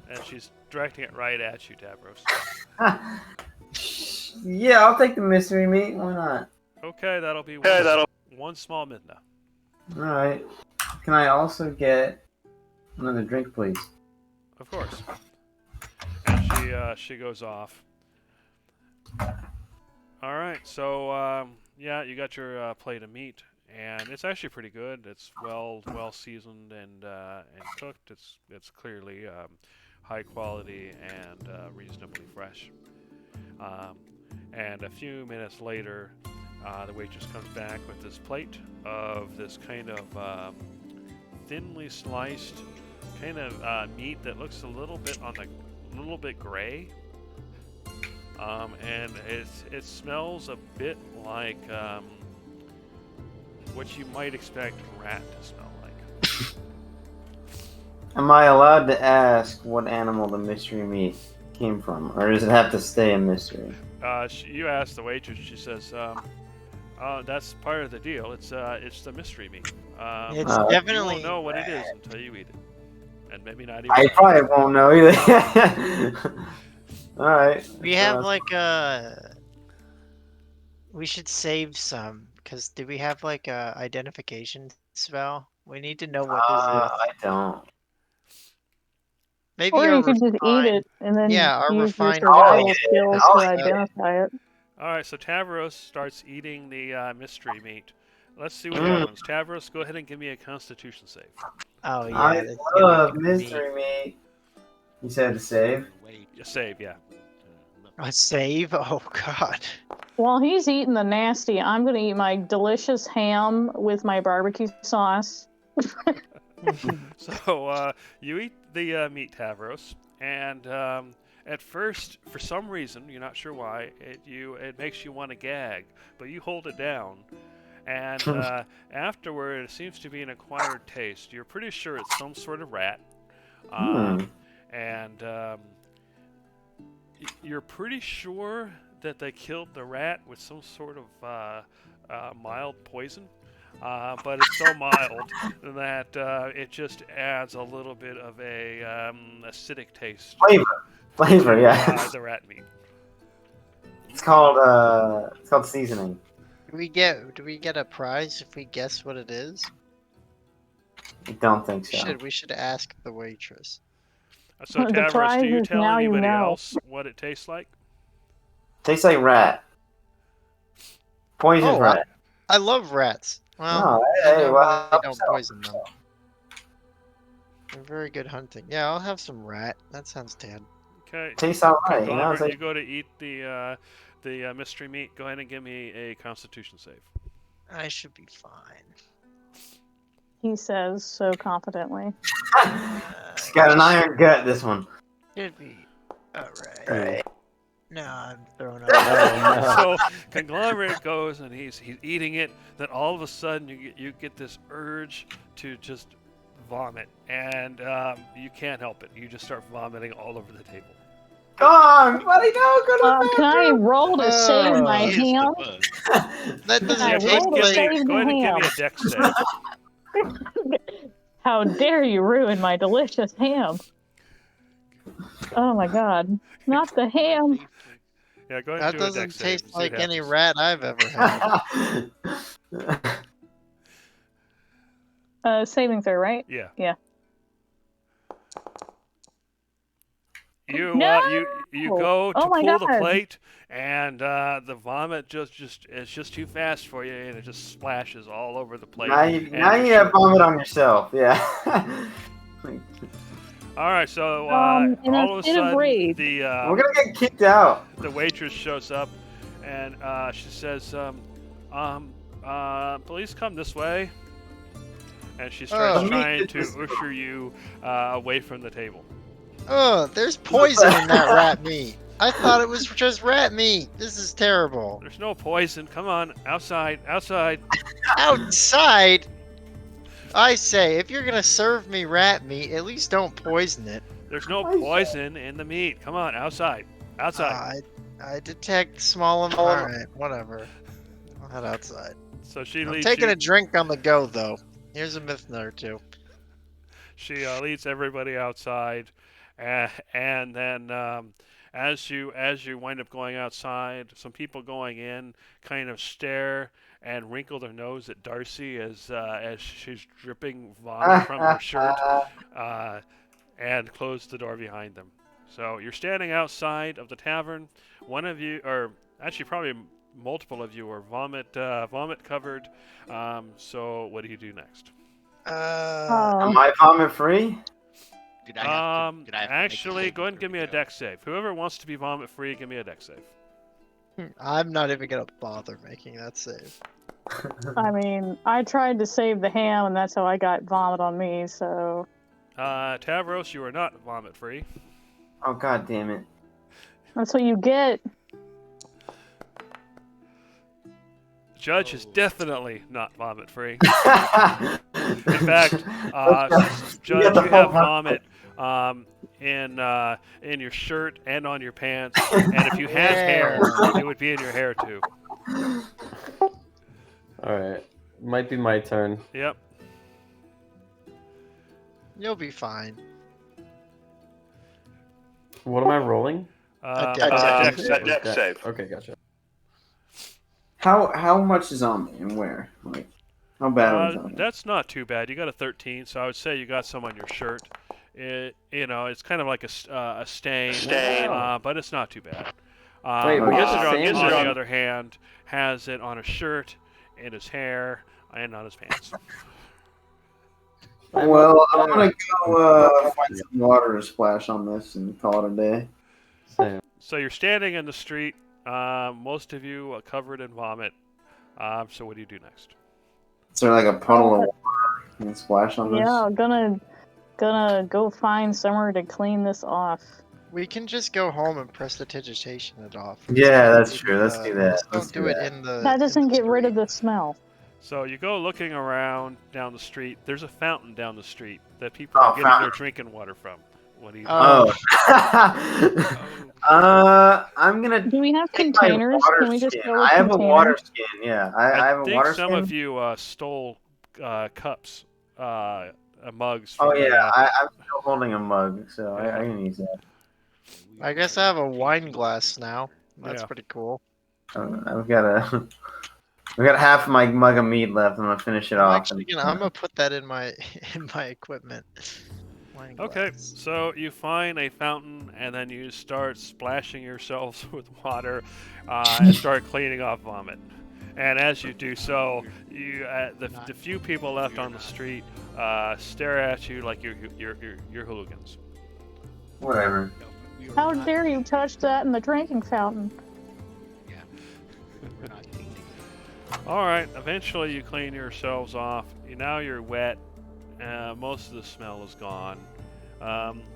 And she's directing it right at you, Tavros. Yeah, I'll take the mystery meat. Why not? Okay, that'll be one small midna. All right. Can I also get another drink, please? Of course. And she goes off. All right, so yeah, you got your plate of meat, and it's actually pretty good. It's well seasoned and cooked. It's clearly high quality and reasonably fresh. And a few minutes later, the waitress comes back with this plate of this kind of thinly sliced kind of meat that looks a little bit gray. And it smells a bit like what you might expect rat to smell like. Am I allowed to ask what animal the mystery meat came from, or does it have to stay a mystery? You ask the waitress. She says, "That's part of the deal. It's the mystery meat. It's You definitely won't know what it is until you eat it, and maybe not even." I probably won't know either. All right. We have like we should save some because do we have like a identification spell? We need to know what this is. I don't. Maybe Or our you could just eat refined- it and then Yeah, our use your refined survival palate. skills I'll to eat it. identify it. All right, so Tavros starts eating the mystery meat. Let's see what happens. Tavros, go ahead and give me a Constitution save. Oh yeah, I that's gonna love be meat. mystery meat. You said to save. Wait, You save, yeah. A save? Oh god. While he's eating the nasty, I'm gonna eat my delicious ham with my barbecue sauce. So you eat the meat, Tavros, and at first, for some reason, you're not sure why, it makes you want to gag, but you hold it down. And afterward, it seems to be an acquired taste. You're pretty sure it's some sort of rat. And you're pretty sure that they killed the rat with some sort of mild poison. But it's so mild that it just adds a little bit of a acidic taste. Flavor, yeah. The rat meat. It's called seasoning. Do we get a prize if we guess what it is? I don't think so. We should ask the waitress. So The Tavros, prize do you is tell now you anybody know. else what it tastes like? Tastes like rat. Poison Oh, rat. I love rats. Well, Oh, hey, normally well, I don't poison them. They're very good hunting. Yeah, I'll have some rat. That sounds tan. Okay. Tastes alright. You know, Conglomerate, it's like you go to eat the mystery meat. Go ahead and give me a Constitution save. I should be fine. He says so confidently. it's got an iron gut. This one. Should be alright. Right. No, I'm throwing Oh, up. So Conglomerate goes and he's eating it. Then all of a sudden you get this urge to just vomit, and you can't help it. You just start vomiting all over the table. Kong, buddy, no, go to the Can I bathroom. roll to save Oh. my He is the ham? bug. That I doesn't Yeah, rolled take to give like. me, save go the ahead and give me ham. a dex save. How dare you ruin my delicious ham? Oh my god. Not the ham. Yeah, go ahead and That do a doesn't dex save. taste and see what like any happens. rat I've ever had. Saving throw, right? Yeah. Yeah. You No! you go to Oh my pull the God. plate, and the vomit it's just too fast for you, and it just splashes all over the plate. now and you your have shirt. vomit on yourself. Yeah. All right, so In all a of a state of sudden rage. the We're gonna get kicked out. the waitress shows up, and she says, please come this way. And she starts Oh. trying to usher you away from the table. Oh, there's poison in that rat meat. I thought it was just rat meat. This is terrible. There's no poison. Come on, outside. Outside? I say, if you're gonna serve me rat meat, at least don't poison it. There's no Poison. poison in the meat. Come on, outside. I detect small amount. Alright, whatever. I'll head outside. So she I'm leads taking you. a drink on the go, though. Here's a myth or two. She leads everybody outside, and then as you wind up going outside, some people going in kind of stare and wrinkle their nose at Darcy as she's dripping vomit from her shirt, and close the door behind them. So you're standing outside of the tavern. One of you, or actually probably multiple of you, are vomit covered. So what do you do next? Am I vomit free? Did I have to, did I have to make a Actually, save go ahead and before give me we a go? dex save. Whoever wants to be vomit free, give me a dex save. I'm not even gonna bother making that save. I mean, I tried to save the ham, and that's how I got vomit on me, so. Tavros, you are not vomit free. Oh god damn it. That's what you get. Judge is Oh. definitely not vomit free. In fact, Judge, got the you have full vomit in your shirt and on your pants, and if you had hair, it would be in your hair too. Alright. Might be my turn. Yep. You'll be fine. What am I rolling? A Dex dex save. save. Okay, gotcha. How much is on me and where? Like, how bad are we talking? That's not too bad. You got a 13, so I would say you got some on your shirt. It's kind of like a stain, but it's not too bad. Wait, but you're Gizzard, saying on that- the other hand, has it on his shirt, in his hair, and on his pants. Well, I'm gonna go find some water to splash on this and call it a day. Same. So you're standing in the street. Most of you are covered in vomit. So what do you do next? Is there like a puddle of water and splash on this? Yeah, gonna go find somewhere to clean this off. We can just go home and prestidigitation it off. Yeah, that's true. Let's do that. Let's Let's don't do do that. it in the. That in doesn't the get rid of street. the smell. So you go looking around down the street. There's a fountain down the street that people Oh, are getting their fountain. drinking water from. What do you do? Oh. I'm gonna Do we have take my containers? water Can we just skin. go with I have a water containers? skin. Yeah, I have a think water some skin. of you stole cups, mugs. Oh from the, yeah, I'm still holding a mug, so I can use that. I guess I have a wine glass now. That's Yeah. pretty cool. I've got I've got half my mug of meat left. I'm gonna finish it I'm off. actually I'm gonna put that in my equipment. Wine Okay, glass. so you find a fountain and then you start splashing yourselves with water and start cleaning off vomit. And as you do so, you the few people left on the street stare at you like you're hooligans. Whatever. How dare you touch that in the drinking fountain? We're not tainted. All right, eventually you clean yourselves off. Now you're wet. Most of the smell is gone.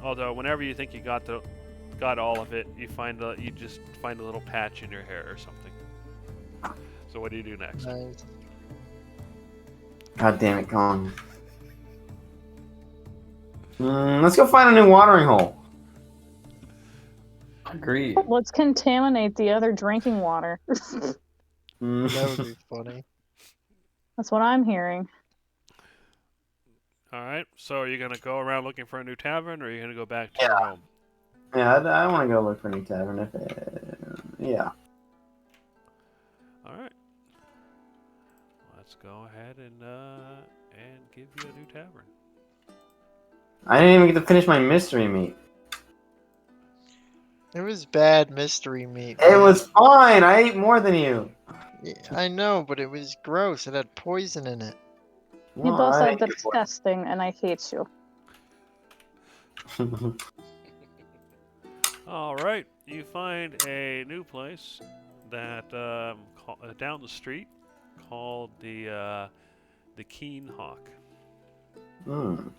Although whenever you think you got all of it, you just find a little patch in your hair or something. So what do you do next? Nice. God damn it, Colin. Let's go find a new watering hole. Agreed. Let's contaminate the other drinking water. That would be funny. That's what I'm hearing. All right. So are you gonna go around looking for a new tavern, or are you gonna go back to Yeah. your home? Yeah, I want to go look for a new tavern. Yeah. All right. Let's go ahead and give you a new tavern. I didn't even get to finish my mystery meat. It was bad mystery meat. It man. was fine. I ate more than you. Yeah, I know, but it was gross. It had poison in it. You Well, both I are ate it. disgusting, and I hate you. All right. You find a new place that down the street called the Keen Hawk. Hmm.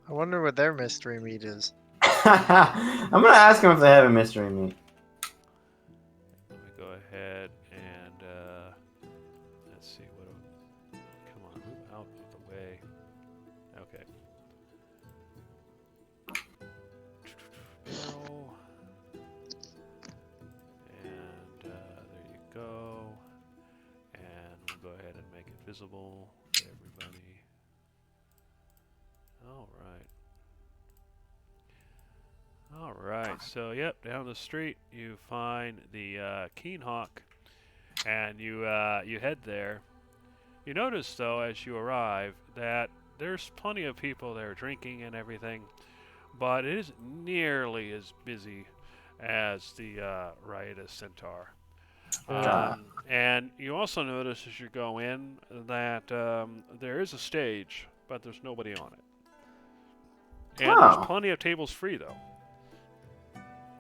I wonder what their mystery meat is. I'm gonna ask him if they have a mystery meat. Let me go ahead and let's see what. Come on, move out of the way. Okay. Barrel. And there you go. And we'll go ahead and make it visible to everybody. All right. All right. So, yep, down the street you find the Keen Hawk, and you head there. You notice, though, as you arrive, that there's plenty of people there drinking and everything, but it isn't nearly as busy as the Riotous Centaur. And you also notice as you go in that there is a stage, but there's nobody on it. And there's plenty of tables free, though.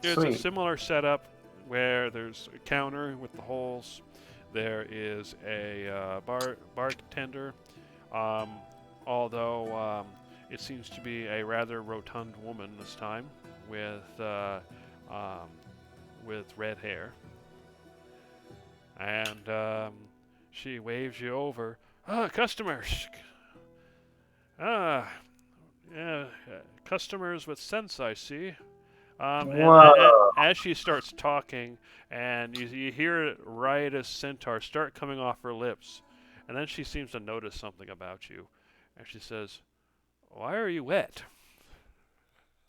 There's a Sweet. similar setup where there's a counter with the holes. There is a bartender, although it seems to be a rather rotund woman this time with red hair. And she waves you over. Customers! Yeah, customers with sense, I see. Whoa. As she starts talking, and you hear Riotous Centaur start coming off her lips, and then she seems to notice something about you, and she says, "Why are you wet?"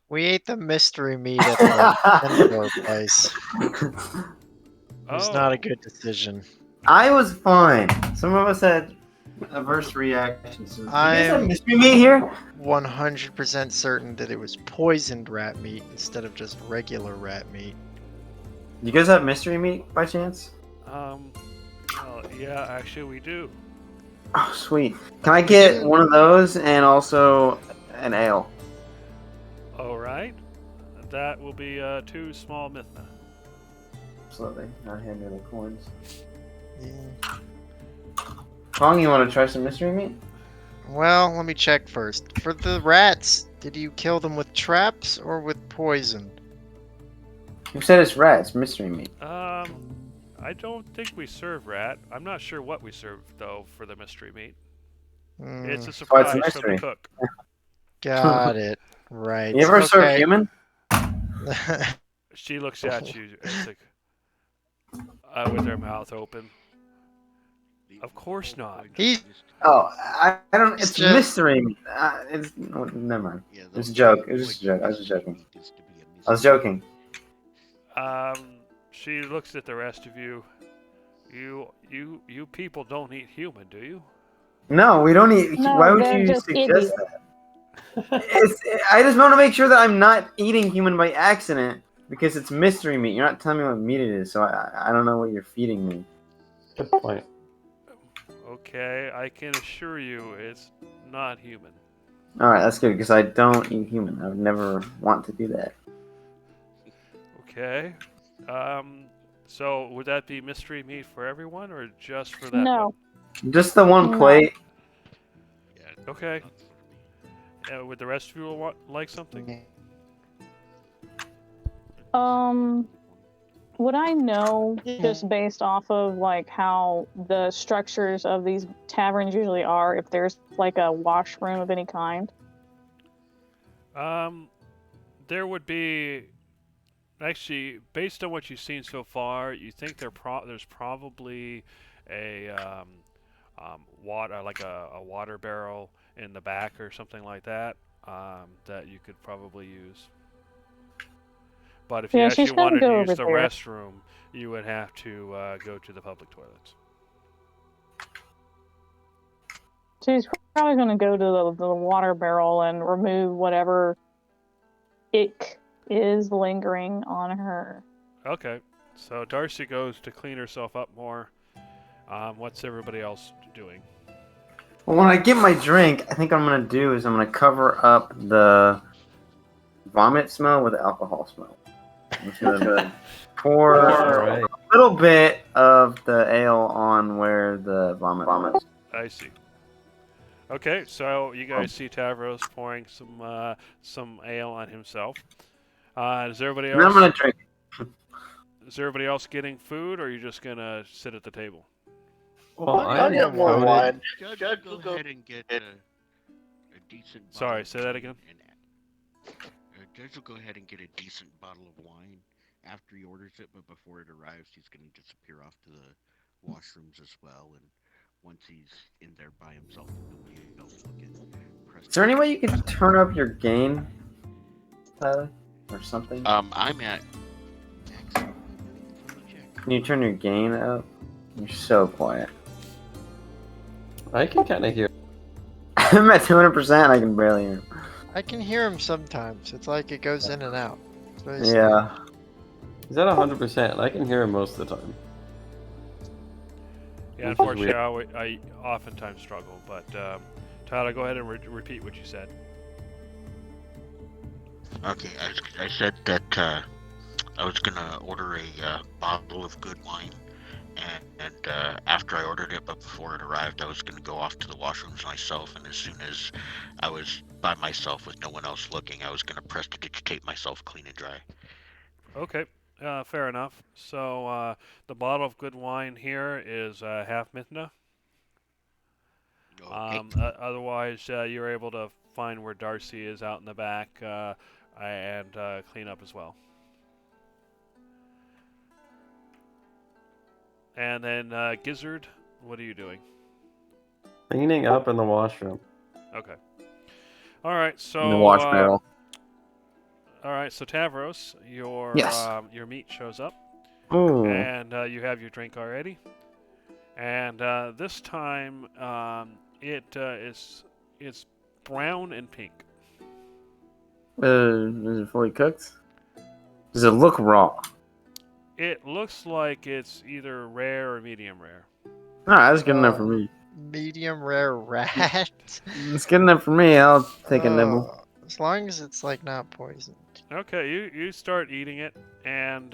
We ate the mystery meat at the Centaur place. It was not a good decision. I was fine. Some of us had adverse reactions. Do you guys have I'm- mystery meat here? 100% certain that it was poisoned rat meat instead of just regular rat meat. You guys have mystery meat by chance? Well, yeah, actually we do. Oh, sweet. Can I get one of those and also an ale? All right, that will be 2 small Mithna. Absolutely. Not handing the coins. Yeah. Kong, you want to try some mystery meat? Well, let me check first. For the rats, did you kill them with traps or with poison? You said it's rats, mystery meat. I don't think we serve rat. I'm not sure what we serve though for the mystery meat. It's a Why it's a surprise from mystery. the cook. Got it. Right. You ever serve okay. human? She looks at you it's like, with her mouth open. Of course not. He- Oh, I don't. It's just- mystery meat. It's never mind. Yeah, It was a joke. It was just a joke. I was just joking. I was joking. She looks at the rest of you. You people don't eat human, do you? No, we don't eat. No, why would they're you just suggest idiots. that? I just want to make sure that I'm not eating human by accident because it's mystery meat. You're not telling me what meat it is, so I don't know what you're feeding me. Good point. Okay, I can assure you it's not human. All right, that's good because I don't eat human. I would never want to do that. Okay. So would that be mystery meat for everyone or just for that No. one? Just the one No. plate. Okay. Would the rest of you like something? Would I know just based off of like how the structures of these taverns usually are if there's like a washroom of any kind? There would be Actually, based on what you've seen so far, you think there's probably a water like a water barrel in the back or something like that that you could probably use. But if you Yeah, she's actually gonna wanted to go use over the there. restroom, you would have to go to the public toilets. She's probably gonna go to the water barrel and remove whatever ick is lingering on her. Okay, so Darcy goes to clean herself up more. What's everybody else doing? Well, when I get my drink, I think I'm gonna do is I'm gonna cover up the vomit smell with alcohol smell. I'm just gonna pour Alright. a little bit of the ale on where the vomit is. I see. Okay, so you guys see Tavros pouring some ale on himself. Is everybody And I'm else? gonna drink. Is everybody else getting food, or are you just gonna sit at the table? Well, I'll get more voted- wine. Judge, go ahead and get a decent. Sorry, bottle of say that wine again? Judge will go ahead and get a decent bottle of wine after he orders it, but before it arrives, he's going to disappear off to the washrooms as well. And once he's in there by himself, he'll look at press. Is there any way you can turn up your gain, Tyler, or something? I'm at. Let me check. Can you turn your gain up? You're so quiet. I can kind of hear. I'm at 200%. I can barely hear. I can hear him sometimes. It's like it goes in and out. It's very strange. Yeah. He's at 100%. I can hear him most of the time. Yeah, Which is unfortunately, I oftentimes struggle. But Tyler, go ahead and repeat what you said. Okay, I said that I was gonna order a bottle of good wine, and after I ordered it, but before it arrived, I was gonna go off to the washrooms myself, and as soon as I was by myself with no one else looking, I was gonna prestidigitate myself clean and dry. Okay, fair enough. So the bottle of good wine here is half Mithna. Okay. Otherwise, you're able to find where Darcy is out in the back and clean up as well. And then Gizzard, what are you doing? Cleaning up in the washroom. Okay. All right. So In the wash barrel. All right. So Tavros, Yes. your meat shows up, Ooh. and you have your drink already. And this time, it's brown and pink. Is it fully cooked? Does it look raw? It looks like it's either rare or medium rare. Alright, that's good enough for me. Medium rare rat. It's good enough for me. I'll take a nibble. As long as it's like not poisoned. Okay, you start eating it, and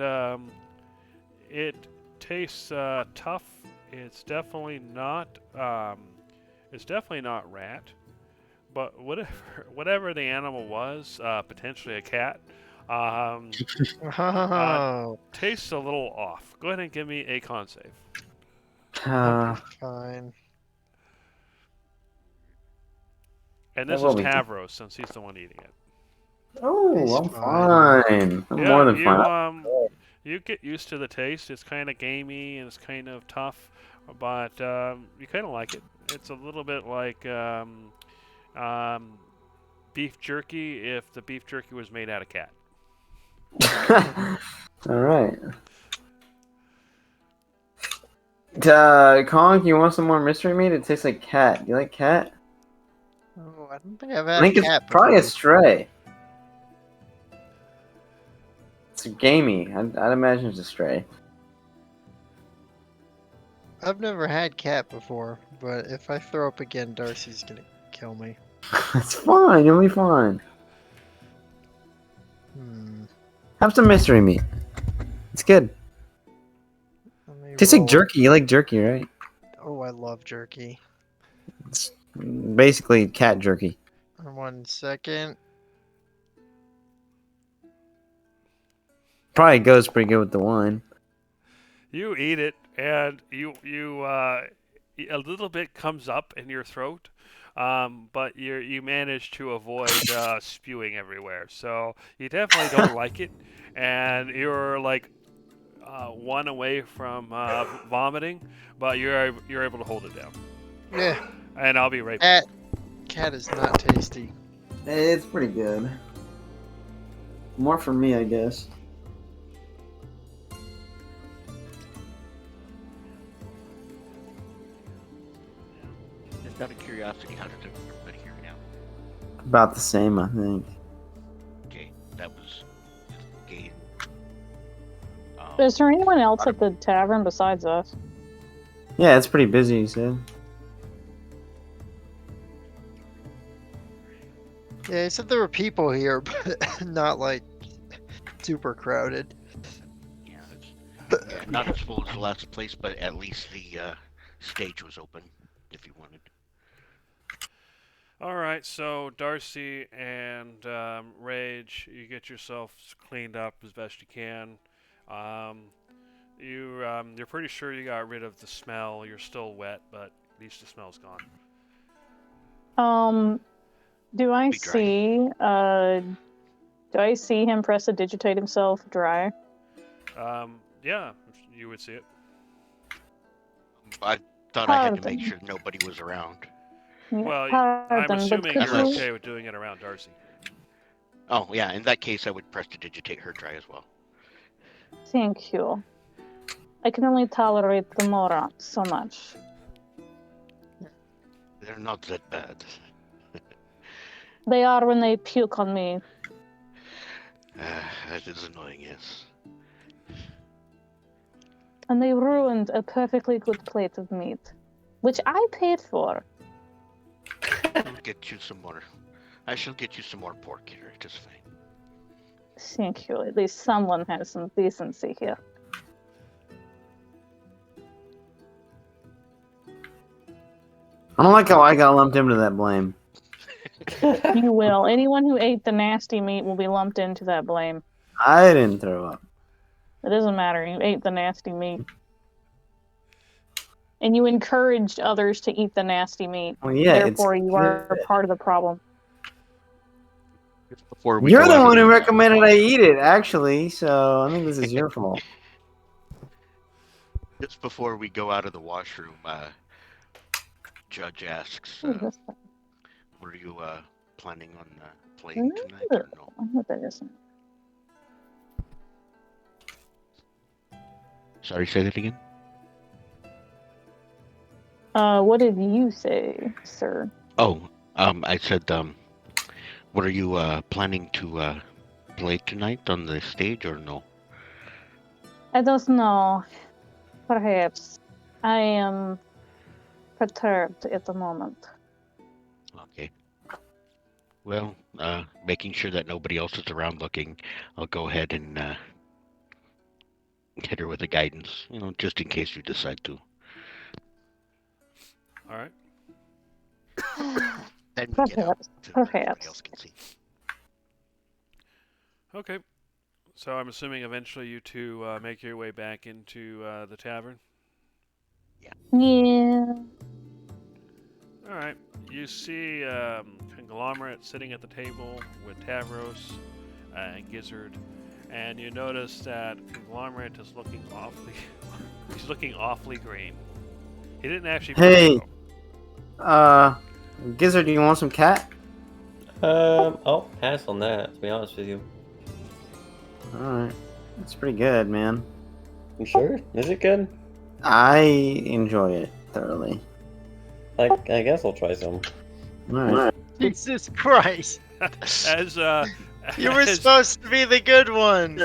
it tastes tough. It's definitely not. It's definitely not rat, but whatever the animal was, potentially a cat. Oh. Tastes a little off. Go ahead and give me a con save. Fine. And this That is will be- Tavros, since he's the one eating it. Oh, It's I'm fine. fine. I'm more than fine. You get used to the taste. It's kind of gamey and it's kind of tough, but you kind of like it. It's a little bit like beef jerky if the beef jerky was made out of cat. All right. Kong, you want some more mystery meat? It tastes like cat. You like cat? Oh, I don't think I've I had think a it's cat probably a before. stray. It's gamey. I'd imagine it's a stray. I've never had cat before, but if I throw up again, Darcy's gonna kill me. It's fine. You'll be fine. Have some mystery meat. It's good. Let me Tastes like roll- jerky. You like jerky, right? Oh, I love jerky. It's basically cat jerky. 1 second. Probably goes pretty good with the wine. You eat it, and you a little bit comes up in your throat, but you managed to avoid spewing everywhere. So you definitely don't like it, and you're like one away from vomiting, but you're able to hold it down. Yeah, And I'll be right back. cat is not tasty. It's pretty good. More for me, I guess. Just out of curiosity, how did everybody hear me now? About the same, I think. Okay, that was game. Is there anyone else at the tavern besides us? Yeah, it's pretty busy, you said. Yeah, he said there were people here, but not like super crowded. Yeah, not as full as the last place, but at least the stage was open if you wanted. All right, so Darcy and Rage, you get yourself cleaned up as best you can. You're pretty sure you got rid of the smell. You're still wet, but at least the smell's gone. Do I Be dry. see him prestidigitate himself dry? Yeah, you would see it. I thought I had to Pardon. make sure nobody was around. Well, I'm Pardon, but assuming could you're Unless- okay with doing it around Darcy. Oh, yeah, in that case, I would prestidigitate her dry as well. Thank you. I can only tolerate the Mora so much. They're not that bad. They are when they puke on me. That is annoying, yes. And they ruined a perfectly good plate of meat, which I paid for. I'll get you some more. I shall get you some more pork here, just fine. Thank you. At least someone has some decency here. I don't like how I got lumped into that blame. You will. Anyone who ate the nasty meat will be lumped into that blame. I didn't throw up. It doesn't matter. You ate the nasty meat. And you encouraged others to eat the nasty meat. Well, yeah, Therefore, you are part of the problem. Just before we You're go the out one of who the- recommended I eat it, actually, so I think this is your fault. Just before we go out of the washroom, Judge asks, What is this? were you planning on playing tonight or no? I hope that isn't. Sorry, say that again? What did you say, sir? Oh, I said, what are you planning to play tonight on the stage or no? I don't know. Perhaps. I am perturbed at the moment. Okay. Well, making sure that nobody else is around looking, I'll go ahead and hit her with a guidance, just in case you decide to. All right. Then we get out so that everybody Perhaps. else can see. Okay. So I'm assuming eventually you two make your way back into the tavern. Yeah. All right. You see Conglomerate sitting at the table with Tavros and Gizzard, and you notice that Conglomerate is looking awfully. He's looking awfully green. He didn't actually. Hey. Gizzard, do you want some cat? I'll pass on that, to be honest with you. Alright. It's pretty good, man. You sure? Is it good? I enjoy it thoroughly. I guess I'll try some. Alright. Jesus Christ! As You were as- supposed to be the good one.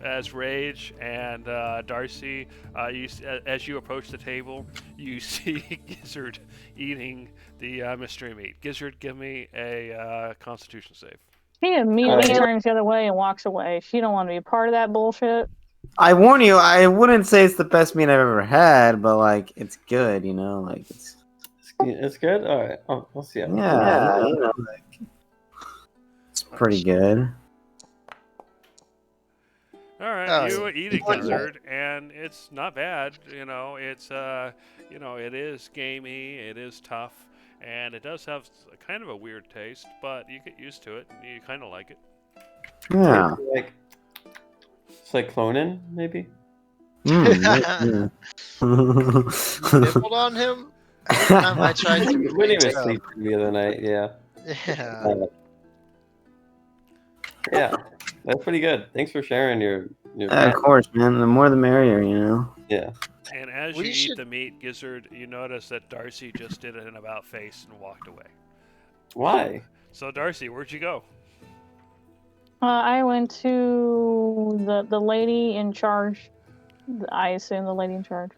as Rage and Darcy, as you approach the table, you see Gizzard eating the mystery meat. Gizzard, give me a Constitution save. He immediately Alright. turns the other way and walks away. She don't want to be a part of that bullshit. I warn you, I wouldn't say it's the best meat I've ever had, but like it's good, like it's It's good? Alright. Oh, we'll see. yeah, like, it's pretty good. All right, Oh, you yeah. eat a What's that? gizzard, and it's not bad. It's it is gamey, it is tough, and it does have kind of a weird taste, but you get used to it, and you kind of like it. Yeah. Like cyclonin, maybe. Mm, You nibbled on him? Every time I tried to When he reach was up. sleeping the other night, yeah. Yeah. Yeah, that's pretty good. Thanks for sharing your Of course, man. The more the merrier, you know. Yeah. And as We you eat should- the meat gizzard, you notice that Darcy just did an about face and walked away. Why? So Darcy, where'd you go? I went to the lady in charge. I assume the lady in charge.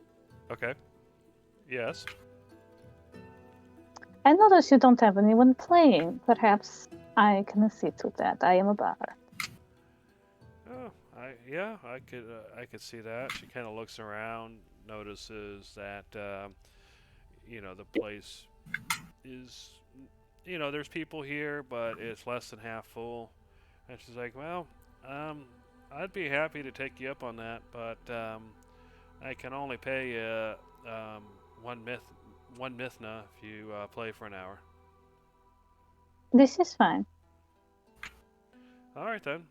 Okay. Yes. I notice you don't have anyone playing. Perhaps I can assist with that. I am a bar. Oh, I could see that. She kind of looks around, notices that the place is there's people here, but it's less than half full. And she's like, well, I'd be happy to take you up on that, but I can only pay you one mithna if you play for an hour. This is fine. All right then.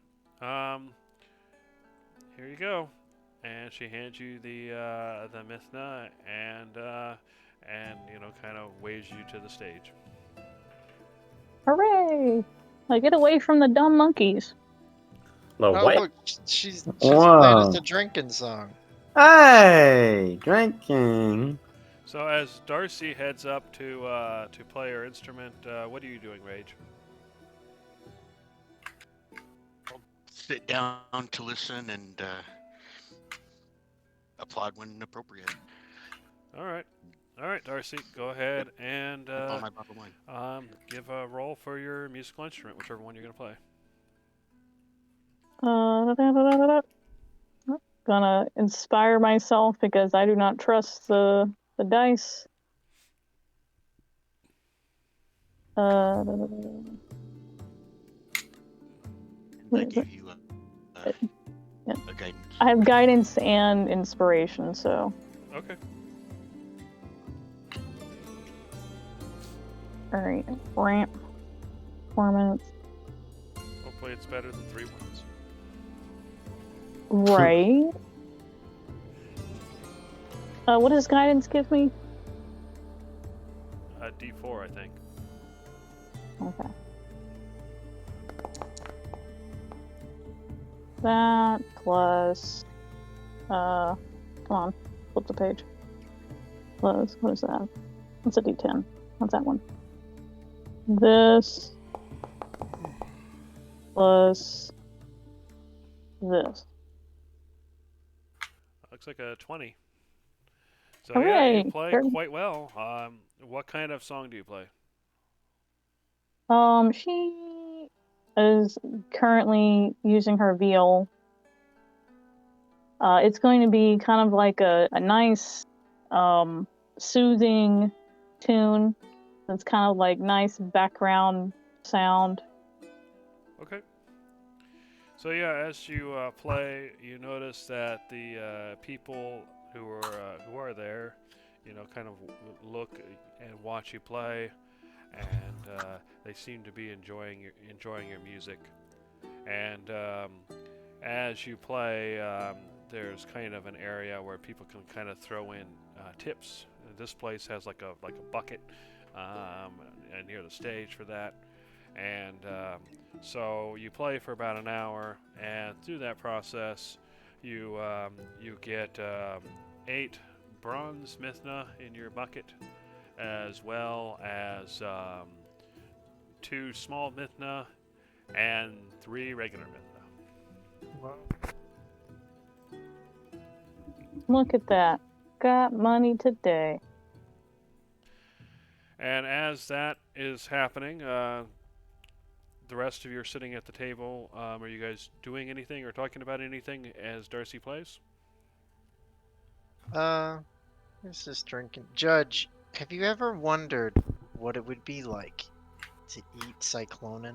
Here you go. And she hands you the mithna and kind of waves you to the stage. Hooray! Get away from the dumb monkeys. Oh, what? look, she's playing Whoa. us a drinking song. Hey, drinking. So as Darcy heads up to play her instrument, what are you doing, Rage? Sit down to listen and applaud when appropriate. All right, Darcy, go ahead and On my bottle of wine. give a roll for your musical instrument, whichever one you're gonna play. Gonna inspire myself because I do not trust the dice. And I give you Yeah. a guidance. I have guidance and inspiration, so. Okay. Alright, ramp. 4 minutes. Hopefully it's better than 3 ones. Right. What does guidance give me? D4, I think. Okay. That plus, come on, flip the page. Plus, what is that? What's a D10? What's that one? This plus this. Looks like a 20. So yeah, Hooray! you play Very- quite well. What kind of song do you play? She is currently using her viol. It's going to be kind of like a nice, soothing tune. It's kind of like nice background sound. Okay. So yeah, as you play, you notice that the people who are there, kind of look and watch you play, and they seem to be enjoying your music. And as you play, there's kind of an area where people can kind of throw in tips. This place has like a bucket near the stage for that. And so you play for about an hour, and through that process, you get 8 bronze mithna in your bucket, as well as 2 small mithna and 3 regular mithna. Look at that. Got money today. And as that is happening, the rest of you are sitting at the table. Are you guys doing anything or talking about anything as Darcy plays? This is drinking. Judge, have you ever wondered what it would be like to eat cyclonin?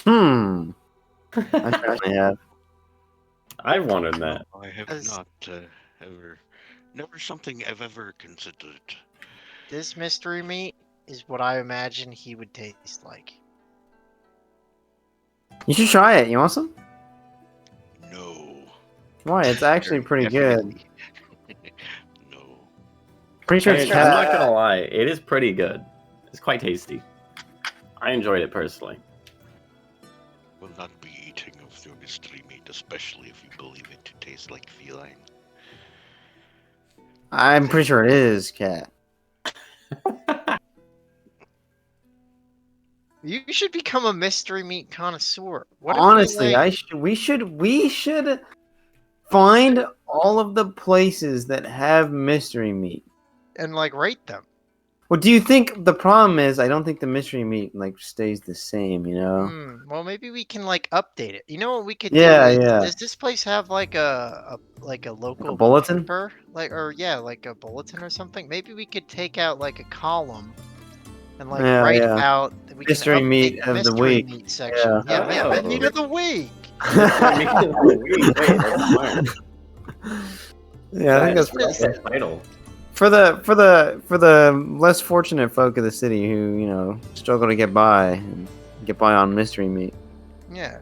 I certainly have. I wanted that. I have As- not ever. Never something I've ever considered. This mystery meat is what I imagine he would taste like. You should try it. You want some? No. Why? It's actually pretty good. Definitely. No. Pretty sure it's I'm cat. not gonna lie, it is pretty good. It's quite tasty. I enjoyed it personally. Will not be eating of your mystery meat, especially if you believe it to taste like feline. I'm pretty sure it is cat. You should become a mystery meat connoisseur. What if we, Honestly, like- we should find all of the places that have mystery meat. and like rate them. Well, do you think the problem is? I don't think the mystery meat like stays the same. You know. Well, maybe we can like update it. You know what we could Yeah, do? yeah. Does this place have like a local bulletin? paper? Like like a bulletin or something? Maybe we could take out like a column and like Yeah, write yeah. out that we Mystery can meat update of the mystery week. meat section. Yeah. Yeah, Oh. meat of the week. Wait, that's smart. Yeah, I think that's Nice. That's the title. for the less fortunate folk of the city who struggle to get by on mystery meat. Yeah,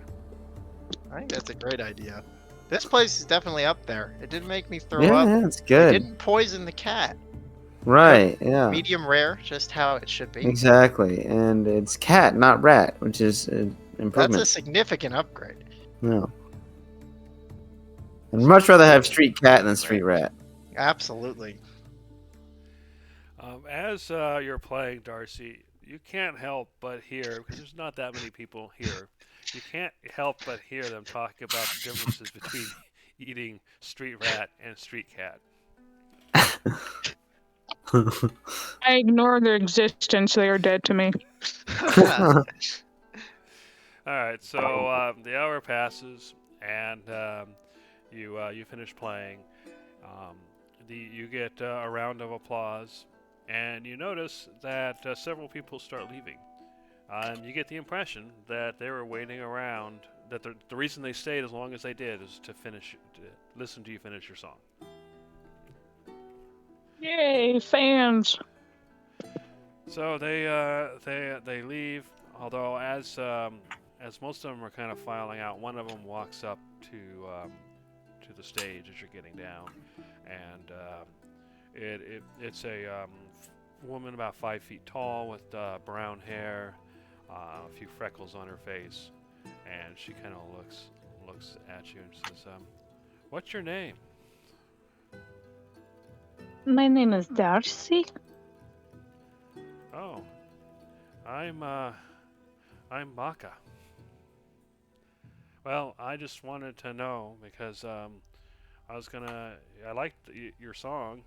I think that's a great idea. This place is definitely up there. It didn't make me throw Yeah, up. yeah, it's It good. didn't poison the cat. Right? Yeah. Medium rare, just how it should be. Exactly, and it's cat, not rat, which is an That's improvement. a significant upgrade. No. I'd much rather have street cat than street rat. Absolutely. As you're playing, Darcy, you can't help but hear, because there's not that many people here, you can't help but hear them talk about the differences between eating street rat and street cat. I ignore their existence. They are dead to me. All right, so the hour passes, and you finish playing. You get a round of applause, and you notice that several people start leaving. And you get the impression that they were waiting around. That the reason they stayed as long as they did is to listen to you finish your song. Yay, fans! So they leave. Although as most of them are kind of filing out, one of them walks up to the stage as you're getting down, and it's a woman about 5 feet tall with brown hair, a few freckles on her face, and she kind of looks at you and says, "What's your name?" My name is Darcy. "Oh, I'm Baka." Well, I just wanted to know because I liked your song.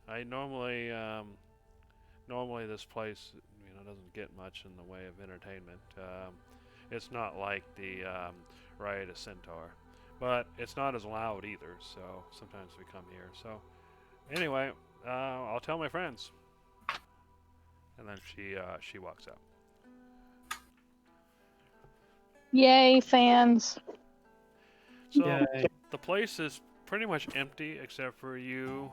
I normally this place doesn't get much in the way of entertainment. It's not like the Riot of Centaur, but it's not as loud either. So sometimes we come here. So anyway, I'll tell my friends. And then she walks out. Yay, fans! So Yay. the place is pretty much empty except for you,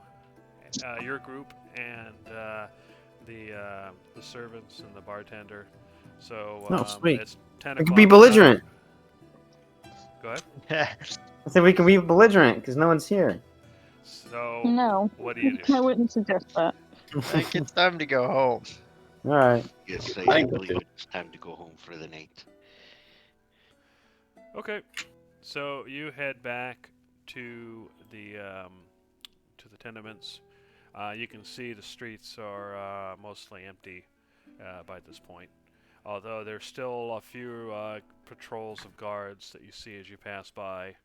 your group, and the servants and the bartender. So Oh, sweet. it's 10 We o'clock. can be belligerent. Go ahead. I said we can be belligerent because no one's here. So No, what do you do? I wouldn't suggest that. I think it's time to go home. All right. Yes, I think believe so. it's time to go home for the night. Okay, so you head back to the tenements. You can see the streets are mostly empty by this point, although there's still a few patrols of guards that you see as you pass by.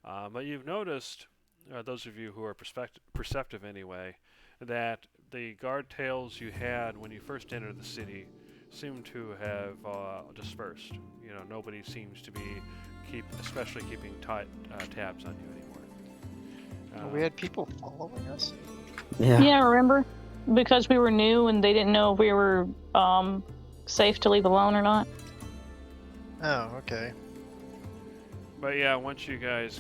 But you've noticed, those of you who are perceptive anyway, that the guard tails you had when you first entered the city seem to have dispersed. Nobody seems to be especially keeping tight tabs on you anymore. We had people following us. Yeah. Yeah, remember? Because we were new and they didn't know if we were safe to leave alone or not. Oh, okay. But yeah, once you guys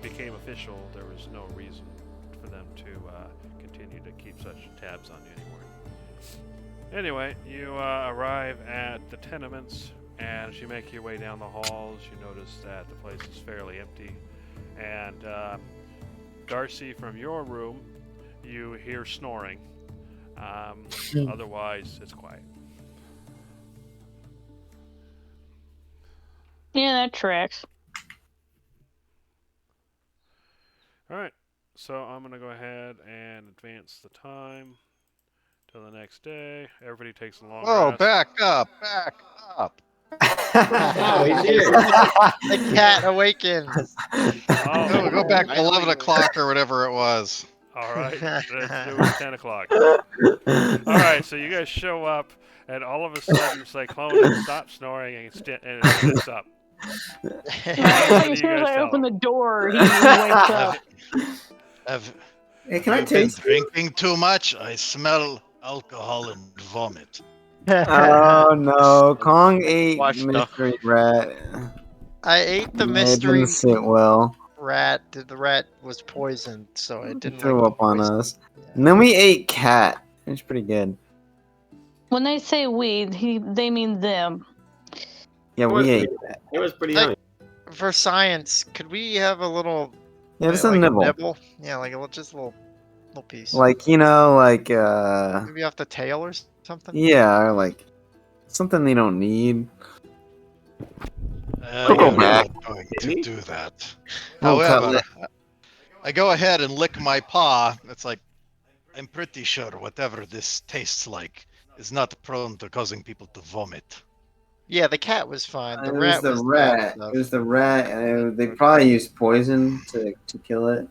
became official, there was no reason for them to continue to keep such tabs on you anymore. Anyway, you arrive at the tenements, and as you make your way down the halls, you notice that the place is fairly empty. And Darcy, from your room, you hear snoring. Otherwise, it's quiet. Yeah, that tracks. Alright, so I'm going to go ahead and advance the time till the next day. Everybody takes a long Whoa, rest. back up, back up. Oh, he's here. The cat awakens. No, go back to I know 11 you- o'clock or whatever it was. Alright, it was 10 o'clock. Alright, so you guys show up, and all of a sudden Cyclone stops snoring and it sits up. As do soon you as guys I tell open him? the door, he wakes up. Have Hey, can I you been taste? drinking too much? I smell alcohol and vomit. Oh no, Kong ate Watch the- mystery rat. I ate the Yeah, it mystery didn't sit well. rat. The rat was poisoned, so it It didn't threw like up on poison. us. And then we ate cat. It's pretty good. When they say we, they mean them. Yeah, we ate. It was pretty Like- yummy. For science, could we have a little? Yeah, just like a nibble. Yeah, like just a little piece. Like, you know, like, Maybe off the tail or something. yeah, or like something they don't need. You're go back. not going to do that. Oh, However, cutlet. I go ahead and lick my paw. It's like, I'm pretty sure whatever this tastes like is not prone to causing people to vomit. Yeah, the cat was fine. The It rat was the bad rat. stuff. It was the rat. And they probably used poison to kill it.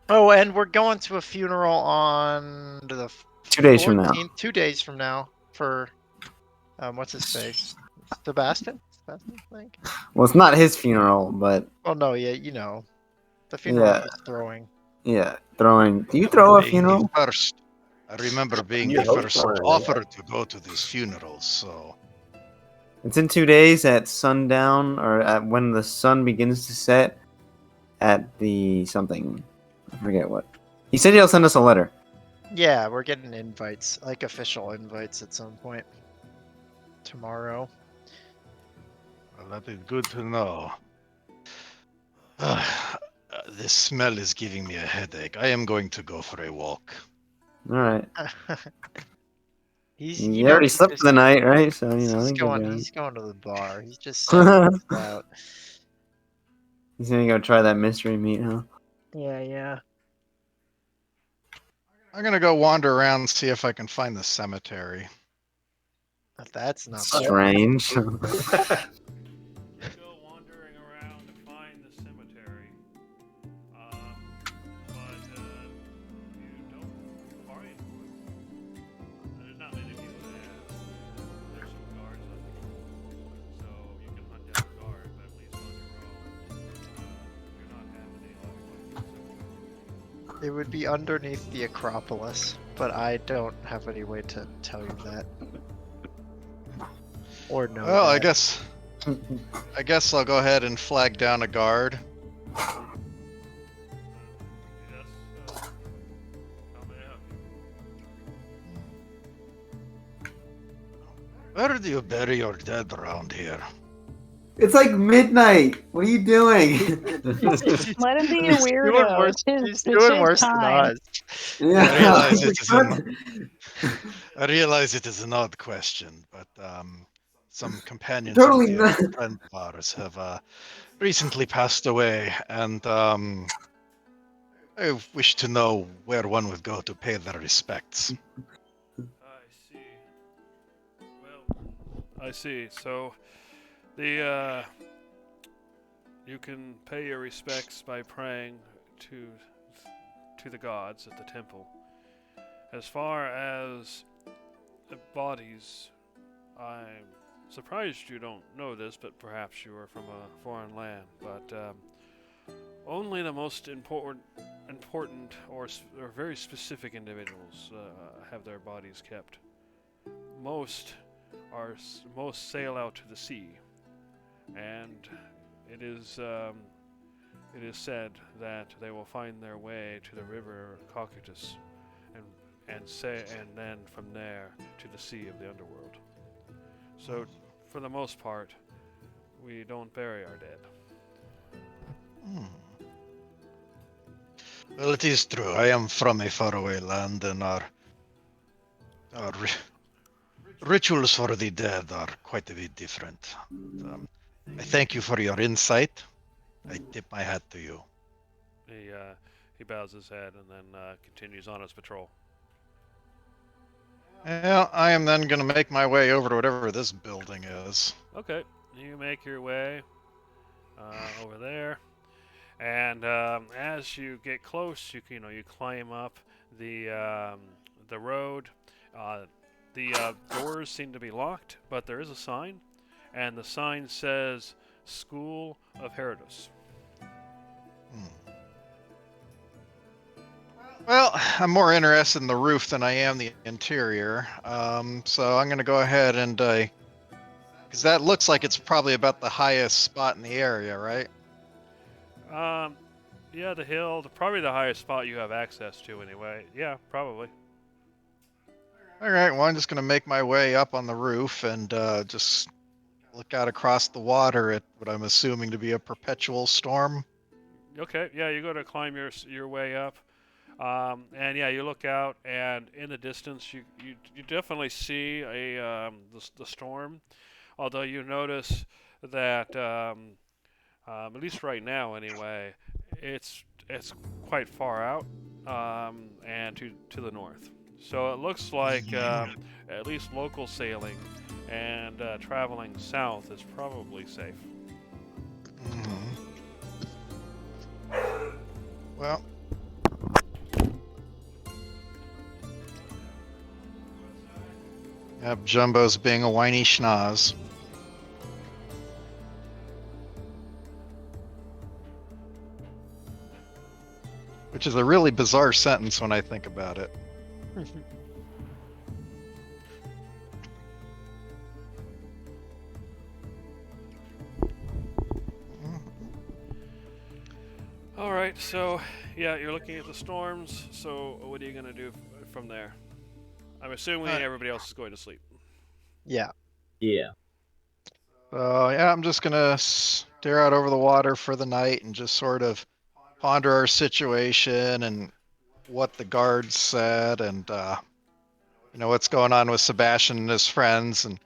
Oh, and we're going to a funeral on the 2 days from now. 14th, 2 days from now for what's his face? Sebastian, I think. Well, it's not his funeral, but Oh no, yeah, you know, the funeral Yeah. he's throwing. yeah, throwing. Do you throw a Being funeral? the first. I remember being You the hope first for it, yeah. offer to go to these funerals, so It's in 2 days at sundown, or at when the sun begins to set at the something. I forget what. He said he'll send us a letter. Yeah, we're getting invites, like official invites at some point tomorrow. well, that is good to know. This smell is giving me a headache. I am going to go for a walk. All right. He's You already he's slept just- for the night, right? So you know. I he's think you're going. good. He's going to the bar. He's just sucking it out. He's gonna go try that mystery meat, huh? Yeah. I'm gonna go wander around, see if I can find the cemetery. That's not bad. Strange. Go wandering around to find the cemetery. But you don't find one. There's not many people there. There's some guards on patrol. So you can hunt down a guard, but at least on your own. You're not having any luck finding the cemetery. It would be underneath the Acropolis, but I don't have any way to tell you that. Or know. Well, I that. guess I'll go ahead and flag down a guard. Yes. How may I help you? Where do you bury your dead around here? It's like midnight. What are you doing? Let him be a He's doing weirdo. worse, It's his, he's it's doing his worse than time. us. Yeah. I realize it is What? I realize it is an odd question, but some companions Totally of not. the friend of ours have recently passed away, and I wish to know where one would go to pay their respects. I see. Well, I see. So, the you can pay your respects by praying to the gods at the temple. As far as the bodies, I'm surprised you don't know this, but perhaps you are from a foreign land. But only the most important or very specific individuals have their bodies kept. Most sail out to the sea, and it is said that they will find their way to the river Cocytus, and then from there to the sea of the underworld. So, for the most part, we don't bury our dead. Hmm. Well, it is true. I am from a faraway land, and our rituals for the dead are quite a bit different. I thank you for your insight. I tip my hat to you. He bows his head and then continues on his patrol. Well, I am then going to make my way over to whatever this building is. Okay, you make your way over there, and as you get close, you climb up the road. The doors seem to be locked, but there is a sign, and the sign says "School of Herodus." Well, I'm more interested in the roof than I am the interior. So I'm going to go ahead and, because that looks like it's probably about the highest spot in the area, right? Yeah, the hill, probably the highest spot you have access to anyway. Yeah, probably. All right, well, I'm just going to make my way up on the roof and just look out across the water at what I'm assuming to be a perpetual storm. Okay, yeah, you go to climb your way up. And yeah, you look out, and in the distance, you definitely see the storm. Although you notice that at least right now, anyway, it's quite far out and to the north. So it looks like at least local sailing and traveling south is probably safe. Well. Yep, Jumbo's being a whiny schnoz. Which is a really bizarre sentence when I think about it. All right, so yeah, you're looking at the storms. So what are you gonna do from there? I'm assuming everybody else is going to sleep. Yeah. Yeah. So yeah, I'm just gonna stare out over the water for the night and just sort of ponder our situation and what the guards said and what's going on with Sebastian and his friends. And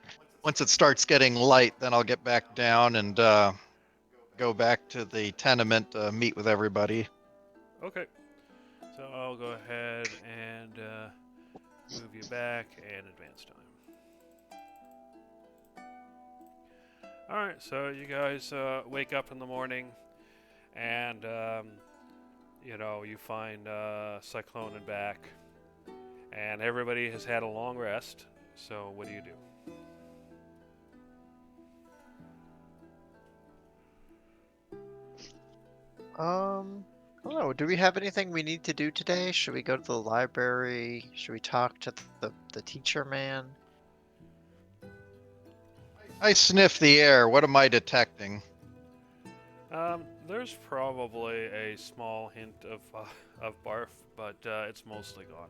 once it starts getting light, then I'll get back down and go back to the tenement to meet with everybody. Okay. So I'll go ahead and move you back and advance time. Alright, so you guys wake up in the morning and, you find Cyclone and back. And everybody has had a long rest, so what do you do? I don't know. Do we have anything we need to do today? Should we go to the library? Should we talk to the teacher man? I sniff the air. What am I detecting? There's probably a small hint of barf, but it's mostly gone.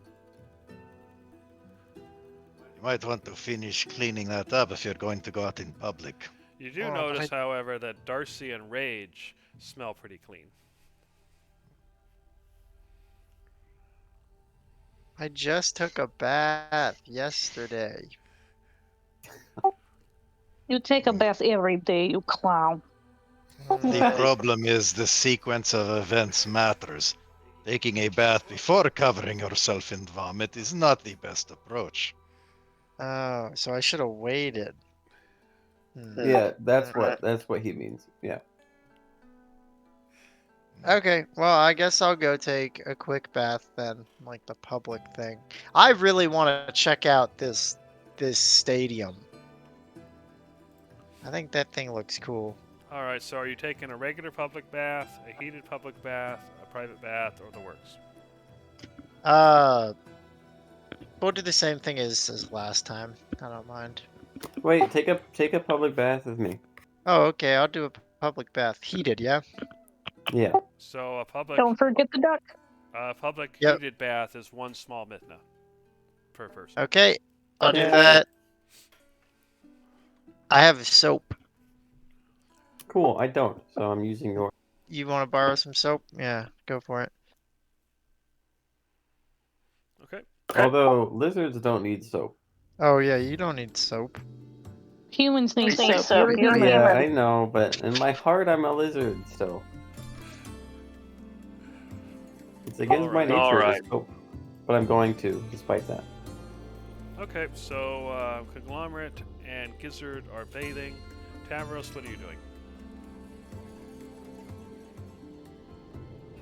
You might want to finish cleaning that up if you're going to go out in public. You do notice, however, that Darcy and Rage smell pretty clean. I just took a bath yesterday. You take a bath every day, you clown. The problem is the sequence of events matters. Taking a bath before covering yourself in vomit is not the best approach. Oh, so I should have waited. Yeah, that's what he means. Yeah. Okay, well, I guess I'll go take a quick bath then, like the public thing. I really want to check out this stadium. I think that thing looks cool. All right, so are you taking a regular public bath, a heated public bath, a private bath, or the works? We'll do the same thing as last time. I don't mind. Wait, take a public bath with me. Oh, okay. I'll do a public bath. Heated, yeah. Yeah. So a public Don't forget the duck. Yep. heated bath is 1 small Mithna per person. Okay. I'll do Okay. that. I have soap. Cool. I don't, so I'm using yours. You want to borrow some soap? Yeah, go for it. Okay. Although lizards don't need soap. Oh yeah, you don't need soap. Humans need Think soap. so. You're a You're a human. Yeah, human. I know, but in my heart, I'm a lizard still. It's against my Alright. nature Alright. to soap, but I'm going to, despite that. Okay, so Conglomerate and Gizzard are bathing. Tavros, what are you doing?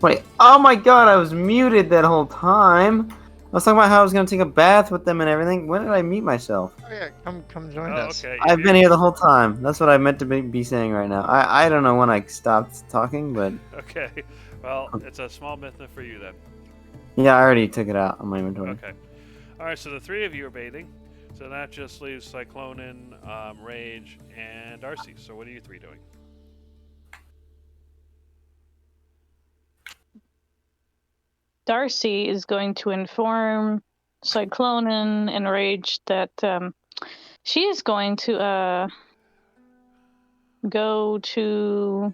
Wait, oh my god, I was muted that whole time. I was talking about how I was gonna take a bath with them and everything. When did I mute myself? Oh yeah, come join Oh, us. okay. I've been here the whole time. That's what I meant to be saying right now. I don't know when I stopped talking, but Okay. Well, it's a small Mithna for you then. yeah, I already took it out on my inventory. Okay. All right, so the 3 of you are bathing. So that just leaves Cyclonin, Rage, and Darcy. So what are you 3 doing? Darcy is going to inform Cyclonin and Rage that she is going to go to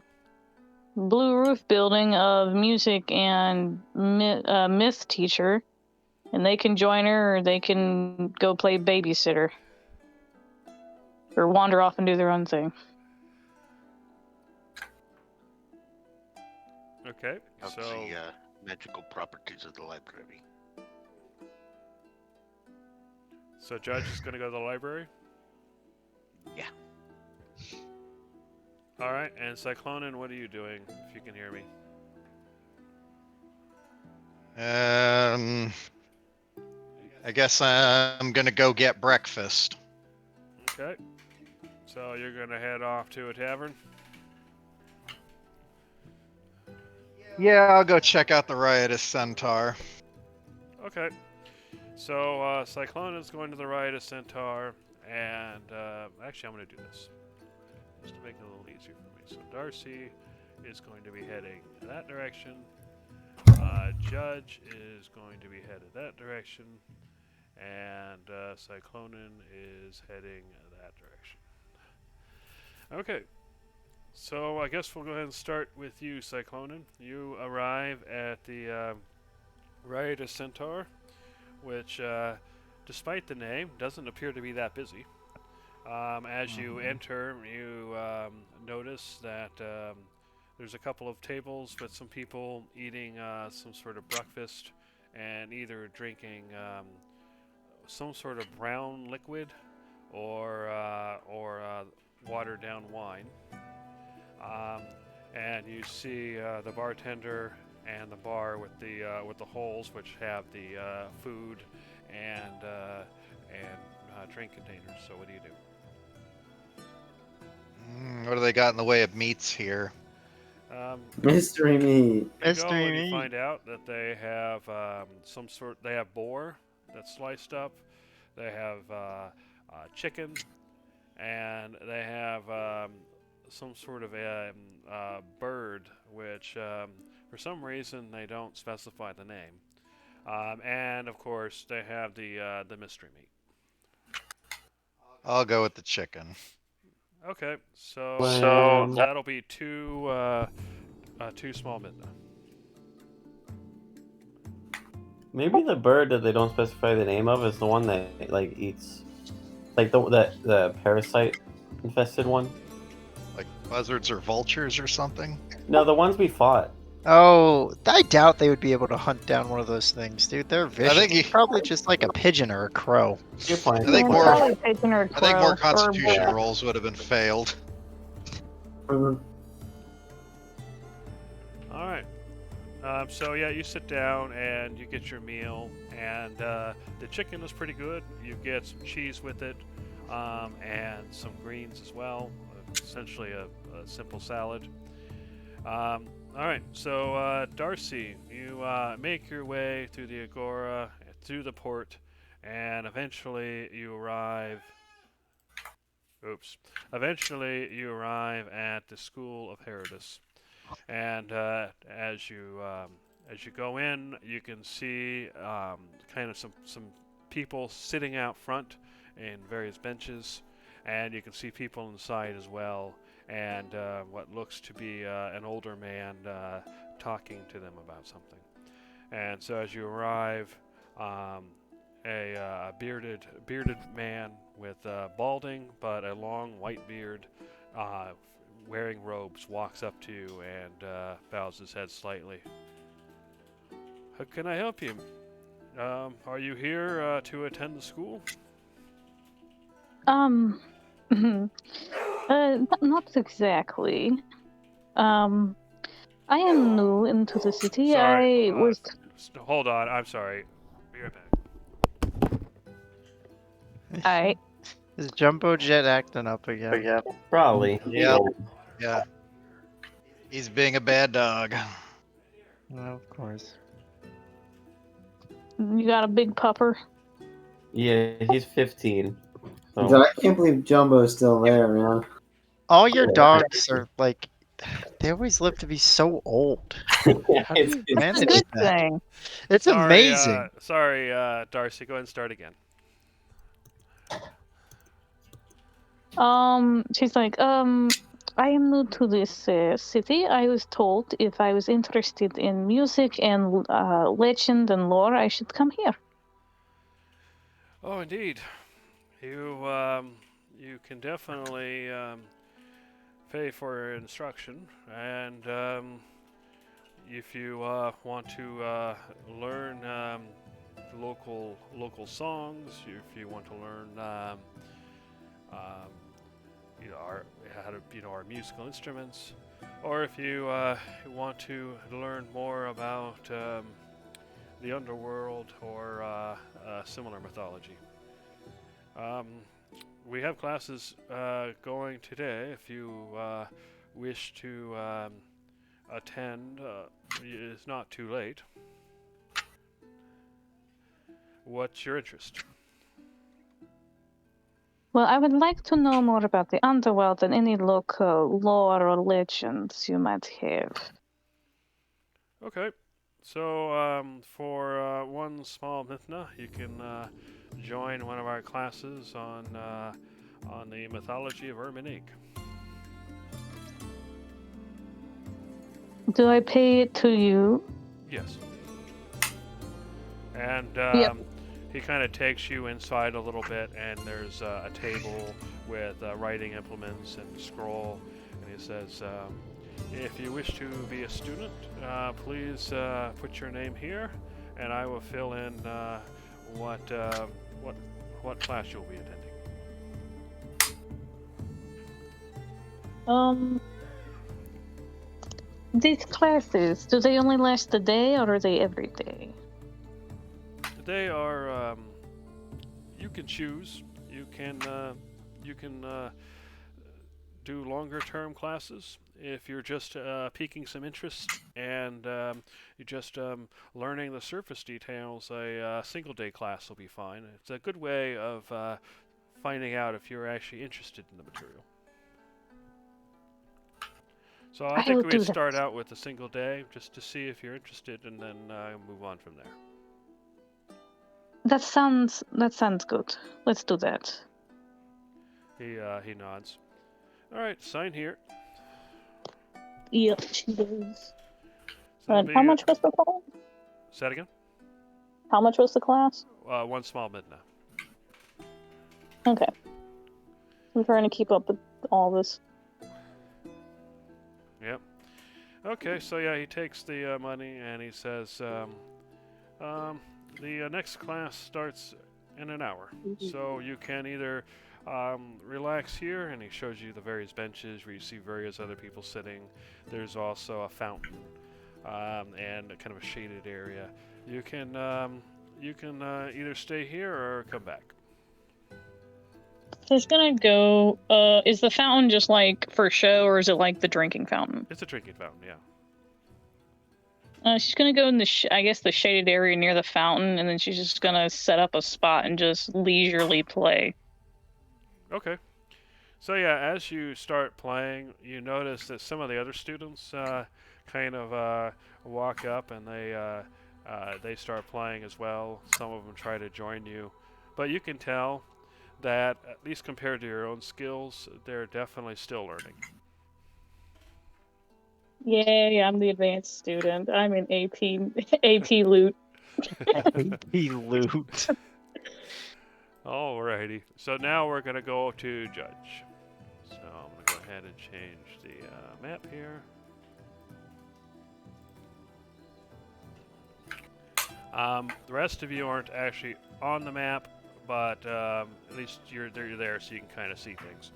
Blue Roof Building of music and myth teacher, and they can join her, or they can go play babysitter, or wander off and do their own thing. Okay. Of So the magical properties of the library. so Judge is going to go to the library. Yeah. All right, and Cyclonin, what are you doing? If you can hear me. I guess I'm gonna go get breakfast. Okay. So you're going to head off to a tavern. Yeah, I'll go check out the riotous centaur. Okay. So Cyclone is going to the right of Centaur, and actually I'm going to do this just to make it a little easier for me. So Darcy is going to be heading in that direction. Judge is going to be headed that direction, and Cyclonin is heading that direction. Okay. So I guess we'll go ahead and start with you, Cyclonin. You arrive at the Riotous Centaur, which, despite the name, doesn't appear to be that busy. As you enter, you notice that there's a couple of tables with some people eating some sort of breakfast and either drinking some sort of brown liquid or watered down wine. And you see the bartender and the bar with the holes, which have the food and drink containers. So what do you do? What do they got in the way of meats here? Mystery meat. You go Mystery and you meat. find out that they have they have boar that's sliced up, they have chicken, and they have some sort of a bird, which for some reason they don't specify the name. And of course they have the mystery meat. I'll go with the chicken. Okay, so So- that'll be two small Mithna. Maybe the bird that they don't specify the name of is the one that like eats, like the parasite infested one. Like buzzards or vultures or something? No, the ones we fought. Oh, I doubt they would be able to hunt down one of those things, dude. They're vicious. think It's probably just like a pigeon or a crow. Good point. I think Yeah, more- probably pigeon or I think more crow, or constitution wolf. rolls would have been failed. All right. So yeah, you sit down and you get your meal, and the chicken is pretty good. You get some cheese with it, and some greens as well. Essentially a simple salad. All right. So Darcy, you make your way through the agora, through the port, and eventually you arrive Oops. Eventually, you arrive at the School of Herodis, and as you go in, you can see kind of some people sitting out front in various benches, and you can see people inside as well, and what looks to be an older man talking to them about something. And so as you arrive, a bearded man with balding but a long white beard, wearing robes, walks up to you and bows his head slightly. How can I help you? Are you here to attend the school? Not exactly. I am new into the city. Sorry, I was. Hold on, I'm sorry. Be right back. Is Jumbo Jet acting up again? Probably. Yeah. Yeah. He's being a bad dog. Of course. You got a big pupper. Yeah, he's 15. I So, can't believe Jumbo's still there, man. All your dogs are like, they always live to be so old. How do it's, you it's, manage Good that? thing. It's amazing. Sorry, Darcy. Go ahead and start again. She's like, I am new to this city. I was told if I was interested in music and legend and lore, I should come here. Oh, indeed. You can definitely pay for instruction, and if you want to learn local songs, if you want to learn our musical instruments, or if you want to learn more about the underworld or similar mythology. We have classes going today. If you wish to attend, it's not too late. What's your interest? Well, I would like to know more about the underworld and any local lore or legends you might have. Okay. So, for one small mithna, you can join one of our classes on the mythology of Erminig. Do I pay it to you? Yes. And Yep. he kind of takes you inside a little bit, and there's a table with writing implements and scroll, and he says, if you wish to be a student, please put your name here, and I will fill in what class you'll be attending. These classes, do they only last a day or are they every day? They are. You can choose. You can do longer term classes if you're just piquing some interest and you're just learning the surface details. A single day class will be fine. It's a good way of finding out if you're actually interested in the material. So I think we start out with a single day just to see if you're interested, and then move on from there. That sounds good. Let's do that. He nods. All right, sign here. Yep, she does. So And how much was the class? Say that again? How much was the class? One small midna. Okay. I'm trying to keep up with all this. Yep. Okay, so yeah, he takes the money and he says, the next class starts in an hour. So you can either relax here, and he shows you the various benches where you see various other people sitting. There's also a fountain and a kind of a shaded area. You can either stay here or come back. So it's gonna go. Is the fountain just like for show, or is it like the drinking fountain? It's a drinking fountain, yeah. She's gonna go in the I guess the shaded area near the fountain, and then she's just gonna set up a spot and just leisurely play. Okay. So yeah, as you start playing, you notice that some of the other students kind of walk up and they start playing as well. Some of them try to join you, but you can tell that at least compared to your own skills, they're definitely still learning. Yay, I'm the advanced student. I'm in AP loot. He loot. Alrighty. So now we're gonna go to Judge. So I'm gonna go ahead and change the map here. The rest of you aren't actually on the map, but at least you're there, so you can kind of see things.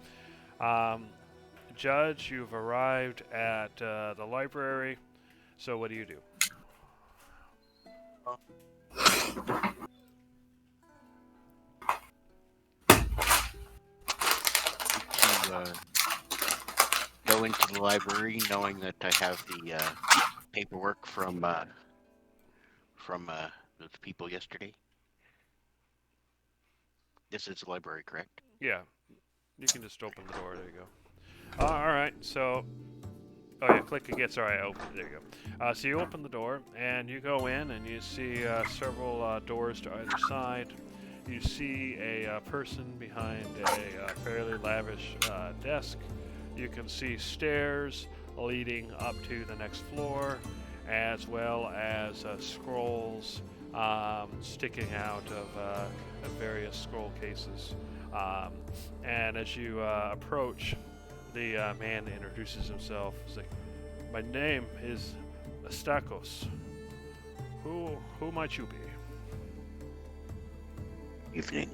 Judge, you've arrived at the library. So what do you do? To go into the library, knowing that I have the paperwork from the people yesterday. This is the library, correct? Yeah, you can just open the door. There you go. All right. So, oh yeah, click against. All right, open. There you go. So you open the door and you go in and you see several doors to either side. You see a person behind a fairly lavish desk. You can see stairs leading up to the next floor, as well as scrolls sticking out of various scroll cases. And as you approach, the man introduces himself. He's like, "My name is Astakos. Who might you be?" Evening.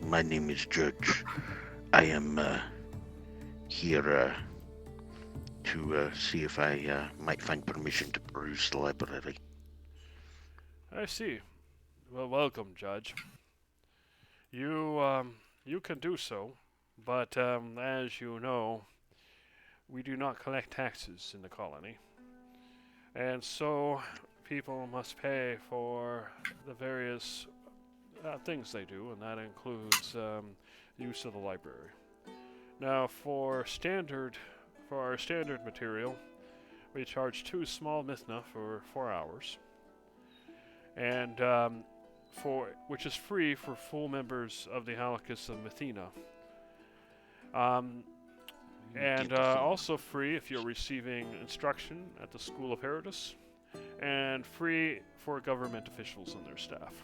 My name is Judge. I am here to see if I might find permission to peruse the library. I see. Well, welcome, Judge. You can do so, but as you know, we do not collect taxes in the colony, and so people must pay for the various things they do, and that includes use of the library. Now, for our standard material, we charge 2 small mithna for 4 hours, and which is free for full members of the Halakis of Mithina. And also free if you're receiving instruction at the School of Herodis, and free for government officials and their staff.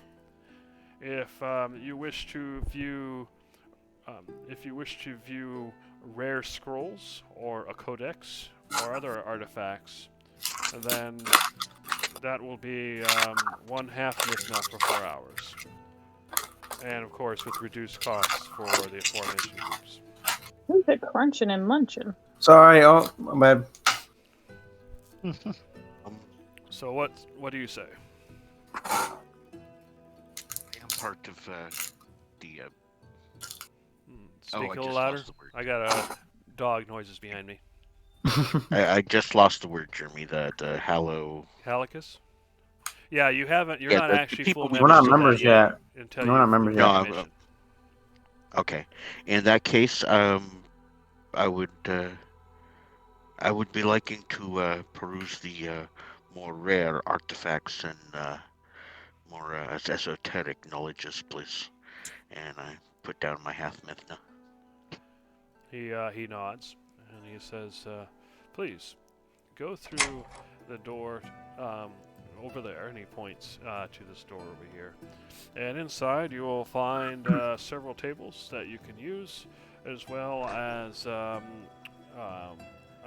If you wish to view rare scrolls or a codex or other artifacts, then that will be 1/2 mithna for 4 hours. And of course with reduced costs for the aforementioned groups. Who's it crunching and munching? Sorry, oh my bad. So what do you say? I am part of the. Speak a I little just louder. lost the word. I got dog noises behind me. I just lost the word, Jeremy. The hallow. Halakis? Yeah, you haven't. You're Yeah, not the actually people full we members. We're not of members that yet. Until We're not you members complete yet. the mission. Okay, in that case, I would be liking to peruse the more rare artifacts and more esoteric knowledges, please. And I put down my 1/2 mithna. He nods and he says, "Please go through the door over there." And he points to this door over here. And inside you will find several tables that you can use, as well as a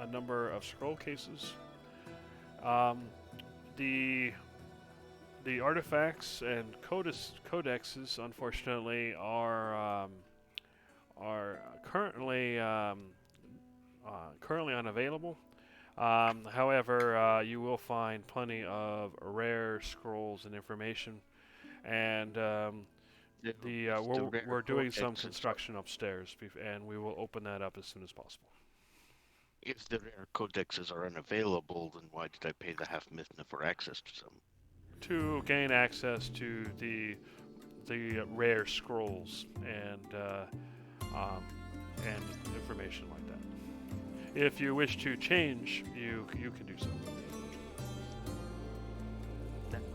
number of scroll cases. The artifacts and codexes, unfortunately, are currently unavailable. However, you will find plenty of rare scrolls and information, and we're doing some construction upstairs, and we will open that up as soon as possible. If the rare codexes are unavailable, then why did I pay the 1/2 mithna for access to some? To gain access to the rare scrolls and and information like that. If you wish to change, you can do so.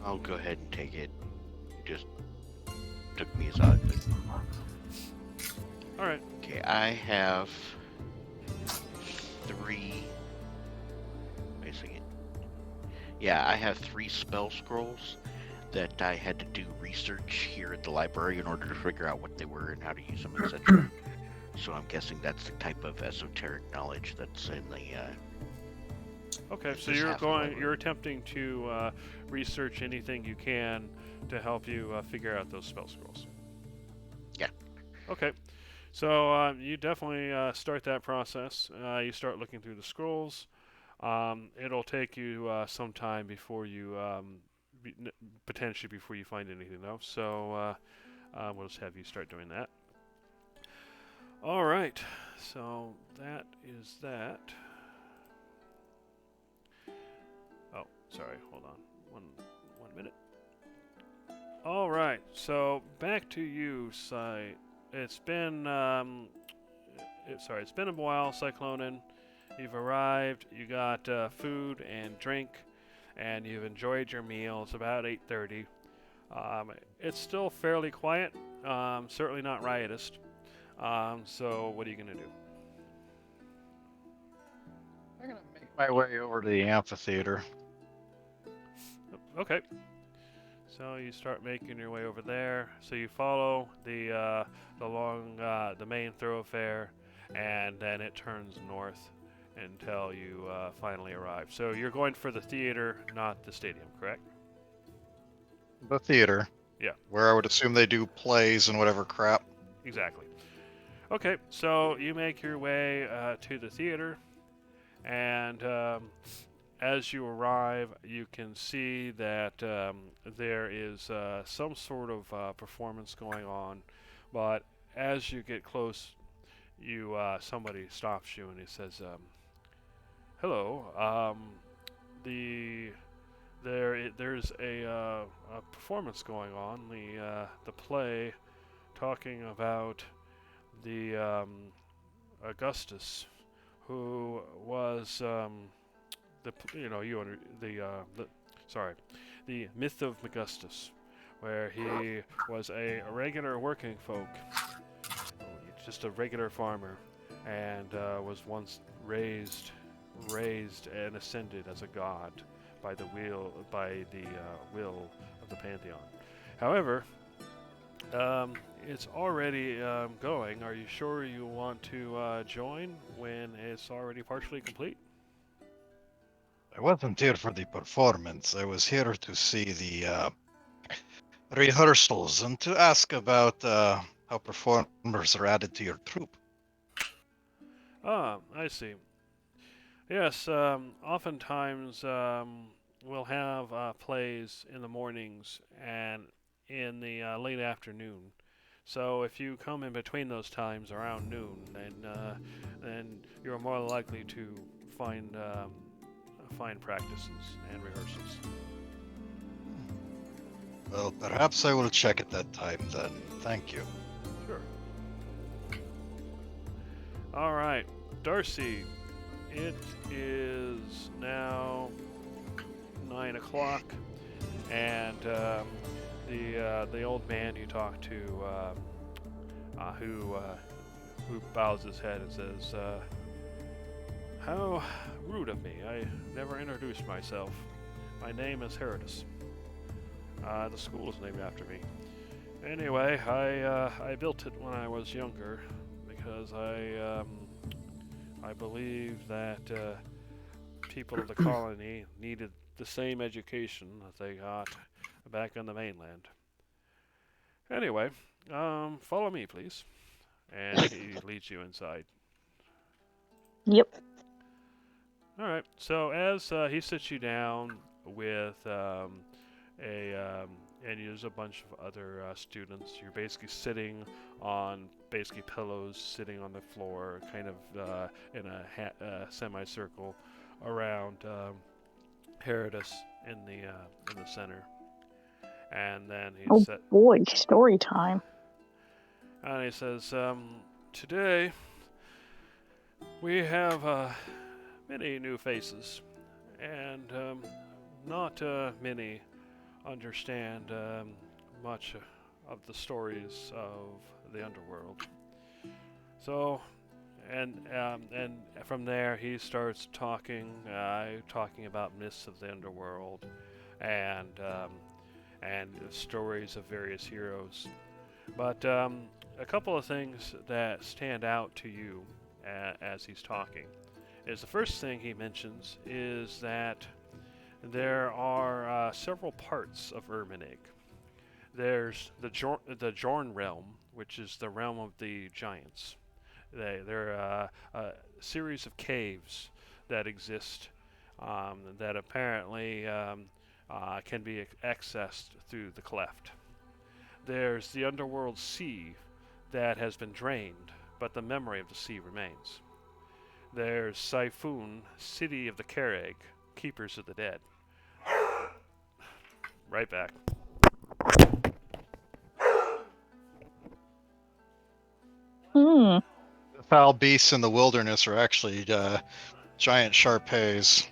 I'll go ahead and take it. Just took me as odd, but All right. okay. I have 3. Wait a second. Yeah, I have 3 spell scrolls that I had to do research here at the library in order to figure out what they were and how to use them, etc. So I'm guessing that's the type of esoteric knowledge that's in the. Okay, so Just you're half the going. library. You're attempting to research anything you can to help you figure out those spell scrolls. Yeah. Okay, so you definitely start that process. You start looking through the scrolls. It'll take you some time before you potentially before you find anything though. So we'll just have you start doing that. All right, so that is that. Oh, sorry. Hold on. One minute. All right. So back to you, Cy. It's been it's been a while, Cyclonin. You've arrived. You got food and drink, and you've enjoyed your meal. It's about 8:30. It's still fairly quiet. Certainly not riotous. So what are you gonna do? I'm gonna make my way over to the amphitheater. Okay. So you start making your way over there. So you follow the main thoroughfare, and then it turns north until you finally arrive. So you're going for the theater, not the stadium, correct? The theater. Yeah. Where I would assume they do plays and whatever crap. Exactly. Okay, so you make your way to the theater, and as you arrive, you can see that there is some sort of performance going on, but as you get close, you somebody stops you and he says, "Hello, there's a performance going on, the play talking about the Augustus, who was the myth of Augustus, where he was a regular working folk, just a regular farmer, and was once raised and ascended as a god by the will of the pantheon. However, it's already going. Are you sure you want to join when it's already partially complete? I wasn't here for the performance. I was here to see the rehearsals and to ask about how performers are added to your troupe. Ah, I see. Yes, oftentimes we'll have plays in the mornings and in the late afternoon. So if you come in between those times around noon, then you're more likely to find practices and rehearsals. Well, perhaps I will check at that time then. Thank you. Sure. All right, Darcy. It is now 9 o'clock, and the old man you talk to, who bows his head and says, "How rude of me! I never introduced myself. My name is Herodus. The school is named after me. Anyway, I built it when I was younger because I believe that people of the colony needed the same education that they got back on the mainland. Anyway, follow me, please." And he leads you inside. Yep. All right. So as he sits you down with and there's a bunch of other students, you're basically sitting on pillows, sitting on the floor, kind of in a semicircle around Herodus in the center. And then he said, Boy, story time. and he says, "Today We have many new faces, and not many understand much of the stories of the underworld. So, and from there he starts talking about myths of the underworld, and stories of various heroes. But a couple of things that stand out to you as he's talking is the first thing he mentions is that there are several parts of Erminig. There's the Jorn realm, which is the realm of the giants. They're a series of caves that exist that apparently can be accessed through the cleft. There's the underworld sea that has been drained, but the memory of the sea remains. There's Siphun, city of the Carag, keepers of the dead. Right back. Hmm. The foul beasts in the wilderness are actually giant Sharpays.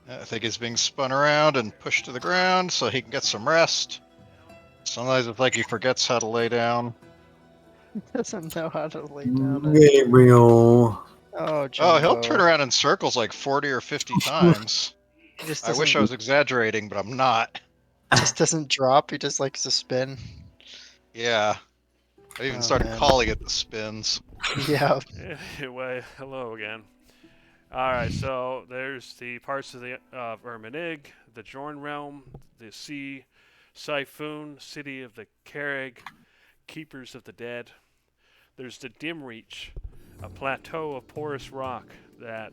I think he's being spun around and pushed to the ground so he can get some rest. Sometimes it's like he forgets how to lay down. Doesn't know how to lay down. Gabriel. Oh, Oh, he'll turn Jumbo. around in circles like 40 or 50 times. He just I wish I doesn't- was exaggerating, but I'm not. just doesn't drop. He just likes to spin. Yeah. I even Oh, started man. calling it the spins. Yeah. Anyway, hello again. Alright, so there's the parts of Erminig, the Jorn realm, the sea, Siphun, city of the Carag, keepers of the dead. There's the Dim Reach, a plateau of porous rock that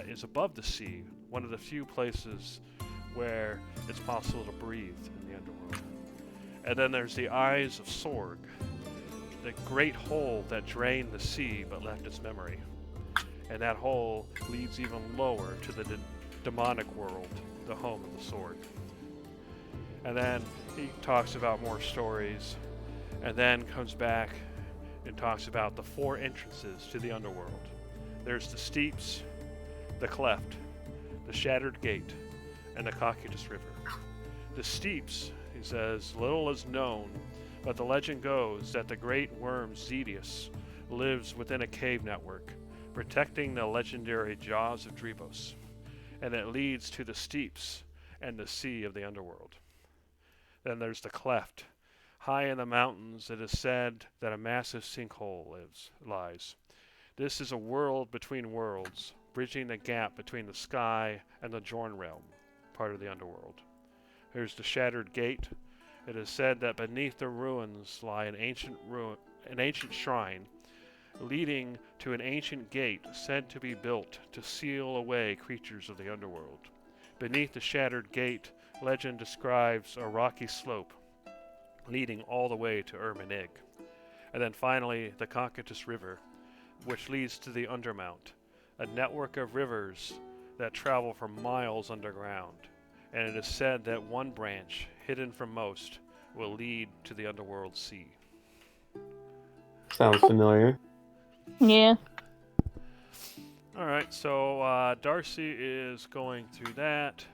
is above the sea, one of the few places where it's possible to breathe in the underworld. And then there's the Eyes of Sorg, the great hole that drained the sea but left its memory. And that hole leads even lower to the demonic world, the home of the Sorg. And then he talks about more stories, and then comes back and talks about the 4 entrances to the underworld. There's the Steeps, the Cleft, the Shattered Gate, and the Cocytus River. The Steeps, he says, little is known, but the legend goes that the great worm Zedius lives within a cave network, protecting the legendary jaws of Drebos, and it leads to the Steeps and the sea of the underworld. Then there's the Cleft. High in the mountains, it is said that a massive sinkhole lies. This is a world between worlds, bridging the gap between the sky and the Jorn realm, part of the underworld. There's the Shattered Gate. It is said that beneath the ruins lie an ancient shrine, leading to an ancient gate said to be built to seal away creatures of the underworld. Beneath the Shattered Gate, legend describes a rocky slope leading all the way to Erminig. And then finally, the Cocytus River, which leads to the Undermount, a network of rivers that travel for miles underground. And it is said that one branch, hidden from most, will lead to the underworld sea. Sounds familiar. Yeah. Alright, so Darcy is going through that.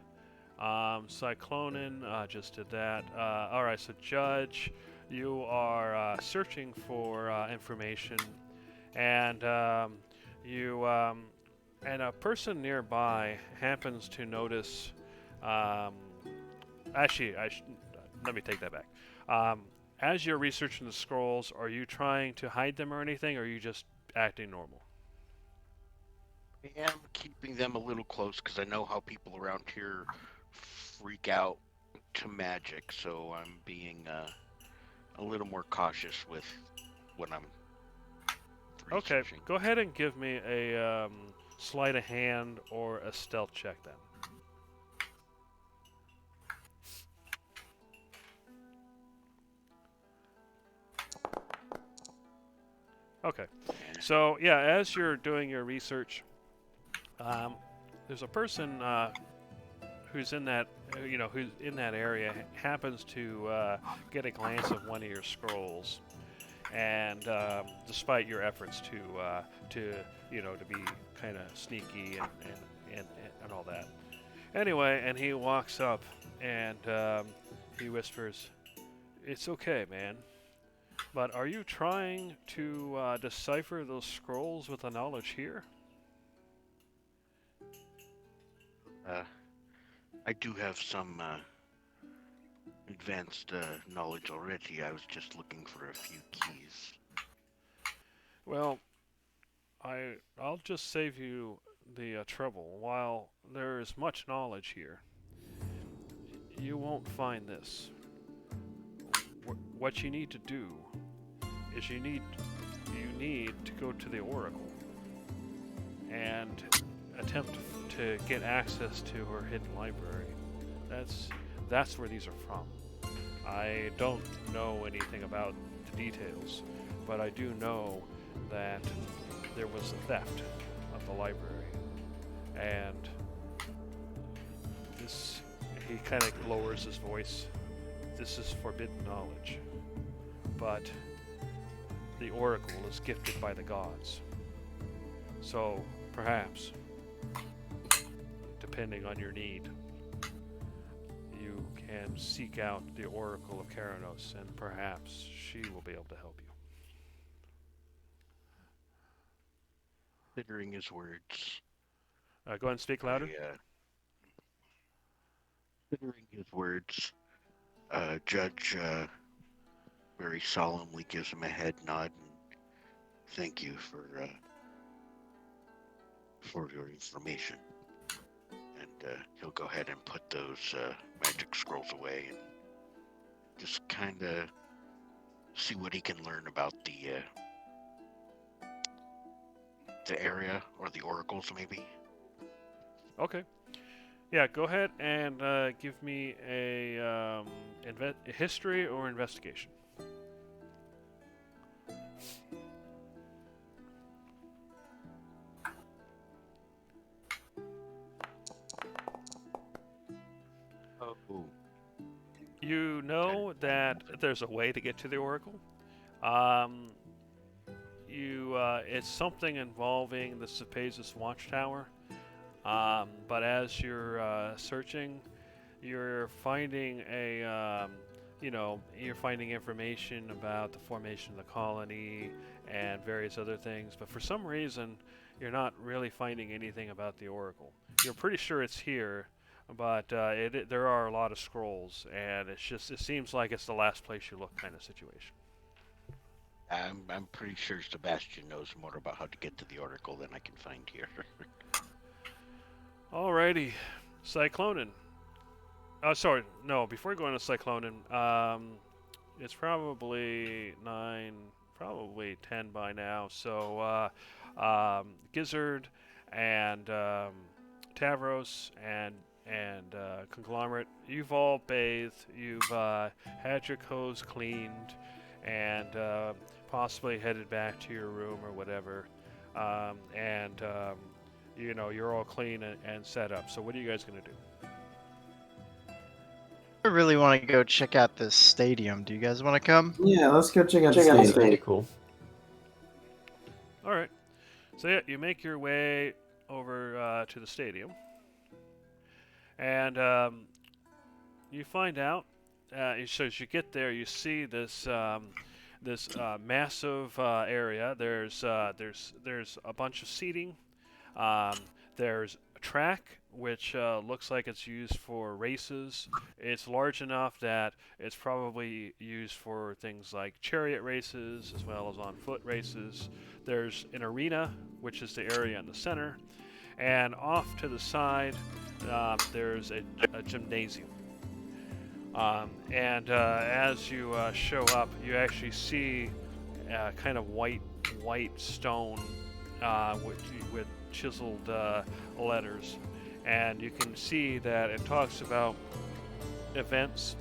Cyclonin just did that. Alright, so Judge, you are searching for information, and and a person nearby happens to notice. Actually, let me take that back. As you're researching the scrolls, are you trying to hide them or anything, or are you just acting normal? I am keeping them a little close because I know how people around here freak out to magic, so I'm being a little more cautious with what I'm Okay, researching. go ahead and give me a sleight of hand or a stealth check then. Okay, so yeah, as you're doing your research, there's a person who's in that who's in that area happens to get a glance of one of your scrolls, and despite your efforts to be kind of sneaky and all that. Anyway, and he walks up and he whispers, "It's okay, man. But are you trying to decipher those scrolls with the knowledge here?" I do have some advanced knowledge already. I was just looking for a few keys. Well, I'll just save you the trouble. While there is much knowledge here, you won't find this. What you need to do is you need to go to the Oracle and attempt to get access to her hidden library. That's where these are from. I don't know anything about the details, but I do know that there was a theft of the library, and this, he kind of lowers his voice. This is forbidden knowledge, but the Oracle is gifted by the gods. So perhaps, depending on your need, you can seek out the Oracle of Keranos, and perhaps she will be able to help you. Considering his words. Go ahead and speak louder. Considering his words, Judge very solemnly gives him a head nod and thank you for your information. And he'll go ahead and put those magic scrolls away and just kind of see what he can learn about the area or the oracles, maybe. Okay. Yeah, go ahead and give me a history or investigation. Oh. You know that there's a way to get to the Oracle. It's something involving the Cephesus Watchtower. But as you're searching, you're finding you're finding information about the formation of the colony and various other things. But for some reason, you're not really finding anything about the Oracle. You're pretty sure it's here, but there are a lot of scrolls, and it seems like it's the last place you look kind of situation. I'm pretty sure Sebastian knows more about how to get to the Oracle than I can find here. Alrighty, Cyclonin. Oh, sorry, no. Before going to Cyclonin, it's probably 9, probably 10 by now. So, Gizzard and Tavros and Conglomerate, you've all bathed. You've had your clothes cleaned, and possibly headed back to your room or whatever. You're all clean and set up. So what are you guys going to do? I really want to go check out this stadium. Do you guys want to come? Yeah, let's go check out the That's stadium. pretty cool. All right. So yeah, you make your way over to the stadium, and you find out. So as you get there, you see this massive area. There's a bunch of seating. There's a track which looks like it's used for races. It's large enough that it's probably used for things like chariot races as well as on foot races. There's an arena, which is the area in the center, and off to the side there's a gymnasium. As you show up, you actually see kind of white stone with chiseled letters, and you can see that it talks about events,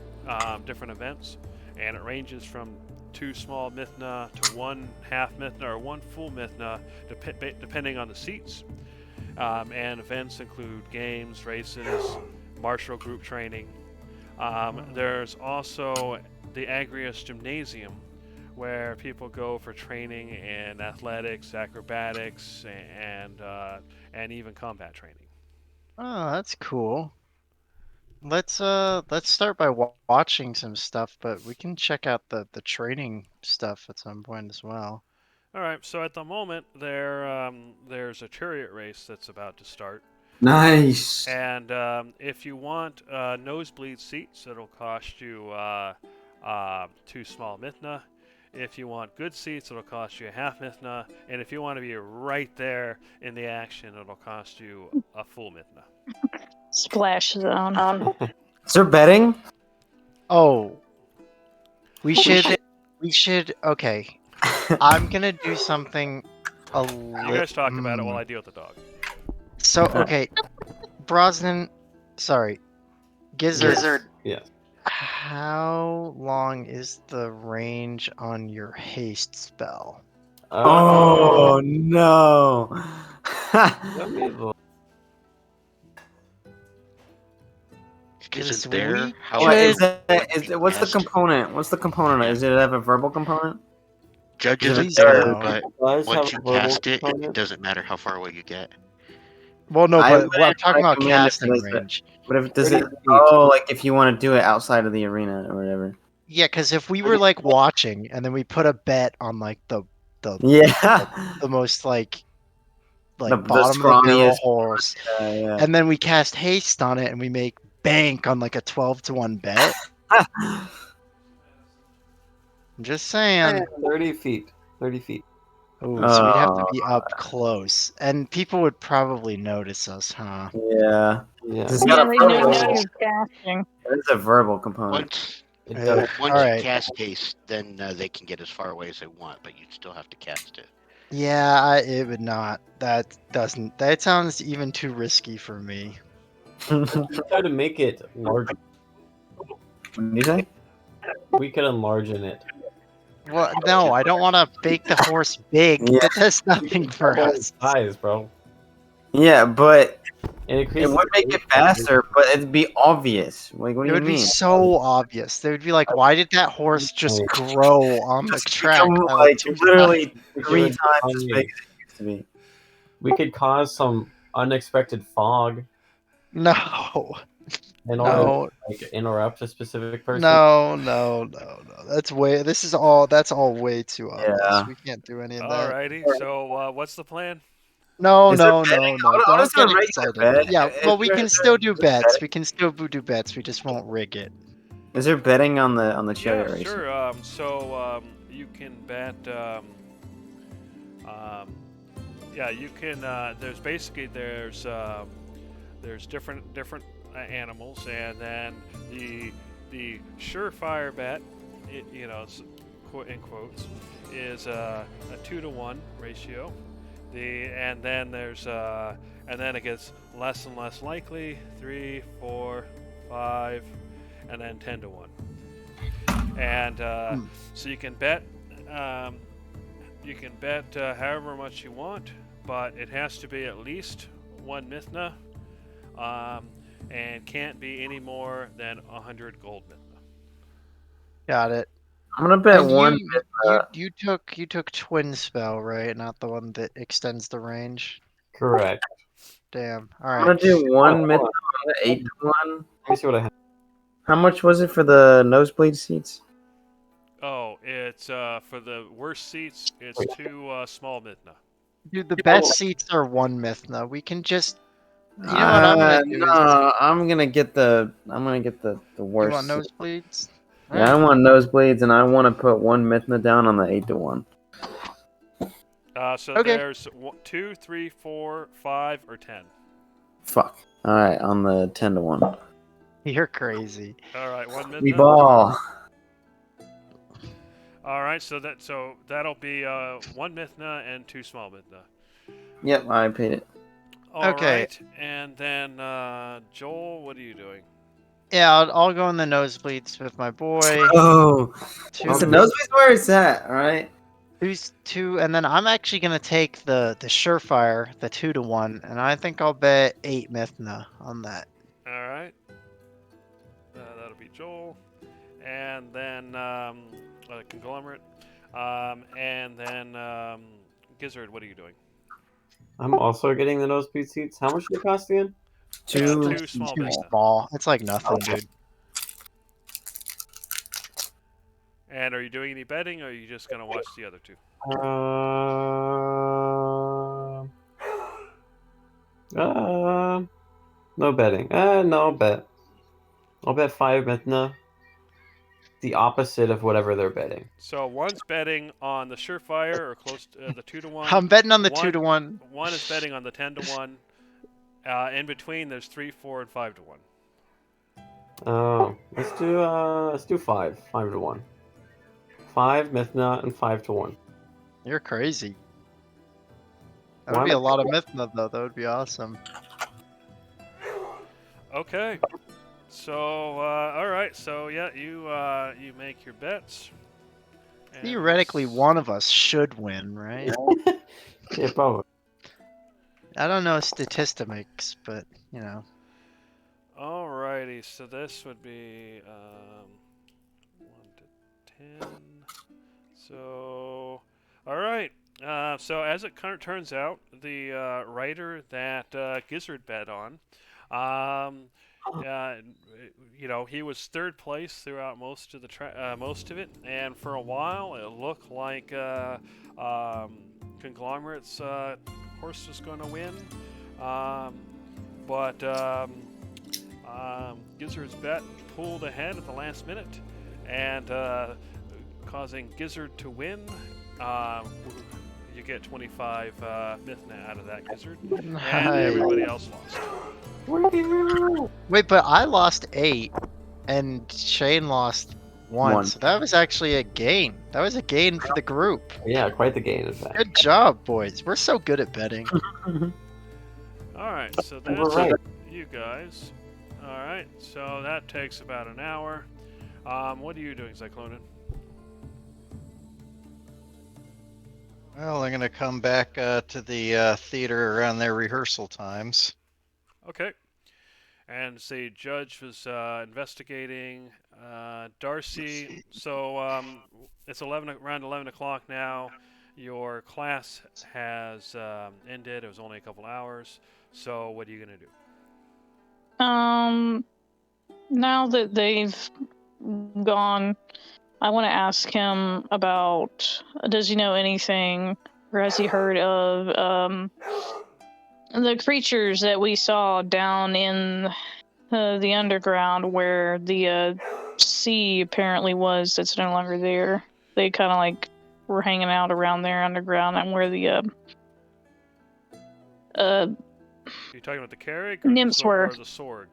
different events, and it ranges from 2 small Mithna to 1 half Mithna or 1 full Mithna, depending on the seats. And events include games, races, martial group training. There's also the Agrius Gymnasium, where people go for training in athletics, acrobatics, and even combat training. Oh, that's cool. Let's start by watching some stuff, but we can check out the training stuff at some point as well. All right. So at the moment, there's a chariot race that's about to start. Nice. And if you want nosebleed seats, it'll cost you 2 small Mithna. If you want good seats, it'll cost you a half Mithna. And if you want to be right there in the action, it'll cost you a full Mithna. Splash zone. Is there betting? Oh, we should. Okay, I'm gonna do something a You little. guys talk about it while I deal with the dog. So okay, Brosnan, sorry, Gizzard. Yes. How long is the range on your haste spell? Oh no. Let me look. Isn't there? How What is should- that? What's the component? What's the component? Is it have a verbal component? Judges Please are there, no. but Does once have you a verbal cast it, it component? doesn't matter how far away you get. Well, no, I but wouldn't I'm talking about recommend it casting because it- range. But if does Pretty it? deep. Oh, like if you want to do it outside of the arena or whatever. Yeah, because if we were like watching and then we put a bet on like the Yeah. most like The bottom of the barrel scrawniest horse, Yeah. and then we cast haste on it and we make bank on like a 12-to-1 bet. I'm just saying. 30 feet. 30 feet. Ooh, so we'd have to be up close, and people would probably notice us, huh? Yeah. Yeah. It's Yeah, got a they know verbal. you're casting. There's a verbal component. Once It Yeah. does. once Alright. you cast haste, then they can get as far away as they want, but you'd still have to cast it. Yeah, it would not. That doesn't. That sounds even too risky for me. We try to make it larger. What did you say? We could enlarge it. Well, no, I don't want to make the horse big. Yeah. That does nothing for us. Size, bro. Yeah, but And it it increases would make it faster, but it'd be obvious. Like, what It do you would be mean? so obvious. They would be like, "Why did that horse just grow on the track?" Become, by like 2 literally We 3 could times as big as it used to be. We could cause some unexpected fog No, in order to no, like interrupt a specific person. no. That's way. This is all. That's all way too obvious. Yeah. We can't do any of that. Alrighty. So what's the plan? No, Is there no. betting? Don't What is get a regular excited. bet? Yeah, Is well, we there- can still do bets. We can still do bets. We just won't rig it. Is there betting on the chariot Yeah, race? sure. You can bet. Yeah, you can. There's different animals, and then the surefire bet, in quotes, is a 2-to-1 ratio. And then it gets less and less likely, 3, 4, 5, and then 10-to-1. And so you can bet. You can bet however much you want, but it has to be at least 1 Mithna, and can't be any more than 100 gold Mithna. Got it. I'm gonna bet And one. you took twin spell, right? Not the one that extends the range. Correct. Damn. All I'm gonna right. do one Oh, myth hold on the 8-to-1. Let me see what I have. How much was it for the nosebleed seats? Oh, it's for the worst seats. It's 2 small Mithna. Dude, the best seats are 1 Mithna. We can just. You know what I'm gonna do? No, I'm gonna get the You worst. want nosebleeds? Yeah, I want nosebleeds, and I want to put 1 Mithna down on the 8-to-1. So Okay. there's 2, 3, 4, 5, or 10. Fuck. All right, on the 10-to-1. You're crazy. All right, 1 Mithna. We ball. All right, so that'll be 1 Mithna and 2 small Mithna. Yep, I paid it. All Okay. right, and then Joel, what are you doing? Yeah, I'll go in the nosebleeds with my boy. Oh, Two, so nosebleeds where it's at, all right? who's 2, and then I'm actually gonna take the surefire, the 2-to-1, and I think I'll bet 8 Mithna on that. All right. Joel, and then Conglomerate, and then Gizzard. What are you doing? I'm also getting the nosebleed seats. How much do they cost again? Two. Two small Too bits. small. It's like nothing, dude. And are you doing any betting, or are you just gonna watch the other two? No betting. No, I'll bet. I'll bet 5 Mithna. The opposite of whatever they're betting. So one's betting on the Surefire or close to the 2-to-1. I'm betting on the 2-to-1. One is betting on the 10-to-1. In between, there's 3, 4, and 5-to-1. Oh, let's do 5. 5 to 1. 5 Mithna and 5 to 1. You're crazy. That Why would be am a I- lot of Mithna, though. That would be awesome. Okay. So all right. So yeah, you make your bets. And Theoretically, one of us should win, right? Yeah, probably. I don't know statistics, but, you know. Alrighty, so this would be 1 to 10. So, all right. So as it kind of turns out, the writer that Gizzard bet on, he was third place throughout most of most of it, and for a while it looked like Conglomerate's horse was going to win, but Gizzard's bet pulled ahead at the last minute, and causing Gizzard to win. You get 25 Mithna out of that, Gizzard, and everybody else lost. Wait, but I lost 8, and Shane lost 1. One. So that was actually a gain. That was a gain for the group. Yeah, quite the gain, in fact. Good job, boys. We're so good at betting. All right, so We're that's right. you guys. All right, so that takes about an hour. What are you doing, Cyclonin? Well, I'm gonna come back to the theater around their rehearsal times. Okay. And the judge was investigating Darcy. So it's around 11 o'clock now. Your class has ended. It was only a couple hours. So what are you gonna do? Now that they've gone, I want to ask him about, does he know anything, or has he heard of the creatures that we saw down in the underground where the sea apparently was, that's no longer there. They kind of like were hanging out around there underground, and where the Are you talking about the Carrick Nymphs were. or the Sorg?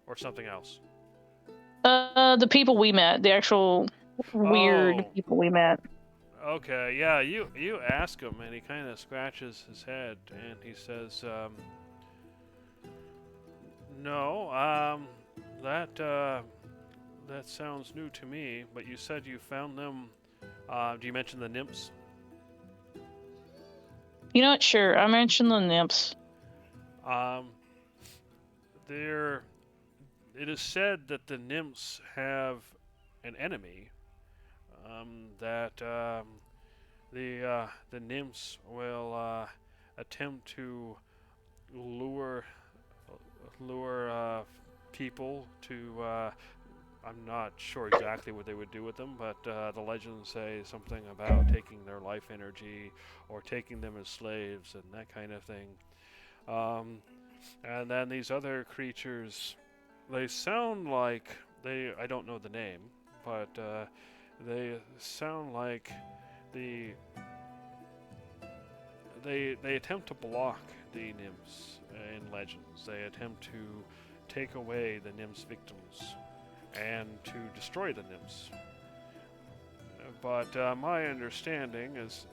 Or something else? The people we met, the actual weird Oh. people we met. Okay, yeah, you ask him, and he kind of scratches his head, and he says, "No, that sounds new to me. But you said you found them. Do you mention the nymphs? You know what? Sure, I mentioned the nymphs. It is said that the nymphs have an enemy. That the nymphs will attempt to lure people to. I'm not sure exactly what they would do with them, but the legends say something about taking their life energy or taking them as slaves and that kind of thing. And then these other creatures, they sound like I don't know the name, but they sound like they attempt to block the nymphs in legends. They attempt to take away the nymphs' victims and to destroy the nymphs. But my understanding is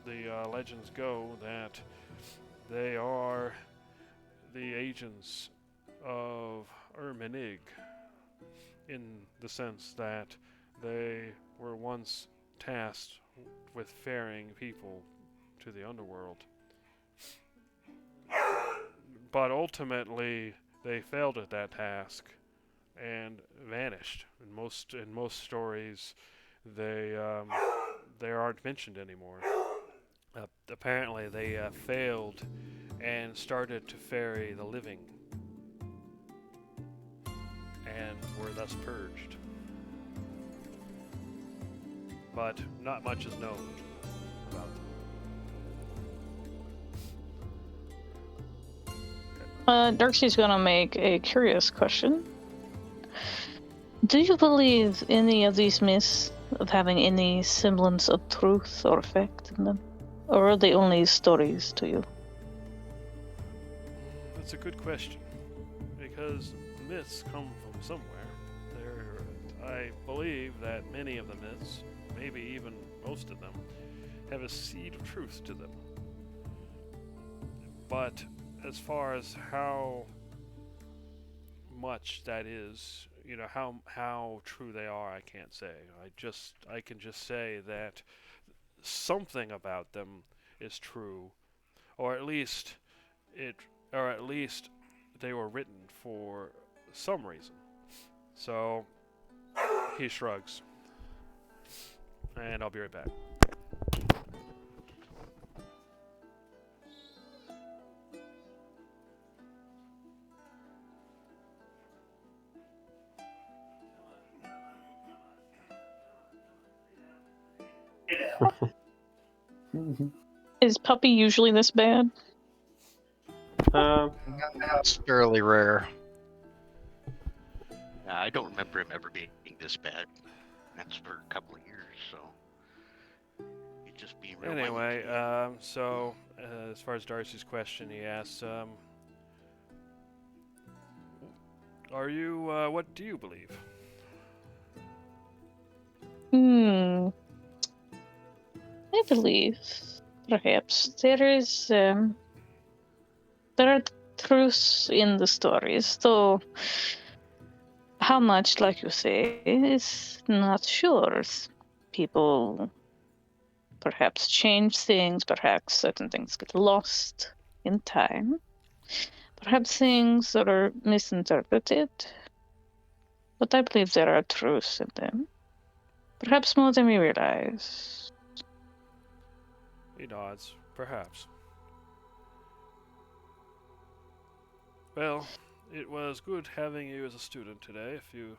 the legends go that they are the agents of Ermenig, in the sense that they were once tasked with ferrying people to the underworld. But ultimately, they failed at that task and vanished. In most stories, they aren't mentioned anymore. Apparently, they failed and started to ferry the living, and were thus purged. But not much is known about them. Darcy's gonna make a curious question. Do you believe any of these myths of having any semblance of truth or fact in them? Or are they only stories to you? That's a good question, because myths come from somewhere. I believe that many of the myths, maybe even most of them, have a seed of truth to them. But as far as how much that is, how true they are, I can't say. I can just say that something about them is true, or at least they were written for some reason. So he shrugs, and I'll be right back. Is Puppy usually this bad? That's fairly rare. I don't remember him ever being this bad. That's for a couple of years, so he's just being real. Anyway, so as far as Darcy's question, he asks, what do you believe? I believe perhaps there are truths in the stories, though how much, like you say, is not sure. People perhaps change things, perhaps certain things get lost in time, perhaps things that are misinterpreted, but I believe there are truths in them, perhaps more than we realize. He nods, perhaps. Well, it was good having you as a student today. If you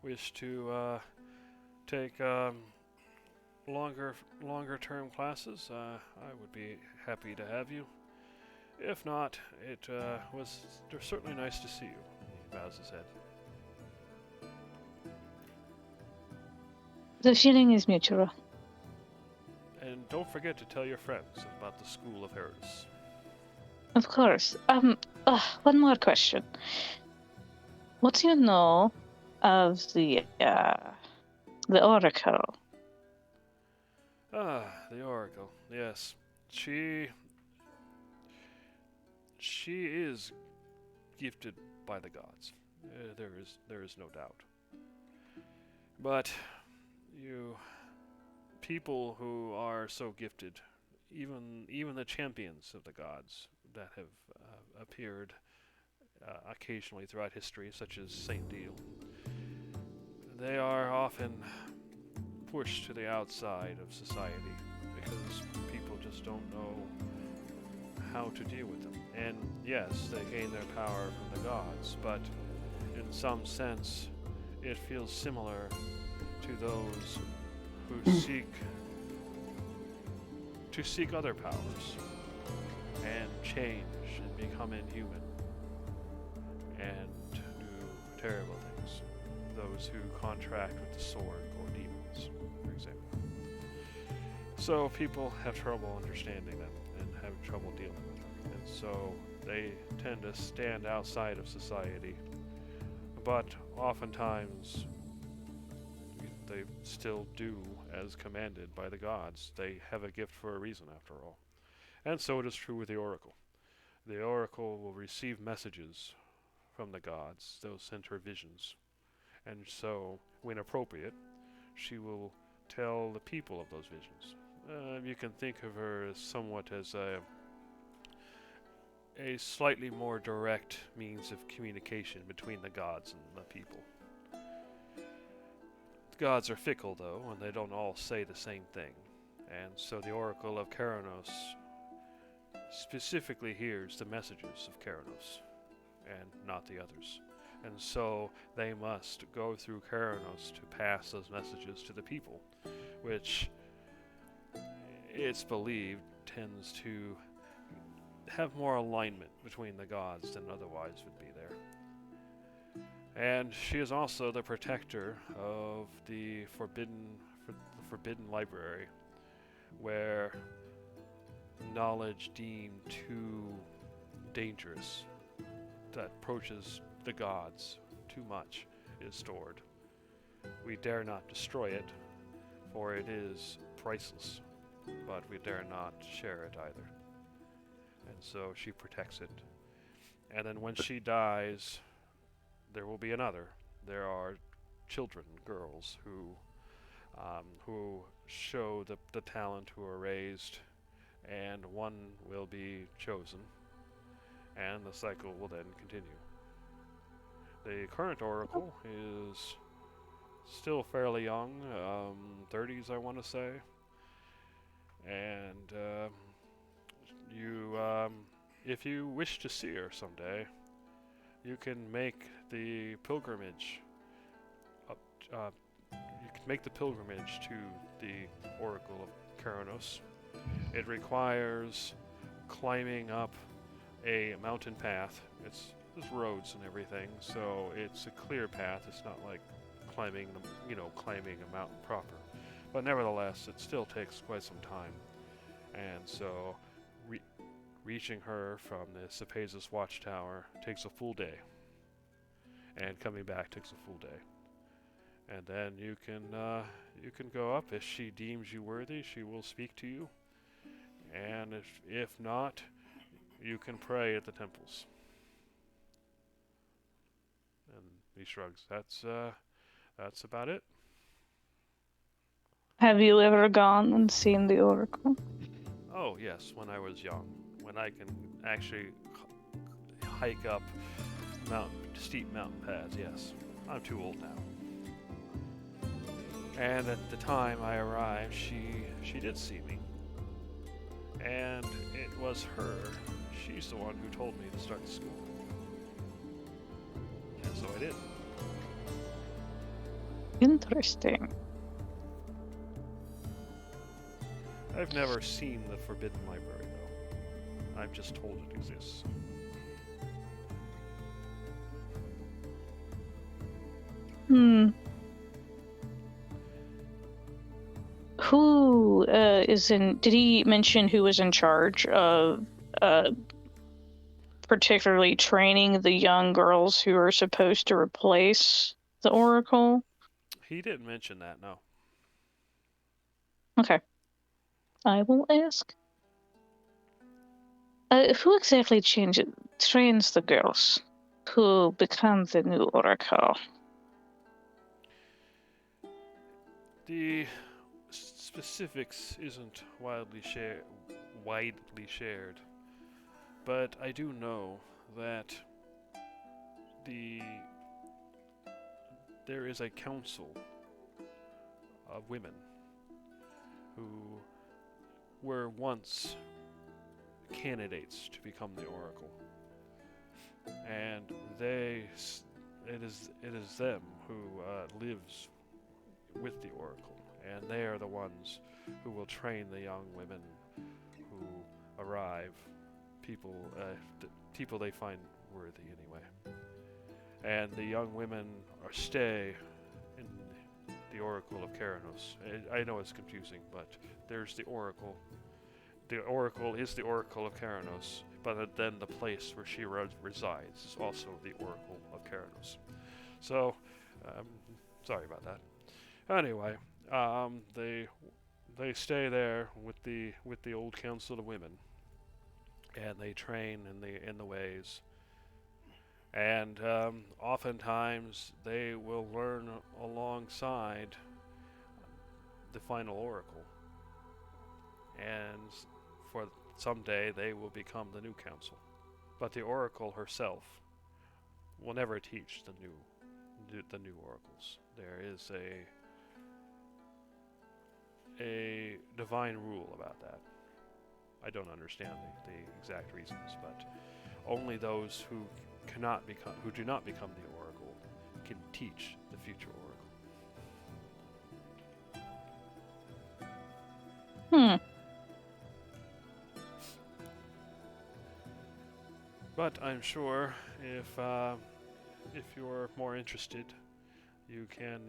wish to take longer term classes, I would be happy to have you. If not, it was certainly nice to see you. He bows his head. The feeling is mutual. And don't forget to tell your friends about the School of Herodis. Of course. One more question. What do you know of the Oracle? The Oracle. Yes. She is gifted by the gods. There is no doubt. But people who are so gifted, even the champions of the gods that have appeared occasionally throughout history, such as Saint Deal, they are often pushed to the outside of society because people just don't know how to deal with them. And yes, they gain their power from the gods, but in some sense, it feels similar to those who seek other powers and change and become inhuman and do terrible things. Those who contract with the sword or demons, for example. So people have trouble understanding them and have trouble dealing with them. And so they tend to stand outside of society. But oftentimes they still do as commanded by the gods. They have a gift for a reason, after all. And so it is true with the Oracle. The Oracle will receive messages from the gods. They'll send her visions. And so, when appropriate, she will tell the people of those visions. You can think of her as somewhat as a slightly more direct means of communication between the gods and the people. The gods are fickle, though, and they don't all say the same thing. And so the Oracle of Keranos specifically hears the messages of Keranos, and not the others. And so they must go through Keranos to pass those messages to the people, which it's believed tends to have more alignment between the gods than otherwise would be there. And she is also the protector of the forbidden library, where knowledge deemed too dangerous, that approaches the gods too much, is stored. We dare not destroy it, for it is priceless, but we dare not share it either. And so she protects it. And then when she dies, there will be another. There are children, girls, who show the talent, who are raised, and one will be chosen, and the cycle will then continue. The current Oracle is still fairly young, 30s I want to say, and if you wish to see her someday, you can make the pilgrimage to the Oracle of Keranos. It requires climbing up a mountain path. There's roads and everything, so it's a clear path. It's not like climbing a mountain proper. But nevertheless, it still takes quite some time. And so reaching her from the Cephesus watchtower takes a full day. And coming back takes a full day. And then you can go up. If she deems you worthy, she will speak to you. And if not, you can pray at the temples. And he shrugs. That's about it. Have you ever gone and seen the Oracle? Oh yes, when I was young, when I can actually hike up steep mountain paths. Yes, I'm too old now. And at the time I arrived, she did see me. And it was her. She's the one who told me to start the school. And so I did. Interesting. I've never seen the Forbidden Library, though. I've just told it exists. Who did he mention who was in charge of particularly training the young girls who are supposed to replace the Oracle? He didn't mention that, no. Okay. I will ask. Who exactly trains the girls who become the new Oracle? The specifics isn't widely shared, but I do know that there is a council of women who were once candidates to become the Oracle, and it is them who lives with the Oracle, and they are the ones who will train the young women who arrive, people they find worthy anyway. And the young women stay in the Oracle of Keranos. I know it's confusing, but there's the Oracle. The Oracle is the Oracle of Keranos, but then the place where she resides is also the Oracle of Keranos. So, sorry about that. Anyway, they stay there with the old council of women, and they train in the ways. And oftentimes they will learn alongside the final Oracle, and for someday they will become the new council. But the Oracle herself will never teach the new oracles. There is a divine rule about that. I don't understand the exact reasons, but only those who do not become the Oracle can teach the future Oracle. But I'm sure if you're more interested, you can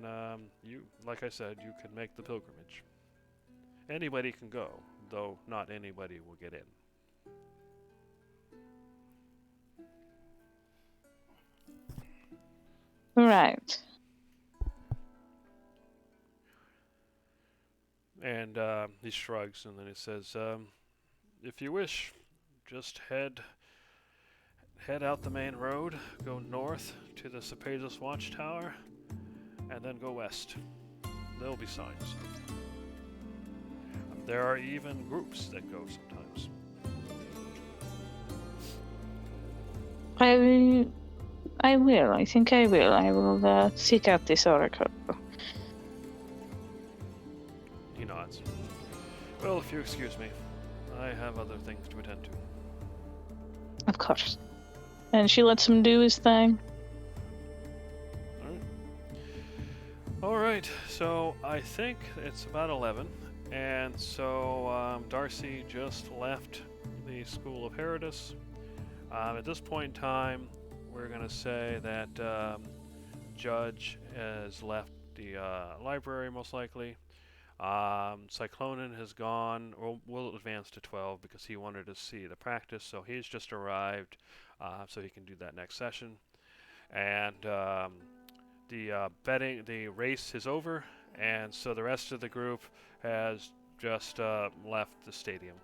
like I said, you can make the pilgrimage. Anybody can go, though not anybody will get in. Right. And he shrugs, and then he says, if you wish, just head out the main road, go north to the Cephesus Watchtower, and then go west. There'll be signs. There are even groups that go sometimes. I will. I think I will. I will seek out this oracle. He nods. Well, if you excuse me, I have other things to attend to. Of course. And she lets him do his thing. Alright, so I think it's about 11. And so Darcy just left the School of Herodis. At this point in time, we're going to say that Judge has left the library, most likely. Cyclonin has gone. We'll advance to 12 because he wanted to see the practice, so he's just arrived, so he can do that next session. And the race is over, and so the rest of the group has just left the stadium.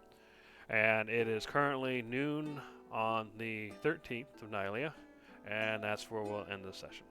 And it is currently noon on the 13th of Nylea, and that's where we'll end the session.